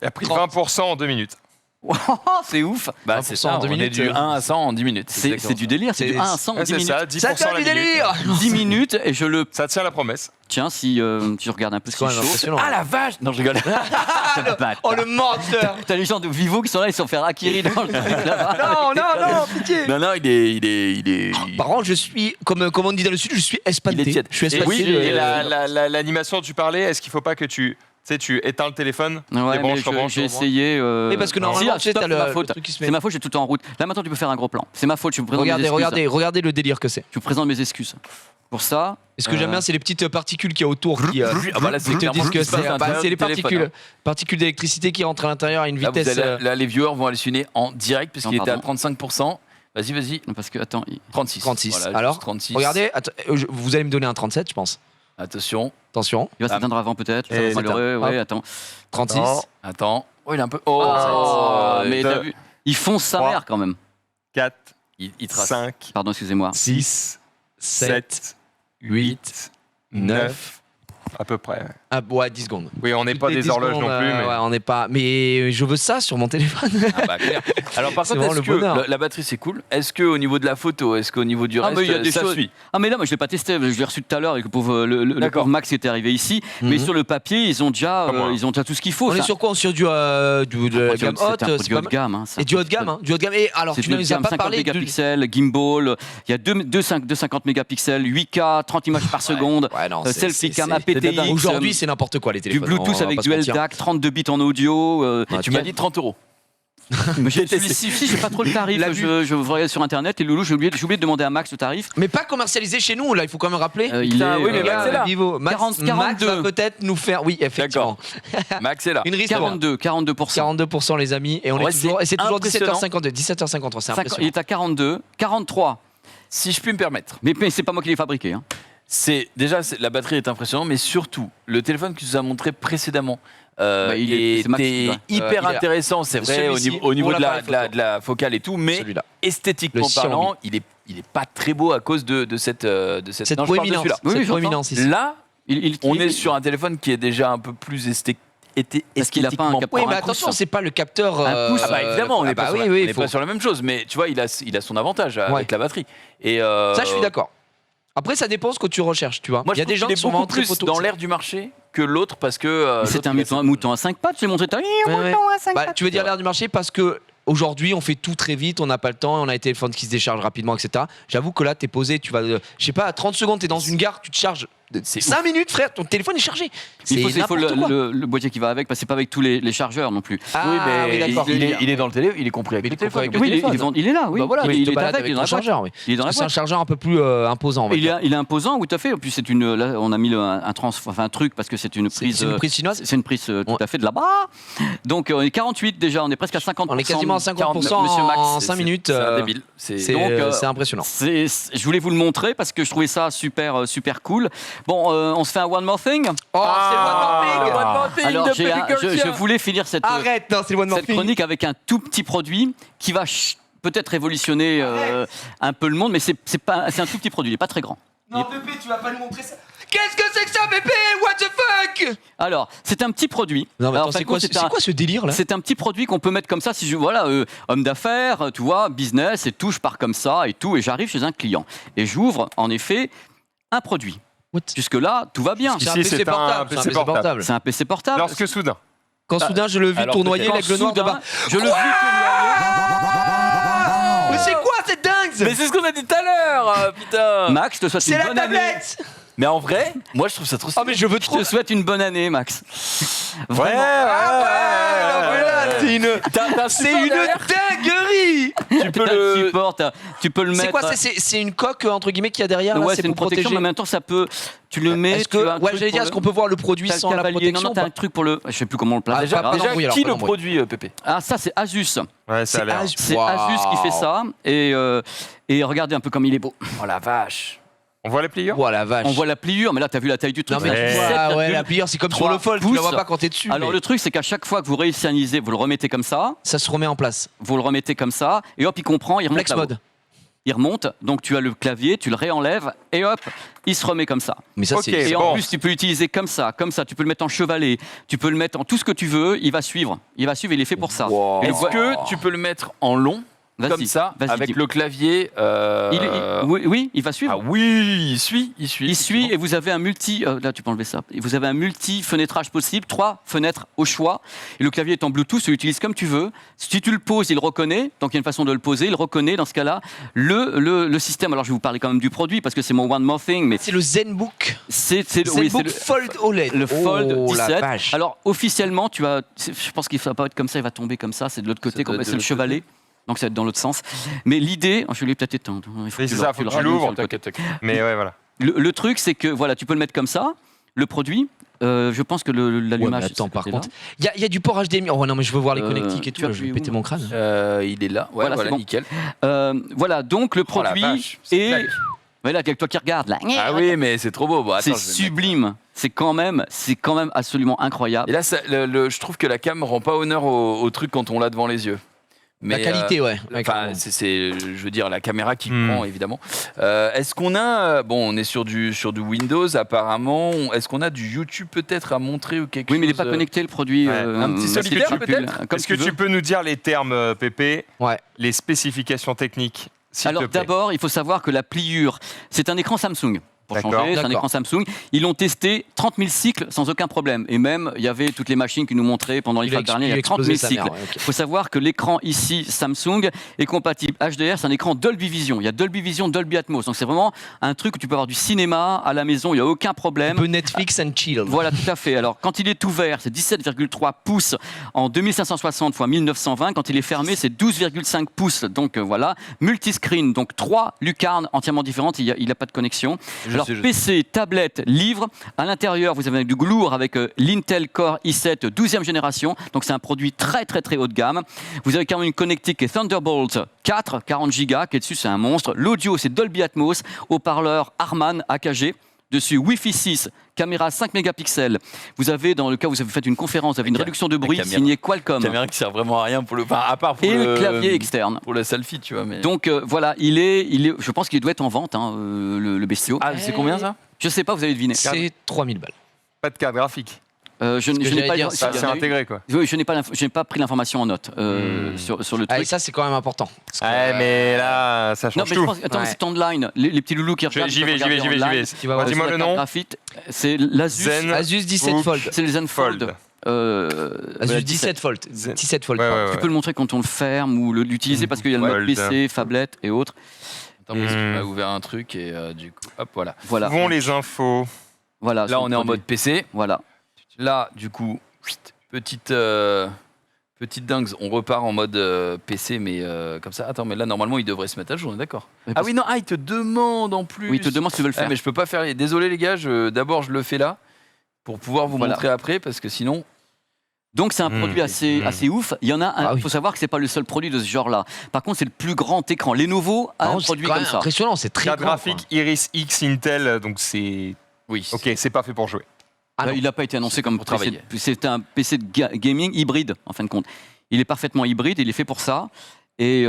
Elle a pris 20% en 2 minutes. C'est ouf. Bah, c'est 20% ça, en 2 on est minutes, du 1 à 100 en 10 minutes. C'est du délire, c'est du 1 à 100 en Ouais, 10 c'est minutes. ça, 10% Ça tient la du minute. délire. 10 minutes et je le Ça tient la promesse. tiens si tu regardes un peu ce C'est quand qu'il même chauffe. impressionnant. Ah la vache Non, je rigole. Oh, le menteur. T'as les gens de Vivo qui sont là, ils sont fait harakiri dans le truc là-bas. Non, non, non, pitié. Non, non, il est. Par contre, je suis, comme on dit dans le sud, je suis espanté. Il est tiède. Je suis Et espanté. Oui, de- et l'animation dont tu parlais, est-ce qu'il ne faut pas que tu éteins le téléphone, Ouais, débranches, mais rebranches, j'ai rebranches. essayé. Oui, parce que normalement, Si, tu sais, stop, t'as c'est ma le faute. truc qui se met. C'est ma faute, j'ai tout en route. Là maintenant, tu peux faire un gros plan. C'est ma faute, je vous présente mes Regardez, excuses. regardez le délire que c'est. Je vous présente mes excuses. Pour ça. Et ce que j'aime bien, c'est les petites particules qu'il y a autour qui, Ah bah là, qui te clairement disent que ce qui se passe à l'intérieur c'est les du téléphone, particules, particules d'électricité qui rentrent à l'intérieur à une Là, vous vitesse. allez- là, les viewers vont halluciner en direct parce Non, qu'il était à pardon. 35%. Vas-y. Non, parce que, attends. 36. 36. Voilà, juste Alors, 36. Regardez, vous allez me donner un 37, je pense. Attention. Attention, Il va s'éteindre avant peut-être. Et Ça va malheureux. hop. Ouais, attends. 36. Attends. Oh, il est un peu. Oh, mais mais deux, t'as vu. Ils foncent sa 3. mère quand même. 4, il trace. 5, Pardon, excusez-moi. 6, 7, 8, 9, À peu près. Ouais. Ah, ouais, 10 secondes. Oui, on n'est pas Les des 10 horloges secondes, non plus. Mais... Ouais, on n'est pas. Mais je veux ça sur mon téléphone. Ah bah, clair. Alors par C'est contre, vraiment est-ce le que bonheur. la batterie c'est cool? Est-ce qu'au niveau de la photo, est-ce qu'au niveau du reste, mais il y a des ça choses- suit? Ah mais là, moi je l'ai pas testé, je l'ai reçu tout à l'heure avec le pauvre, le D'accord. pauvre Max qui était arrivé ici. Mais sur le papier, ils ont déjà, moi. tout ce qu'il faut. On est ça. sur quoi? Sur de la gamme haute, C'est un c'est produit pas haut de mal. gamme. Hein, c'est Et un du haut de gamme, produit- hein, du haut de gamme. Et alors, C'est tu du ne haut de nous as gamme, pas 50 parlé de. mégapixels, gimbal, il y a 250 mégapixels, 8K, 30 images par seconde, Ouais, non, selfie cam APTX. Aujourd'hui, c'est n'importe quoi les du téléphones. on Bluetooth va avec pas se dual mentir. DAC, 32 bits en audio. Et tu m'as dit 30 €. Celui-ci, je sais pas trop le tarif. L'a vu. Je regarde sur internet et Loulou, j'ai oublié de demander à Max le tarif. Mais pas commercialisé chez nous, là, il faut quand même rappeler. Il Putain, est, oui, mais Les gars, Max est là. Vivo. Max, 40, Max 42. va peut-être nous faire. Oui, effectivement. Max est là. Une risque 42%. 42% les amis. Et on Ouais, est toujours. Et c'est toujours impressionnant. 17h52. 17h53, c'est Il impressionnant. est à 42, 43. Si je puis me permettre. Mais c'est pas moi qui l'ai fabriqué. Hein. La batterie est impressionnante, mais surtout le téléphone que tu nous as montré précédemment. c'est Max qui était doit. hyper Il est là. intéressant, c'est vrai, au Celui-ci, niveau pour de l'appareil photo. de la focale et tout, mais Celui-là. esthétiquement Le Xiaomi. parlant, il est pas très beau à cause de cette Cette Non, je parle de proéminence. celui-là. Oui, Cette j'entends. proéminence ici. Là, on est il- sur un téléphone qui est déjà un peu plus Parce qu'il a pas un esthétiquement. capteur. Oui, mais Un attention, pouce. c'est pas le capteur. Un pouce. Ah bah évidemment, on n'est pas, oui, sur, oui, on n'est faut- pas sur la même chose, mais tu vois, il a son avantage avec Ouais. la batterie. Et Ça, je suis d'accord. Après, ça dépend ce que tu recherches, tu vois. Moi, Il y a des gens qui sont beaucoup vraiment très plus photo. dans l'air du marché que l'autre parce que C'est l'autre, un mouton à 5 pattes, je l'ai montré tout à l'heure. Ouais, ouais. Mouton à 5 Bah, pattes. tu veux dire l'air du marché parce que aujourd'hui on fait tout très vite, on n'a pas le temps, on a des téléphones qui se déchargent rapidement, etc. J'avoue que là t'es posé, tu vas, je sais pas, à 30 secondes t'es dans une gare, tu te charges. C'est 5 minutes frère, ton téléphone est chargé. Il faut n'importe le, quoi. le boîtier qui va avec, parce que c'est pas avec tous les chargeurs non plus. Ah, oui, mais d'accord. il est dans le téléphone, il est compris avec Il le est compris téléphone. avec le Oui, téléphone. il est là, oui. Bah voilà, il tu te est balades avec, il est avec dans ton la boîte. chargeur, oui. Il est dans la Parce que c'est un boîte. chargeur un peu plus imposant. on va dire. Il est imposant, oui, tout à fait. Et puis c'est une, là, on a mis un truc parce que c'est une prise. C'est une prise chinoise. C'est une prise tout à fait de là-bas. Donc on est 48 déjà, on est presque à 50%. On est quasiment à 50% Monsieur Max, en C'est- 5 minutes. C'est un débile. C'est Donc, c'est impressionnant. Je voulais vous le montrer parce que je trouvais ça super cool. Bon, on se fait un one more thing. Oh, c'est le One More Thing. Alors je voulais finir cette Arrête, non, c'est le One More cette Thing. chronique avec un tout petit produit qui va peut-être révolutionner un peu le monde, mais c'est un tout petit produit, il n'est pas très grand. Non, Pépé, tu vas pas nous montrer ça. Qu'est-ce que c'est que ça, Pépé? What the fuck? Alors, c'est un petit produit. Non, mais Alors, attends, en fin de compte, c'est quoi ce délire là? C'est un petit produit qu'on peut mettre comme ça. Si je voilà, homme d'affaires, tu vois, business et tout, je pars comme ça et tout, et j'arrive chez un client et j'ouvre en effet un produit. What? Jusque là, tout va bien. C'est un Ici, PC c'est un portable. PC c'est un PC portable. portable. C'est un PC portable. Lorsque soudain. Quand soudain je le vis alors tournoyer peut-être. l'aigle noir de Soudain, bas. je le vis Mais c'est quoi cette dingue? Mais c'est ce qu'on a dit tout à l'heure, putain. Max, je te souhaite C'est une la bonne année. tablette. Mais en vrai, moi je trouve ça trop Oh mais je veux Je trop. te souhaite une bonne année, Max. Ouais, Vraiment. Ah ouais, non, mais là, c'est une T'as un c'est support une derrière dinguerie. Tu peux le. Tu peux le mettre. C'est quoi? C'est une coque entre guillemets qu'il y a derrière là, Ouais, c'est une pour protection, protéger. mais en même temps, ça peut. Tu le mets. Est-ce tu as que un ouais, truc j'allais dire, pour est-ce le- qu'on peut voir le produit T'as le sans la cavalier. protection? Non, t'as un truc pour le. Je sais plus comment on le place. Déjà, pas déjà l'embrouille, alors, qui pas le l'embrouille. produit, Pépé? Ah, ça, c'est Asus. Ouais, ça a l'air. C'est Wow. Asus qui fait ça. Et regardez un peu comme il est beau. Oh la vache. On voit les pliures? Oh la vache. On voit la pliure, mais là, t'as vu la taille du truc. Non mais Ouais. tu vois, ouais, la 17,3 pliure c'est comme sur le fold, tu la vois pouces. pas quand t'es dessus. Alors mais le truc, c'est qu'à chaque fois que vous réussissez à analyser, vous le remettez comme ça, ça se remet en place. vous le remettez comme ça, et hop, il comprend, il remonte Flex là-haut. mode. Il remonte, donc tu as le clavier, tu le réenlèves, et hop, il se remet comme ça. Mais ça Ok. c'est Et bon. en plus, tu peux l'utiliser comme ça, tu peux le mettre en chevalet, tu peux le mettre en tout ce que tu veux, il va suivre, il est fait pour ça. Wow. Et le Est-ce vo- que tu peux le mettre en long Vas-y, comme ça vas-y, avec dis-moi. le clavier oui, il va suivre. Ah oui, il suit. Il suit et vous avez un là tu peux enlever ça. Et vous avez un multi-fenêtrage possible, 3 fenêtres au choix. Et le clavier est en Bluetooth, tu l'utilises comme tu veux. Si tu le poses, il reconnaît. Donc il y a une façon de le poser, il reconnaît dans ce cas-là le système. Alors je vais vous parler quand même du produit parce que c'est mon one more thing, mais c'est le ZenBook. c'est ZenBook le Fold OLED. le Fold Oh, la 17. vache. Alors officiellement, je pense qu'il ne va pas être comme ça, il va tomber comme ça. C'est de l'autre côté, doit être de c'est le l'autre chevalet. Donc ça va être dans l'autre sens. Mais l'idée, je vais peut-être éteindre. Il faut Oui, que c'est tu ça, le- faut que le tu rallumes l'ouvres. sur le côté. T'inquiète. Mais ouais, voilà. Le truc, c'est que voilà, tu peux le mettre comme ça, le produit. Je pense que Ouais, mais l'allumage. attends, c'est par côté-là. contre, il y a du port HDMI. Oh non, mais je veux voir les Euh, connectiques et tu tout. as Je vais appuyé péter où mon crâne. Il est là. Ouais, Voilà, voilà, c'est bon. nickel. Voilà, donc le Oh la produit vache, c'est est. claque. Voilà, avec toi qui regarde là. Ah oui, mais c'est trop beau. Bon, attends, c'est je vais le mettre. sublime. C'est quand même absolument incroyable. Et là, je trouve que la cam rend pas honneur au truc quand on l'a devant les yeux. La qualité, ouais. Enfin, je veux dire, la caméra qui prend, évidemment. Est-ce qu'on a... Bon, on est sur du Windows, apparemment. Est-ce qu'on a du YouTube, peut-être, à montrer ou quelque chose? Oui, mais il n'est pas connecté, le produit. Un petit solitaire, peut-être? Est-ce que tu peux nous dire les termes, Pépé, Ouais. les spécifications techniques, s'il Alors te plaît. d'abord, il faut savoir que la pliure, c'est un écran Samsung. Pour D'accord. changer, c'est un D'accord. écran Samsung. Ils l'ont testé 30 000 cycles sans aucun problème. Et même, il y avait toutes les machines qui nous montraient pendant les Il a phases dernières, il y a 30 000 explosé sa cycles. mère, ouais, ok. Il faut savoir que l'écran ici, Samsung, est compatible HDR, c'est un écran Dolby Vision. Il y a Dolby Vision, Dolby Atmos. Donc c'est vraiment un truc où tu peux avoir du cinéma à la maison, il n'y a aucun Un problème. peu Netflix and chill. Voilà, tout à fait. Alors, quand il est ouvert, c'est 17,3 pouces en 2560 x 1920. Quand il est fermé, c'est 12,5 pouces. Donc voilà, multiscreen, donc 3 lucarnes entièrement différentes. Il n'a pas de connexion. Alors, PC, tablette, livre. À l'intérieur, vous avez du lourd avec l'Intel Core i7 12e génération. Donc, c'est un produit très, très, très haut de gamme. Vous avez quand même une connectique qui est Thunderbolt 4, 40 Go, qui est dessus, c'est un monstre. L'audio, c'est Dolby Atmos. Haut-parleur Harman AKG. Dessus, Wi-Fi 6, caméra 5 mégapixels. Vous avez, dans le cas où vous avez fait une conférence, vous avez une réduction de bruit caméra. signée Qualcomm. Caméra qui sert vraiment à rien pour à part pour Et le clavier externe. Pour le selfie, tu vois. Mais... Donc voilà, je pense qu'il doit être en vente, hein, le bestiau. Ah, c'est combien ça? Je sais pas, vous allez deviner. C'est 3000 balles. Pas de carte graphique. Je n'ai j'allais pas, dire, Ça, il y c'est en a eu. intégré, quoi. Oui, je n'ai pas pris l'information en note sur le Ah, et truc. ça, c'est quand même important. Parce que, Ouais, mais là, ça Non, change mais je tout. pense, attends, Ouais. c'est online. Les petits loulous qui regardent. J'y ils vais, peuvent regarder online. Tu vas voir. Dis-moi Sur le la carte nom. graphique, c'est l'Asus. Zen. Asus 17 Book. Fold. C'est le Zenfold. Fold. Asus 17 Fold. 17 Fold. Ouais, pardon. ouais, Tu peux le montrer quand on le ferme ou l'utiliser parce qu'il y a le mode Fold. PC, phablette et autres. Attends, parce qu'il m'a ouvert un truc et du coup, hop, voilà. Voilà. Vont les infos. Voilà. Là, on est en mode PC. Voilà. Là, du coup, petite dingue, on repart en mode PC, mais comme ça. Attends, mais là, normalement, il devrait se mettre à jour, on est d'accord. Mais Ah parce- oui, non, il te demande en plus. Oui, il te demande si tu veux le Ah, faire. mais je peux pas faire. Désolé, les gars, d'abord, je le fais là pour pouvoir vous Voilà. montrer après, parce que sinon. Donc c'est un produit assez ouf. Il y en a un. Ah oui. faut savoir que c'est pas le seul produit de ce genre-là. Par contre, c'est le plus grand écran. Lenovo a Par un contre, c'est produit quand comme même ça. impressionnant, c'est très Carte grand, graphique Iris X Intel, donc c'est. Oui. Ok, c'est pas fait pour jouer. Ah Là, non. il n'a pas été annoncé comme pour PC. travailler. C'est un PC de gaming hybride en fin de compte. Il est parfaitement hybride. Il est fait pour ça. Et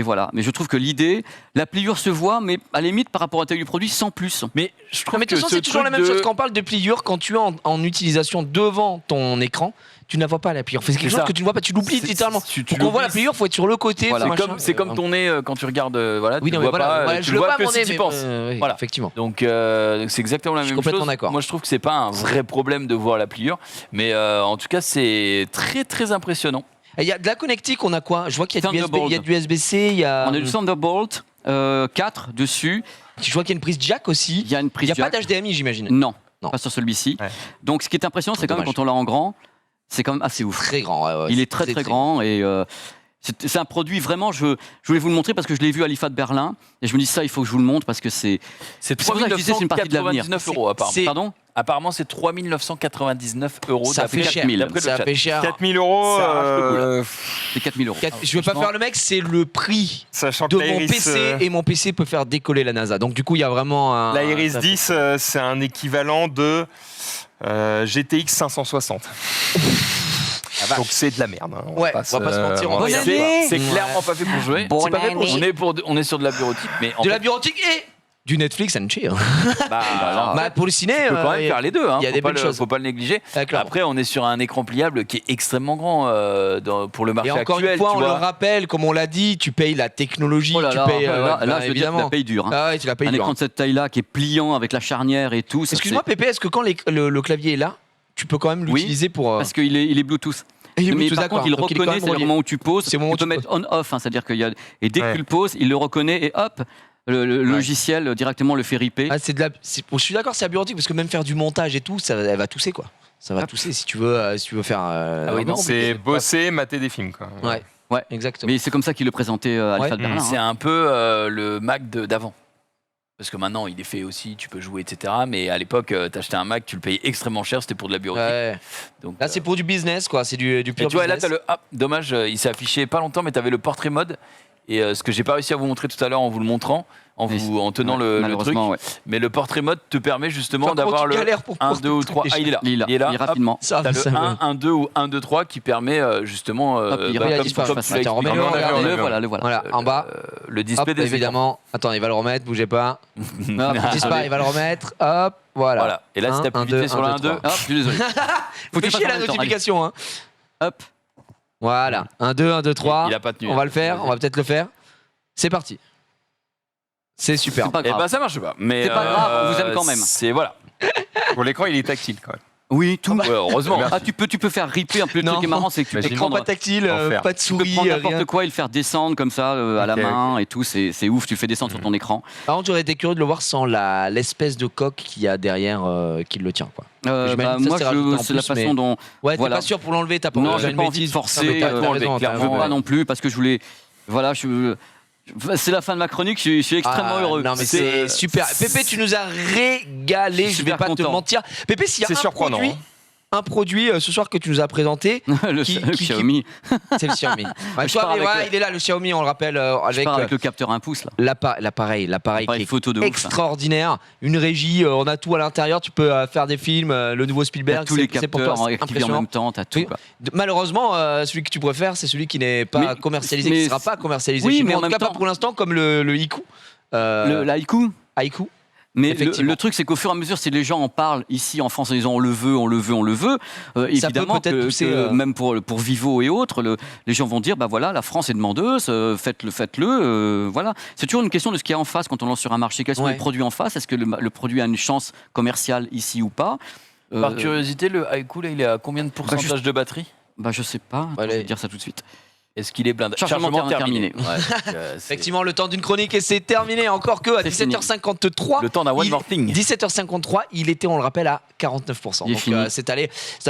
voilà. Mais je trouve que l'idée, la pliure se voit, mais à la limite par rapport à la taille du produit, sans plus. Mais je Non, trouve mais de toute façon, c'est toujours la même chose quand on parle de pliure. Quand tu es en utilisation devant ton écran, tu ne la vois pas la pliure. C'est quelque C'est chose ça. que tu ne vois pas, tu l'oublies C'est- littéralement. tu Pour qu'on voit la l'oublies. pliure, il faut être sur le côté. Voilà. machin. C'est comme ton nez quand tu regardes. Voilà, Oui, tu non, le mais vois voilà. pas, Ouais, tu je le le vois vois que mon si nez, tu mais penses. oui, Voilà. effectivement. Donc c'est exactement la Je suis même complètement chose. d'accord. Moi je trouve que c'est pas un vrai problème de voir la pliure, mais en tout cas c'est très très impressionnant. Il y a de la connectique, on a quoi? Je vois qu'il y a du USB, Thunderbolt. il y a du USB-C, il y a. On a du Thunderbolt 4 dessus. Je vois qu'il y a une prise jack aussi. Il y a une Il prise n'y a pas jack. d'HDMI, j'imagine. Non, Non. pas sur celui-ci. Ouais. Donc ce qui est impressionnant, c'est quand même Dommage. quand on l'a en grand, c'est quand même assez ouf. Très grand. ouais, ouais, Il est très très grand et c'est un produit vraiment, je voulais vous le montrer parce que je l'ai vu à l'IFA de Berlin et je me dis ça, il faut que je vous le montre parce que c'est C'est pour ça que je disais, c'est une partie de l'avenir. 3 euros apparemment. C'est- Pardon. Apparemment c'est 3 999 euros. Ça d'après fait cher. 4000, d'après le Ça chat. fait cher. 4000 euros. Ça arrache le coup, là. C'est 4 000 euros. Je veux pas faire le mec, c'est le prix Sachant de que mon l'Iris, PC et mon PC peut faire décoller la NASA. Donc du coup, il y a vraiment un. la Iris ça fait- 10, c'est un équivalent de GTX 560. Donc c'est de la merde. Hein. Ouais, on va pas se mentir, on va y C'est aller. c'est Ouais. clairement pas fait pour jouer. Bonne C'est pas fait pour- année. on est sur de la bureautique, mais en De fait, la bureautique et du Netflix and chill. bah, Bah, pour le ciné, tu peux quand même faire les deux. Hein. il y a des Faut pas belles le- choses. Faut pas le négliger. D'accord. Après, on est sur un écran pliable qui est extrêmement grand pour le marché Et encore actuel. une fois, tu on le vois. rappelle, comme on l'a dit, tu payes la technologie, Oh là tu là, payes. là, bah, je veux dire, tu évidemment. la payes dur. Hein. Ah ouais, tu la payes Un dur. écran de cette taille-là qui est pliant avec la charnière et tout. ça, Excuse-moi, Pépé, est-ce que quand le clavier est là, tu peux quand même Oui, l'utiliser pour. parce qu'il est Bluetooth. Il est Mais Bluetooth, par d'accord. contre, il Donc, est quand reconnaît, même c'est le relié. moment où tu poses. C'est le moment Tu où peux tu mettre on-off, hein, c'est-à-dire qu'il y a. Et dès que Ouais. tu le poses, il le reconnaît et hop, le logiciel directement le fait riper. Ah, je suis d'accord, c'est la bureautique parce que même faire du montage et tout, elle va tousser quoi. Ça va tousser si tu veux faire. oui, non, C'est bosser, mater des films. Quoi. Ouais, Ouais. exactement. Mais c'est comme ça qu'il le présentait à l'IFA de Ouais. Berlin. C'est hein. un peu le Mac d'avant. Parce que maintenant, il est fait aussi, tu peux jouer, etc. Mais à l'époque, t'achetais un Mac, tu le payais extrêmement cher, c'était pour de la bureautique. Ouais. Donc, Là, c'est pour du business quoi, c'est du et pur tu vois, là, business. t'as le. Ah, dommage, il s'est affiché pas longtemps, mais t'avais le portrait mode Et ce que j'ai pas réussi à vous montrer tout à l'heure en vous le montrant, en tenant le truc, malheureusement, ouais. mais le portrait mode te permet justement Enfin, d'avoir comment tu le galères pour 1, porter 2 ou le 3. truc, Ah, il est là. Il est là, Hop, rapidement. Ça, T'as ça le va. 1, 1, 2 ou 1, 2, 3 qui permet justement. Il a disparu. comme tu l'as Attends, expliqué. remets-le, regardez. Le voilà, le voilà. Voilà, en bas. Le display Hop, des évidemment. Attends, il va le remettre, bougez pas. écrans. Bouge pas, il va le remettre. Hop, voilà. Voilà. Et là, si t'appuies Un, vite fait deux, sur le 1, 2. trois. Hop, je suis désolé. Faut que tu chier fasses la en même temps, notification. Hein. Hop. Voilà. 1, 2, 1, 2, 3. Il a pas tenu. On va le faire, on va peut-être le faire. C'est parti. C'est super. C'est pas Eh grave. ben, ça marche pas. Mais C'est pas grave, on vous aime quand même. C'est voilà. Pour l'écran, il est tactile quand même. Oui, tout. Ouais, heureusement. Ah, tu peux faire ripper un peu. Le Non. truc qui est marrant, c'est que tu peux Imagine. Écran prendre, pas tactile, Enfer. pas de tu peux souris, prendre rien. n'importe quoi et le faire descendre comme ça à la Ok, main et tout. C'est ouf, tu le fais descendre sur ton écran. Par contre, j'aurais été curieux de le voir sans l'espèce de coque qu'il y a derrière qui le tient. Quoi. J'imagine que ça, Moi, c'est rajouté en c'est la plus, mais- façon dont. Ouais, Voilà. t'es pas sûr pour l'enlever, t'as pas Non, envie de j'ai faire pas une envie de bêtise. forcer. Non, mais t'as enlevé, raison, t'as clairement. Je veux raison. pas non plus parce que je voulais. Voilà, c'est la fin de ma chronique. Je suis extrêmement Ah, heureux. Non, mais c'est super. Pépé, tu nous as régalé, je vais Super pas te content. mentir. Pépé, s'il y a C'est surprenant, hein. un produit ce soir que tu nous as présenté, le qui- Xiaomi. c'est le Xiaomi. Ouais, Je toi, pars mais avec ouais, le- il est là, le Xiaomi, on le rappelle, Je avec pars avec le capteur 1 pouce là. l'appareil Appareil qui est photo de ouf. extraordinaire, une régie, on a tout à l'intérieur, tu peux faire des films, le nouveau T'as Spielberg, tous les c'est pour toi, capteurs c'est activés en impressionnant. même temps. T'as tout. Oui. Quoi. Malheureusement, celui que tu préfères, c'est celui qui n'est pas Mais- commercialisé, mais- qui ne sera pas commercialisé Oui, chez nous. mais En en tout même cas, pas temps- pour l'instant, comme le Iku. L'Aiku. Aiku. Mais Effectivement. le truc, c'est qu'au fur et à mesure, si les gens en parlent ici en France en disant on le veut, évidemment peut-être que, pousser, même pour Vivo et autres, les gens vont dire bah voilà, la France est demandeuse, faites-le, voilà. C'est toujours une question de ce qu'il y a en face quand on lance sur un marché. Quels sont Ouais. les produits en face? Est-ce que le produit a une chance commerciale ici ou pas? Par curiosité, le Aiku, là, il est à combien de pourcentage juste- de batterie? Bah je sais pas. Attends, Allez. je vais te dire ça tout de suite. Est-ce qu'il est blindé? Chargement terminé. Ouais, donc, Effectivement, le temps d'une chronique et c'est terminé. Encore que à C'est fini. 17h53. le temps d'un one more thing. 17h53, il était, on le rappelle, à 49%. Il est Donc fini. c'est allé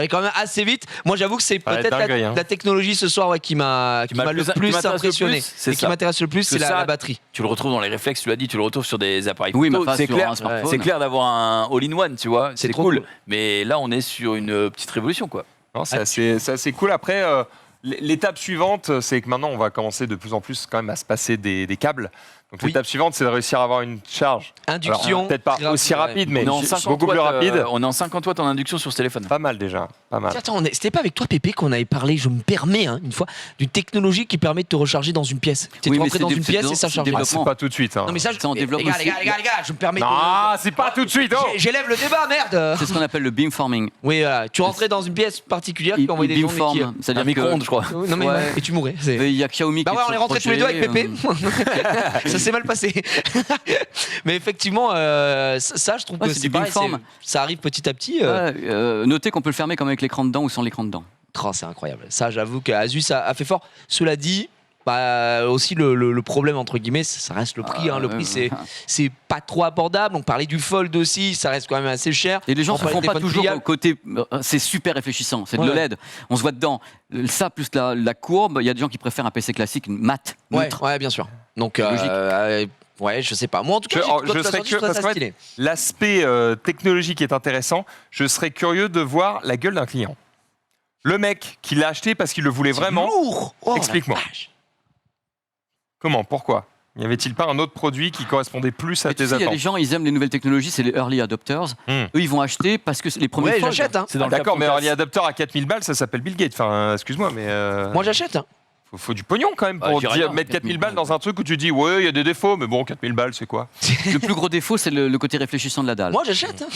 quand même assez vite. Moi, j'avoue que c'est Ouais, peut-être dinguerie, hein. la technologie ce soir qui m'a le qui plus m'intéresse le impressionné. plus, c'est Et qui ça. m'intéresse le plus, c'est Que ça, la batterie. Tu le retrouves dans les réflexes, tu l'as dit, tu le retrouves sur des appareils Oui, photo. mais pas C'est sur clair, un smartphone. c'est clair d'avoir un all-in-one, tu vois. C'est C'est trop cool. cool. Mais là, on est sur une petite révolution, quoi. Non, c'est assez cool. Après, l'étape suivante, c'est que maintenant, on va commencer de plus en plus quand même à se passer des câbles. Donc Oui. l'étape suivante, c'est de réussir à avoir une charge. Induction. Alors, peut-être pas très aussi rapide, mais On est en 50 beaucoup plus watts, rapide. on est en 50 watts en induction sur ce téléphone. Pas mal déjà, pas mal. Tiens, attends, c'était pas avec toi, Pépé, qu'on avait parlé, je me permets, une fois, d'une technologie qui permet de te recharger dans une pièce. Tu Oui, mais rentré dans c'est une des- pièce c'est et ça des charge. Ah, développements. c'est pas tout de suite. Hein. Non, mais ça, Ça en développe les gars, aussi. les gars, je me permets Non, de. c'est pas tout de suite. Oh J'élève le débat, merde. C'est ce qu'on appelle le beamforming. Oui, voilà. Tu rentrais dans une pièce particulière qui envoyait des ondes. Beamform, Un c'est-à-dire que micro-ondes, je crois. Non, mais Ouais. et tu mourrais. c'est- il y a Xiaomi Bah qui ouais, est on est sur rentrés tous les deux avec projet, Pépé. Ça s'est mal passé. Mais effectivement, ça, je trouve Ouais, que c'est c'est du pareil. beamform. Ça arrive petit à petit. Notez qu'on peut le fermer comme avec l'écran dedans ou sans l'écran dedans. Oh, c'est incroyable. Ça, j'avoue qu'Asus a fait fort. Cela dit, bah, aussi le problème entre guillemets, ça reste le prix. Le prix, c'est pas trop abordable. On parlait du Fold aussi, ça reste quand même assez cher. Et les gens On ne se parlait font des pas téléphones toujours pliables. au côté. C'est super réfléchissant. C'est de Ouais. l'OLED. On se voit dedans. Ça plus la courbe. Il y a des gens qui préfèrent un PC classique mat. Ouais, neutre. ouais, bien sûr. Donc, Logique. ouais, je sais pas. Moi, en tout cas, Je- quand je tu l'as serais sorti, que- je trouve parce ça qu'en fait, stylé. L'aspect technologique est intéressant. Je serais curieux de voir la gueule d'un client. Le mec qui l'a acheté parce qu'il le voulait vraiment. Lourd. Oh, la Explique-moi. vache. Comment? Pourquoi? Y avait-il pas un autre produit qui correspondait plus à Mais tu tes sais, il y a des attentes? gens, ils aiment les nouvelles technologies, c'est les early adopters. Eux, ils vont acheter parce que c'est les premiers Ouais, folds. j'achète. Hein. C'est dans le D'accord, mais Capcom Early Adapter à 4000 balles, ça s'appelle Bill Gates. Enfin, excuse-moi, mais Moi, j'achète. Hein. faut du pognon quand même Ah, pour je dis rien. mettre 4000 balles dans un truc où tu dis ouais, il y a des défauts, mais bon, 4000 balles, c'est quoi? Le plus gros défaut, c'est le côté réfléchissant de la dalle. Moi, j'achète. Hein.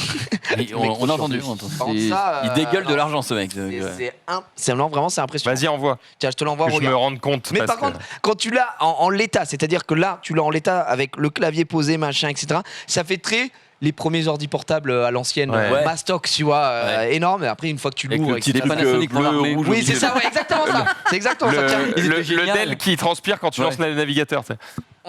Mais on a entendu. on a entendu. Par contre, Et- ça, Il dégueule de non, l'argent, ce mec. non, vraiment, c'est impressionnant. Vas-y, envoie. Tiens, je te l'envoie. Que je regarde. me rende compte. Mais parce par que- contre, quand tu l'as en l'état, c'est-à-dire que là, tu l'as en l'état avec le clavier posé, machin, etc., ça fait très les premiers ordi portables à l'ancienne, Ouais. Mastoc, tu vois, énorme. Et après, une fois que tu Avec l'ouvres, le petit etc., truc Panasonic pour bleu, l'armée. rouge. oui, c'est ça, ouais, exactement ça. C'est exactement ça. Tiens, le Ils étaient géniaux. Dell qui transpire quand tu Ouais. lances le navigateur. Tu sais.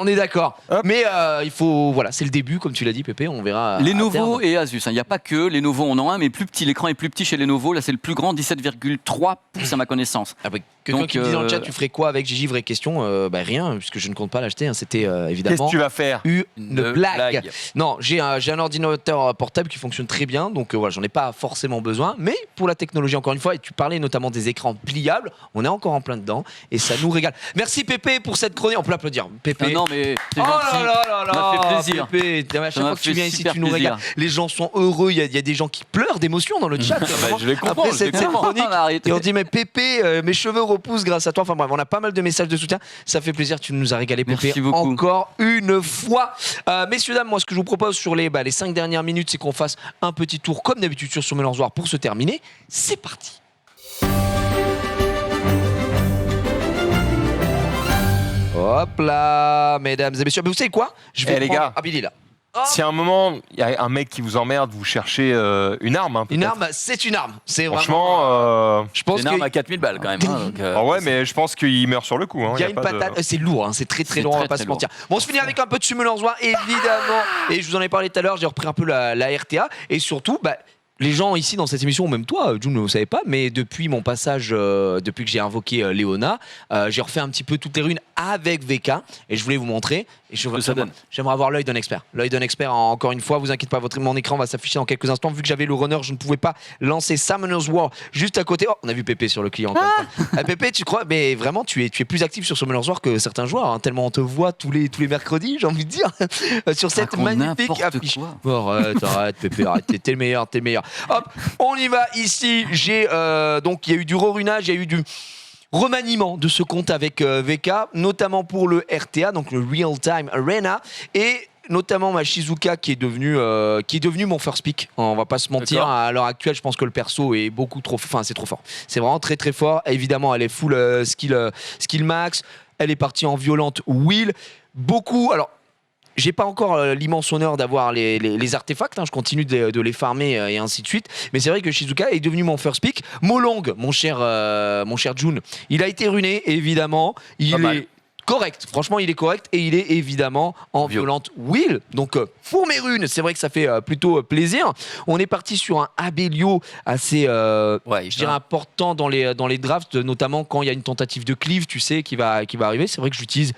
on est d'accord. Hop. Mais il faut, voilà, c'est le début, comme tu l'as dit, Pépé, on verra. à Lenovo terme. et Asus. Il n'y a pas que Lenovo en ont un, mais plus petit. L'écran est plus petit chez Lenovo. Là, c'est le plus grand, 17,3 pouces à ma connaissance. Après, quelqu'un Donc, qui me dit dans le chat, tu ferais quoi avec Gigi? Vraie question. Rien, puisque je ne compte pas l'acheter. Hein. C'était Qu'est-ce évidemment que tu vas faire? une Une blague. blague. Non, j'ai un ordinateur portable qui fonctionne très bien, donc voilà, j'en ai pas forcément besoin. Mais pour la technologie, encore une fois, et tu parlais notamment des écrans pliables, on est encore en plein dedans et ça nous régale. Merci Pépé pour cette chronique. On peut l'applaudir. Pépé. Ah non, mais c'est Oh gentil. là là là Ça m'a fait là, plaisir. Pépé, à chaque Ça m'a fois que tu fait viens ici, super tu nous plaisir. régales. Les gens sont heureux. Il y a des gens qui pleurent d'émotion dans le chat. Vraiment. je les comprends, Après je les cette comprends. chronique, Arrêtez. et on dit mais Pépé, mes cheveux repoussent grâce à toi. Enfin bref, on a pas mal de messages de soutien. Ça fait plaisir. Tu nous as régalé, Pépé, Merci beaucoup. encore une fois. Messieurs dames, moi ce que je vous propose sur les 5 dernières minutes, c'est qu'on fasse un petit tour comme d'habitude sur Summoners War pour se terminer. C'est parti. Hop là, mesdames et messieurs. Mais vous savez quoi? Je vais les prendre- gars. Ah, Billy là. Si à un moment, il y a un mec qui vous emmerde, vous cherchez une arme. Hein, Une peut-être. arme, c'est une arme. C'est vraiment. Franchement, Je pense C'est une arme que. à 4000 balles quand même. hein, donc, ouais, mais je pense qu'il meurt sur le coup. Hein, Il y a a une pas de- patate, c'est lourd, hein, c'est très C'est lourd, on va très, pas très se mentir. Bon, on se finit avec un peu de Summoners War, évidemment. Et je vous en ai parlé tout à l'heure, j'ai repris un peu la RTA. Et surtout, les gens ici dans cette émission, même toi, June, vous ne savez pas, mais depuis mon passage, depuis que j'ai invoqué Léona, j'ai refait un petit peu toutes les runes avec VK. Et je voulais vous montrer. Et ça donne. j'aimerais avoir l'œil d'un expert. L'œil d'un expert, encore une fois, vous inquiétez pas, mon écran va s'afficher dans quelques instants. Vu que j'avais le runner, je ne pouvais pas lancer Summoners War juste à côté. Oh, on a vu Pépé sur le client. Pépé, tu crois, mais vraiment, tu es plus actif sur Summoners War que certains joueurs, hein, tellement on te voit tous les mercredis, j'ai envie de dire, sur cette Raconte magnifique n'importe affiche. quoi. Bon, arrête, Pépé, arrête, t'es le meilleur. Hop, on y va ici. Donc, il y a eu du rerunage, il y a eu du remaniement de ce compte avec VK, notamment pour le RTA, donc le Real Time Arena, et notamment ma Shizuka qui est devenu mon first pick. On va pas se mentir, D'accord. à l'heure actuelle, je pense que le perso est beaucoup trop, enfin c'est trop fort. C'est vraiment très très fort. Évidemment, elle est full skill max. Elle est partie en violente wheel. Beaucoup. Alors, j'ai pas encore l'immense honneur d'avoir les artefacts, hein, je continue de les farmer et ainsi de suite. Mais c'est vrai que Shizuka est devenu mon first pick. Molong, mon cher June, il a été runé, évidemment. Il Pas mal. est correct, franchement il est correct et il est évidemment en violente wheel. Donc pour mes runes, c'est vrai que ça fait plutôt plaisir. On est parti sur un Abelio assez je dirais important dans les drafts, notamment quand il y a une tentative de cleave, tu sais, qui va arriver. C'est vrai que je l'utilise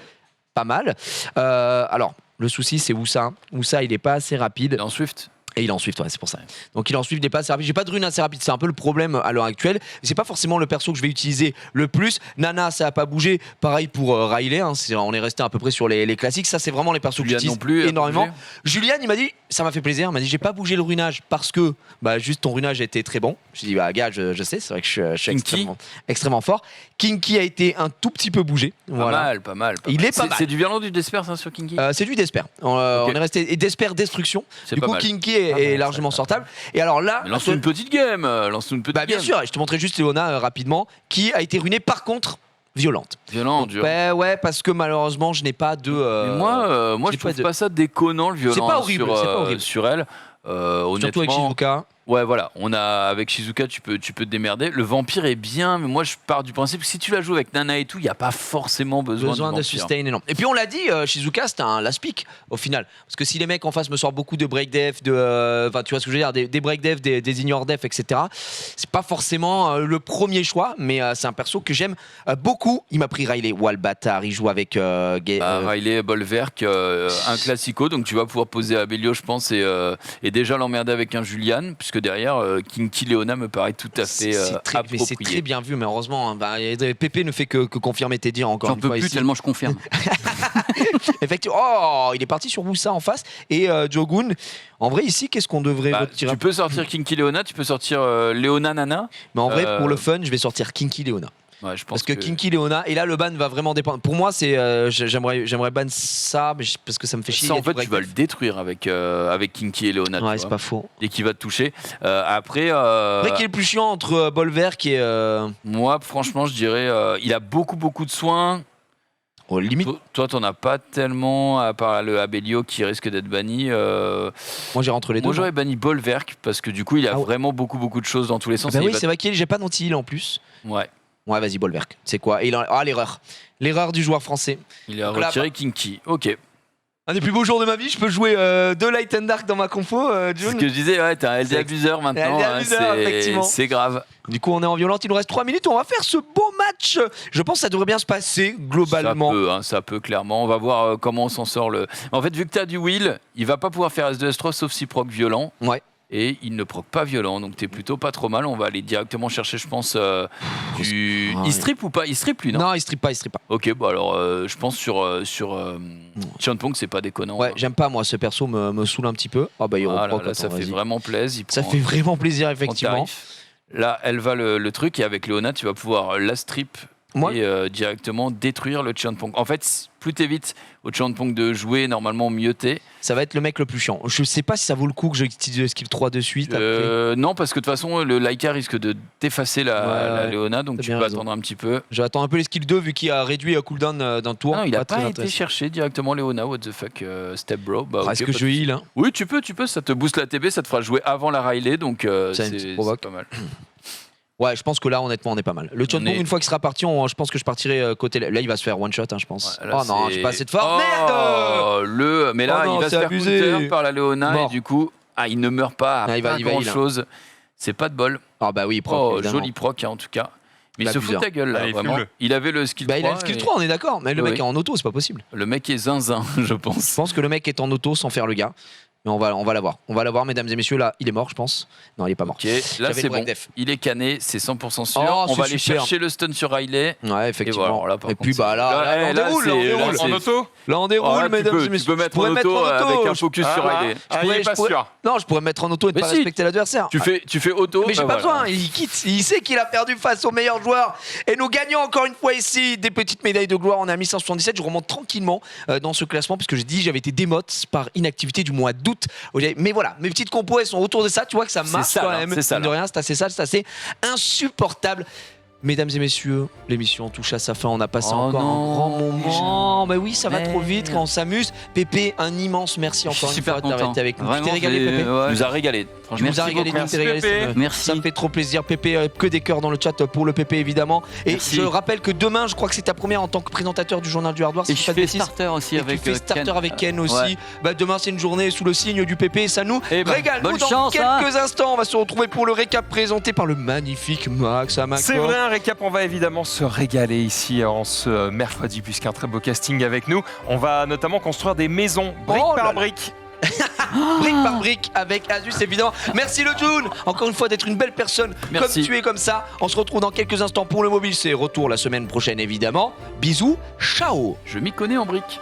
pas mal. Alors, le souci, c'est Woosa. Woosa, il n'est pas assez rapide. En Swift. Et il est en Swift, ouais, c'est pour ça. Donc il est en Swift, il n'est pas assez rapide. J'ai pas de rune assez rapide, c'est un peu le problème à l'heure actuelle. C'est pas forcément le perso que je vais utiliser le plus. Nana, ça a pas bougé. Pareil pour Riley, hein. On est resté à peu près sur les classiques. Ça, c'est vraiment les persos que Julian j'utilise non plus, elle a énormément. bougé. Julian, il m'a dit, ça m'a fait plaisir. Il m'a dit, j'ai pas bougé le runage parce que juste ton runage était très bon. Je dis, gars, je sais, c'est vrai que je suis Kinky. extrêmement fort. Kinky a été un tout petit peu bougé. Voilà. Pas mal. Il est pas mal. C'est du violent du Desper, ça, sur Kinky. C'est du Desper. On est resté. Et Desper Destruction. C'est Du pas coup, mal. Kinky est largement sortable. Et alors là. Mais lance-nous une petite game. Bien sûr, je te montrais juste Léona rapidement, qui a été runée par contre violente. Violent, dur. Ouais, parce que malheureusement, je n'ai pas de. Mais moi, j'ai je trouve pas de- pas ça déconnant, le violent C'est pas horrible, sur, c'est pas horrible. sur elle. Surtout avec Honnêtement, Shizuka. ouais, voilà. Avec Shizuka, tu peux te démerder. Le vampire est bien, mais moi, je pars du principe que si tu la joues avec Nana et tout, il n'y a pas forcément besoin Besoin de de vampire. sustain énorme. Et puis on l'a dit, Shizuka c'était un last pick au final. Parce que si les mecs en face me sortent beaucoup de break def, tu vois ce que je veux dire, des break def, des ignore def, etc. C'est pas forcément le premier choix, mais c'est un perso que j'aime beaucoup. Il m'a pris Riley, Wall Bâtard, il joue avec Riley, Bolverk, un classico, donc tu vas pouvoir poser Abelio, je pense, et déjà l'emmerder avec un Julian, puisque derrière, Kinky Leona me paraît tout à fait mais c'est approprié. très bien vu, mais heureusement, hein, Pépé ne fait que confirmer tes dires encore J'en une peux fois plus ici. tellement je confirme. Effectivement. Oh, il est parti sur Woosa en face et Jogun. En vrai, ici, qu'est-ce qu'on devrait retirer? Tu peux sortir Kinky Leona, tu peux sortir Leona Nana. Mais en vrai, pour le fun, je vais sortir Kinky Leona. Ouais, je pense Parce que Kinky Leona, et là le ban va vraiment dépendre. Pour moi, c'est j'aimerais ban ça, mais parce que ça me fait chier. ça, il y a en du fait, break tu vas def. le détruire avec Kinky et Leona. Ouais, tu c'est vois, pas faux. dès qu'il va te toucher. Après, Après, qui est le plus chiant entre Bolverk et. moi, franchement, je dirais, il a beaucoup de soins. Limite, Toi, t'en as pas tellement, à part le Abelio qui risque d'être banni. moi j'ai rentre les deux. Moi, j'aurais banni Bolverk parce que du coup, il a Ah ouais. vraiment beaucoup de choses dans tous les sens. Bah et oui, il va- c'est vrai qu'il j'ai pas d'anti-heal en plus. Ouais. Ouais, vas-y, Bolwerk. C'est quoi? L'erreur. L'erreur du joueur français. Il a Donc là, retiré Kinky. Ok. Un des plus beaux jours de ma vie, je peux jouer de Light and Dark dans ma compo, C'est June. ce que je disais, ouais, t'es un LD C'est- abuseur maintenant. LD abuseur, effectivement. C'est grave. Du coup, on est en violente, il nous reste 3 minutes, on va faire ce beau match. Je pense que ça devrait bien se passer, globalement. Ça peut clairement. On va voir comment on s'en sort. En fait, vu que t'as du Will, il va pas pouvoir faire S2, S3 sauf si proc violent. Ouais. Et il ne proc pas violent, donc t'es plutôt pas trop mal. On va aller directement chercher, je pense, du. Ouais. Il strip ou pas? Il strip lui, non? Non, il strip pas, il strip pas. Ok, bon alors, je pense sur Chianpong, c'est pas déconnant. Ouais, j'aime pas, moi, ce perso me saoule un petit peu. Ah bah, il Voilà, reproc, là, ça attends, fait vas-y. vraiment plaisir. Ça fait vraiment plaisir, en effectivement. tarif. Là, elle va le truc, et avec Léona, tu vas pouvoir la strip Moi- et directement détruire le Chianpong. En fait, plus t'évites au Chianpong de jouer, normalement mieux t'es. Ça va être le mec le plus chiant. Je sais pas si ça vaut le coup que j'utilise le skill 3 de suite. Après. Non, parce que de toute façon, le Laika risque de t'effacer la Ouais, Léona, donc t'as tu bien peux raison. attendre un petit peu. J'attends un peu les skills 2 vu qu'il a réduit cooldown d'un tour. Ah non, il a très pas été intéressant. chercher directement Léona, what the fuck, step bro. Bah, Est-ce ok, que pas je de- heal hein? Oui, tu peux, ça te booste la TB, ça te fera jouer avant la Riley, donc Ça, une c'est petite provoque. pas mal. Ouais, je pense que là, honnêtement, on est pas mal. Le Chonpong, est- une fois qu'il sera parti, je pense que je partirai côté. Là, il va se faire one shot, je pense. Ouais, là, oh non, c'est- j'ai pas assez de force. Oh, Merde Mais là, Oh non, il va se c'est faire abusé. counter par la Léona, Mort. et du coup, il ne meurt pas, Ah, il va heal, grand chose. C'est pas de bol. Ah bah oui, proc, Oh, évidemment. joli proc, en tout cas. Mais il se L'abuseur. fout de ta gueule, là, Ah, il vraiment. fume-le. Il avait le skill Bah, il a 3, le skill et 3, on est d'accord. Mais le Oui, mec est en auto, c'est pas possible. Le mec est zinzin, je pense. Je pense que le mec est en auto sans faire le gars. Mais on va l'avoir. On va l'avoir, mesdames et messieurs. Là, il est mort, je pense. Non, il est pas mort. Ok, là J'avais c'est le bon. break def. Il est cané, c'est 100% sûr. Oh, On va c'est aller super. chercher le stun sur Riley. Ouais, effectivement. Et voilà, là, par et contre, puis, bah là, là, on déroule, là, on c'est- déroule. là, c'est- En auto Là, on déroule, Ah, mesdames et tu messieurs. peux Je mettre en pourrais auto avec un focus sur Ah, Riley. il est pas sûr. Non, je pourrais me mettre en auto et ne Mais pas si. respecter l'adversaire. Tu fais auto. Mais j'ai bah pas voilà. besoin, il quitte. Il sait qu'il a perdu face au meilleur joueur. Et nous gagnons encore une fois ici des petites médailles de gloire. On est à 1177. Je remonte tranquillement dans ce classement puisque j'ai dit j'avais été démote par inactivité du mois d'août. Mais voilà, mes petites compos elles sont autour de ça. Tu vois que ça C'est marche sale, quand hein, même. c'est sale. Mine de rien, c'est assez sale, c'est assez insupportable. Mesdames et messieurs, l'émission touche à sa fin. On a passé Oh encore non, un grand moment. Mais oui, ça va trop vite Merde. quand on s'amuse. Pépé, un immense merci Je suis encore une fois super d'avoir content. été avec nous. Tu Vraiment, t'es régalé, j'ai- Pépé ouais. Il nous a régalé. Tu nous Merci as régalé, beaucoup. tu t'es régalé, Pépé. ça me- Merci. Ça me fait trop plaisir, Pépé. Que des cœurs dans le chat pour le Pépé, évidemment. Et Merci. je rappelle que demain, je crois que c'est ta première en tant que présentateur du journal du Hardware. si Et je dis je pas de fais bêtises. starter aussi Et avec tu fais starter Ken. avec Ken aussi. Ouais. Bah, demain, c'est une journée sous le signe du Pépé. Ça nous Eh ben, régale. Nous, bonne dans chance, quelques instants, on va se retrouver pour le récap présenté par le magnifique Max Amako. C'est vrai, un récap, on va évidemment se régaler ici en ce mercredi puisqu'un très beau casting avec nous. On va notamment construire des maisons brique Oh là par là. brique. Brique par brique avec Asus, évidemment. Merci le June. Encore une fois d'être une belle personne. Merci. Comme tu es comme ça. On se retrouve dans quelques instants pour le mobile. C'est retour la semaine prochaine, évidemment. Bisous. Ciao. Je m'y connais en brique.